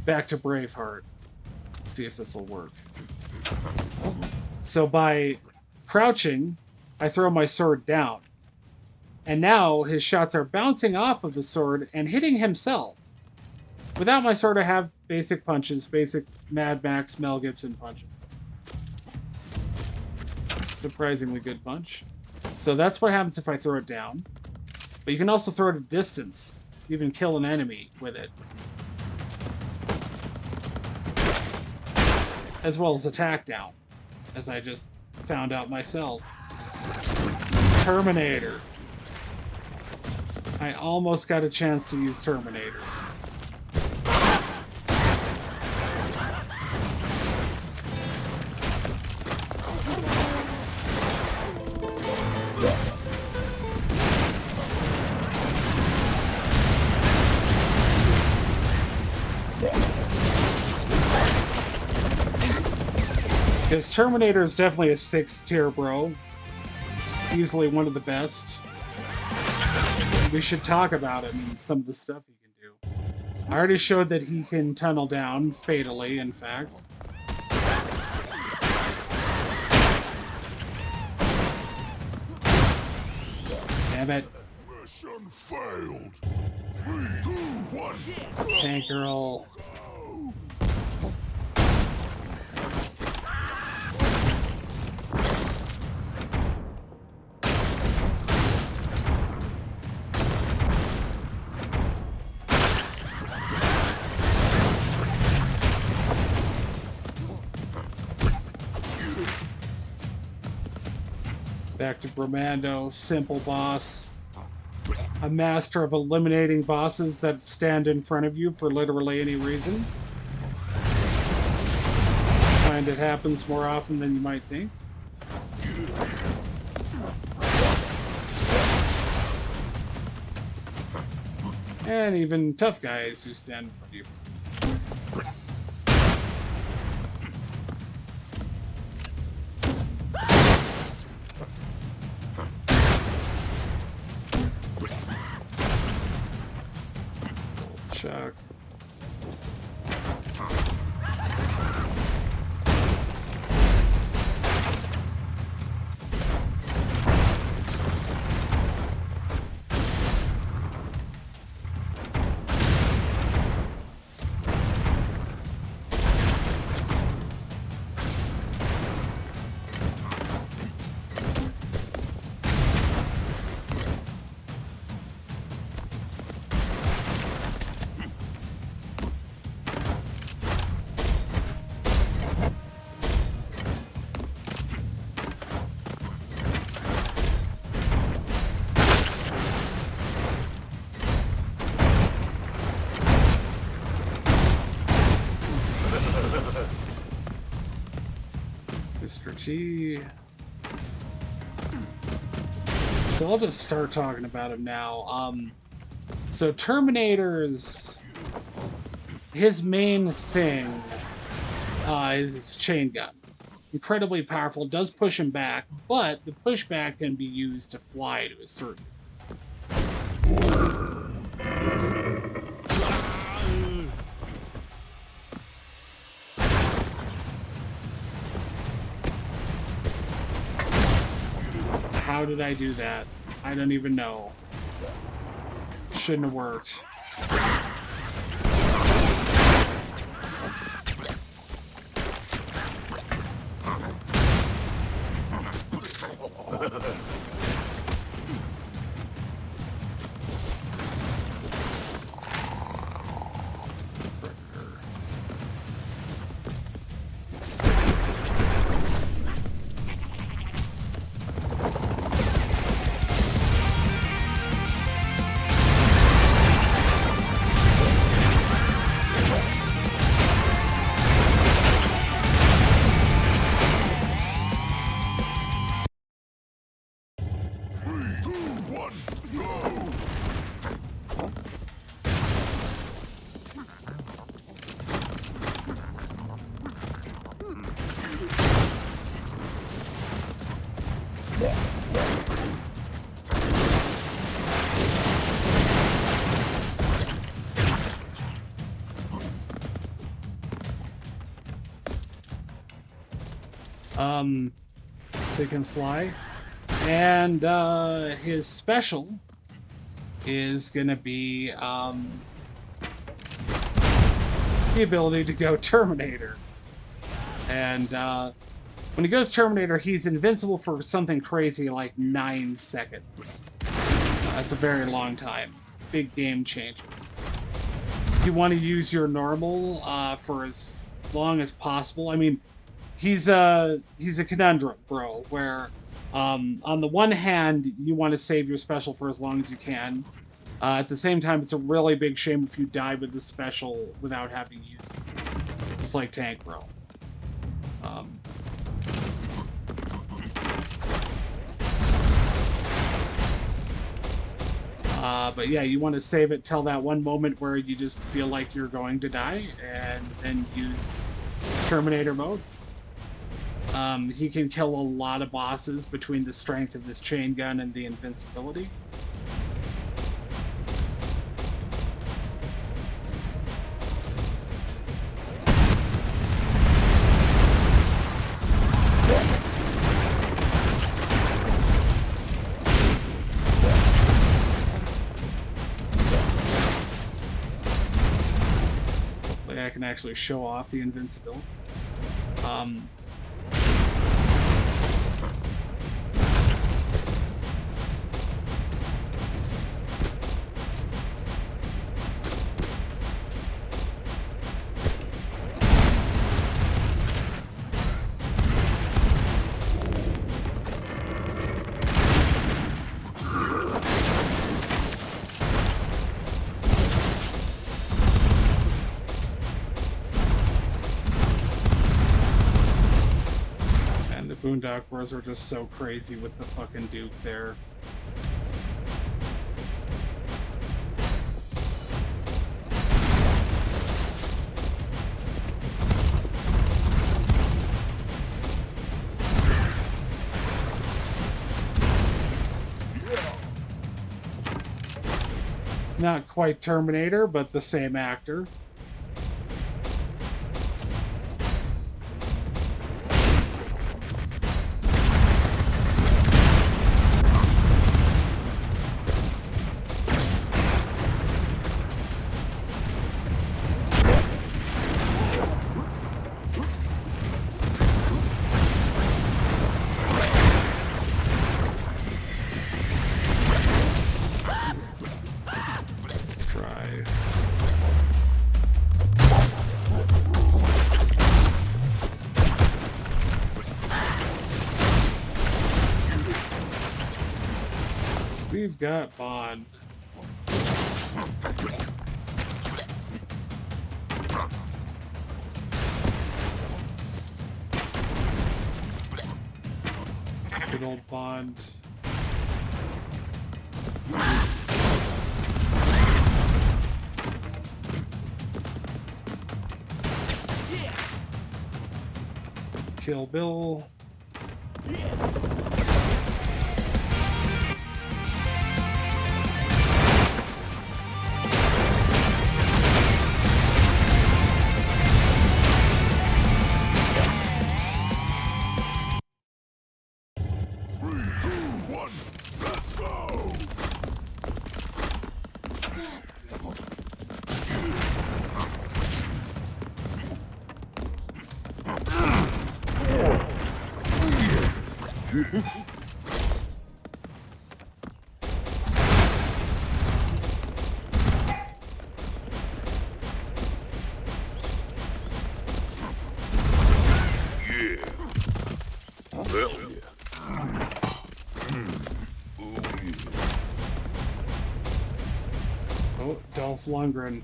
Back to Braveheart. Let's see if this will work. So by crouching, I throw my sword down. And now his shots are bouncing off of the sword and hitting himself. Without my sword, I have basic punches, basic Mad Max Mel Gibson punches. Surprisingly good punch. So that's what happens if I throw it down. But you can also throw it at distance, even kill an enemy with it. As well as attack down, as I just found out myself. Terminator. I almost got a chance to use Terminator. Because Terminator is definitely a 6th tier bro. Easily one of the best. We should talk about him and some of the stuff he can do. I already showed that he can tunnel down, fatally, in fact. Damn it. Mission failed. 3, 2, 1, Tank girl. go! Back to Bromando, simple boss. A master of eliminating bosses that stand in front of you for literally any reason. Find it happens more often than you might think. And even tough guys who stand in front of you. Chuck. Mr. T. So I'll just start talking about him now. So Terminator's his main thing is his chain gun. Incredibly powerful, does push him back, but the pushback can be used to fly to a certain. How did I do that? I don't even know. Shouldn't have worked. So he can fly. And his special is gonna be the ability to go Terminator. And when he goes Terminator, he's invincible for something crazy like 9 seconds. That's a very long time. Big game changer. You want to use your normal for as long as possible. I mean, he's a conundrum, bro, where on the one hand, you want to save your special for as long as you can. At the same time, it's a really big shame if you die with the special without having used it. Just like Tank Bro. But yeah, you want to save it till that one moment where you just feel like you're going to die, and then use Terminator mode. He can kill a lot of bosses between the strength of this chain gun and the invincibility. I can actually show off the invincibility. Boondock Bros are just so crazy with the fucking Duke there. Not quite Terminator, but the same actor. We've got Bond. Good old Bond. Kill Bill. Let's go! Hell yeah. Oh, Dolph Lundgren.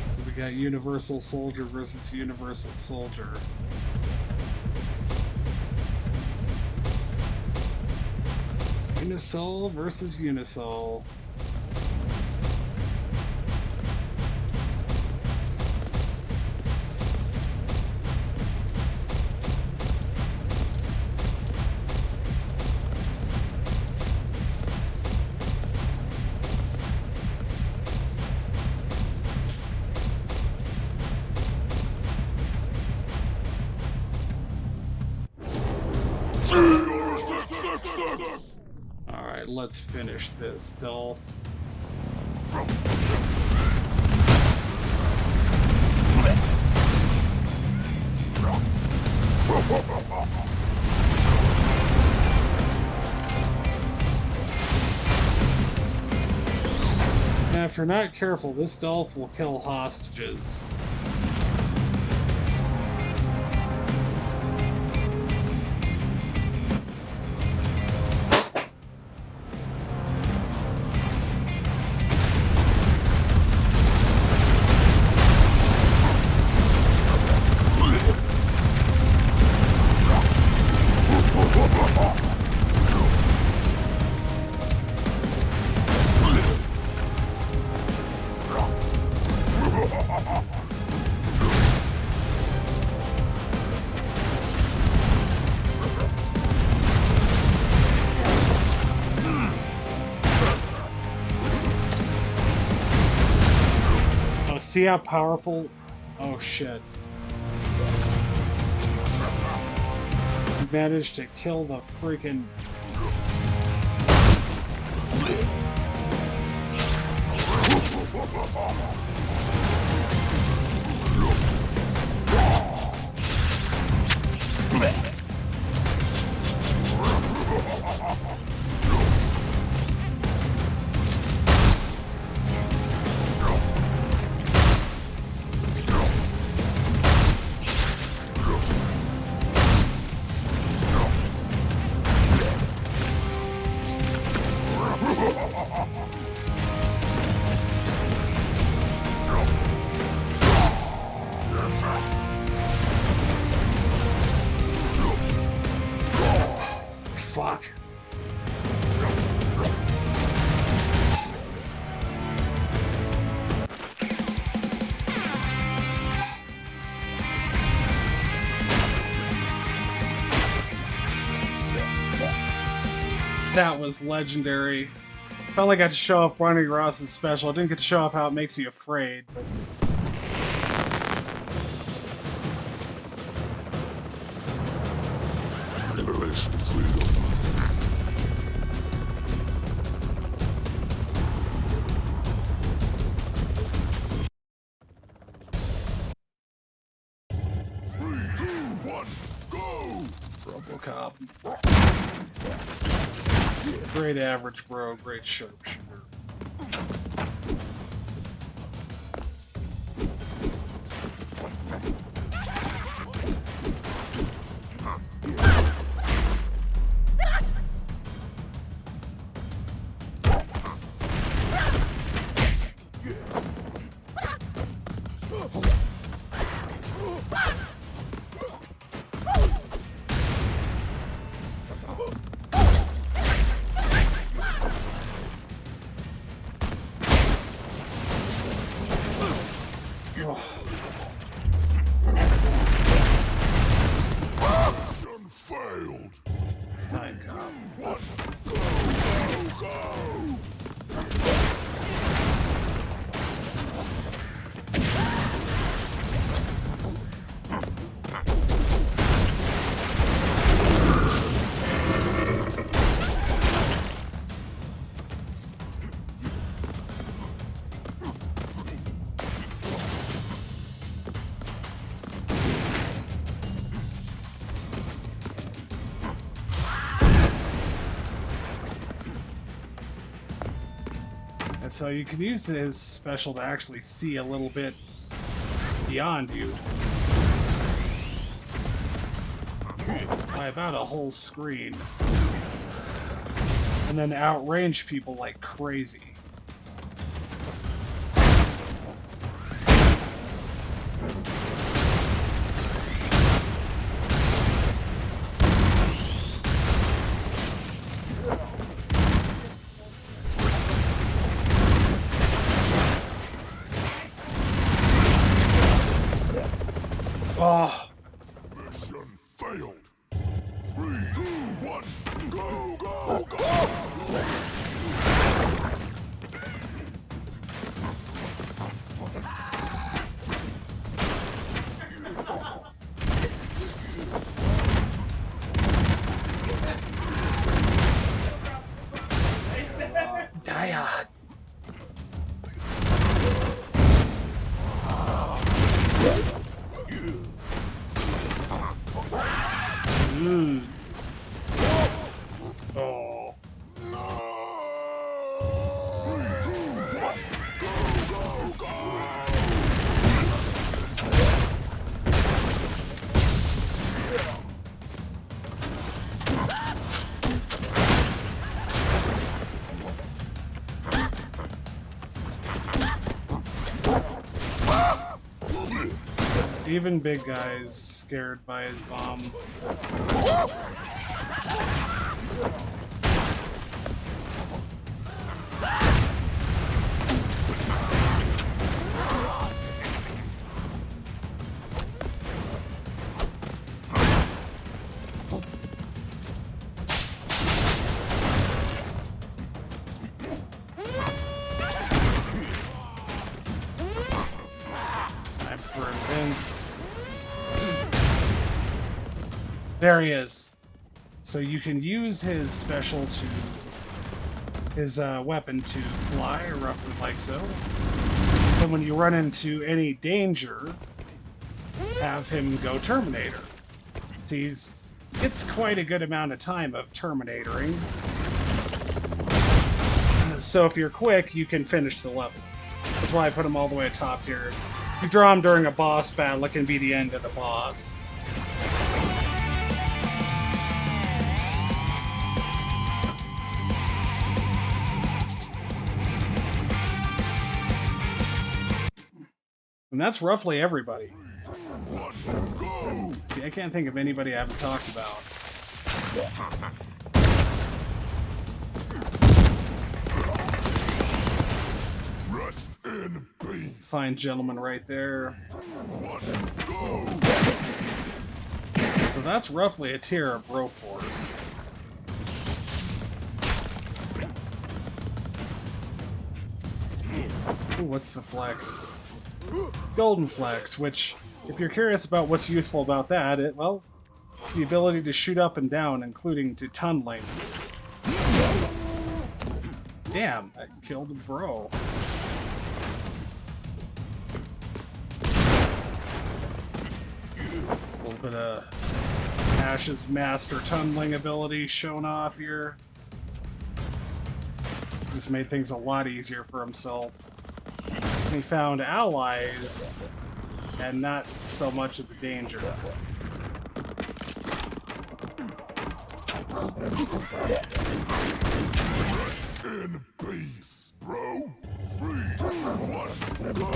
So we got Universal Soldier versus Universal Soldier. Unisol versus Unisol. Alright, let's finish this, Dolph. Now, if you're not careful, this Dolph will kill hostages. See how powerful? Oh shit. He managed to kill the freaking... Fuck. That was legendary. Finally got to show off Barney Ross's special. I didn't get to show off how it makes you afraid, but... Liberation, freedom. RoboCop. Great average bro, great sharpshooter. And so you can use his special to actually see a little bit beyond you. By about a whole screen. And then outrange people like crazy. Oh. Mission failed. 3, 2, 1, go, go, go! Diod. Oh. No! 3, 2, 1, go, go, go! Even big guys scared by his bomb. Time for events. There he is. So you can use his special to his weapon to fly, roughly like so. And when you run into any danger, have him go Terminator. So it's quite a good amount of time of Terminatoring. So if you're quick, you can finish the level. That's why I put him all the way at top tier. If you draw him during a boss battle, it can be the end of the boss. And that's roughly everybody. See, I can't think of anybody I haven't talked about. Rest in peace. Fine gentleman right there. So that's roughly a tier of Broforce. Ooh, what's the flex? Golden Flex, which, if you're curious about what's useful about that, well, the ability to shoot up and down, including to tunneling. Damn, I killed a bro. A little bit of Ash's master tunneling ability shown off here. Just made things a lot easier for himself. He found allies and not so much of the danger. Rest in peace, bro. 3, 2, 1, go!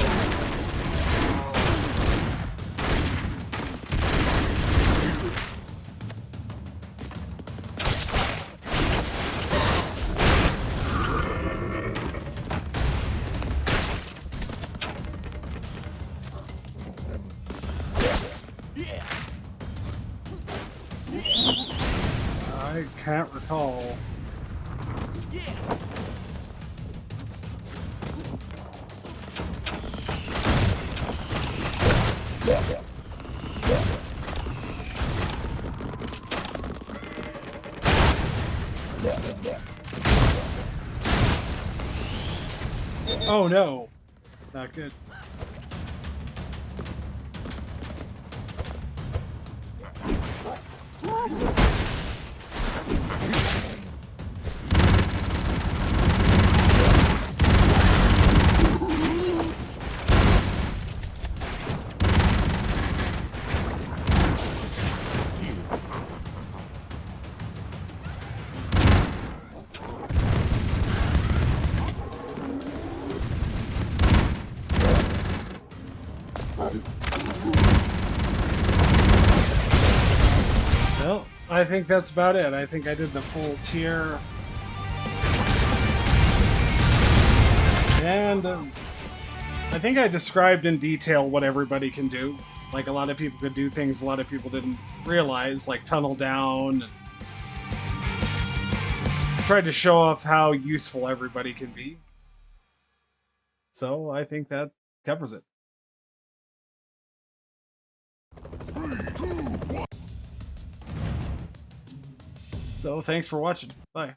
I can't recall. Oh no! Not good. Well, I think that's about it. I think I did the full tier. And I think I described in detail what everybody can do. Like, a lot of people could do things a lot of people didn't realize, like tunnel down. And tried to show off how useful everybody can be. So I think that covers it. 3, 2, 1. So thanks for watching. Bye.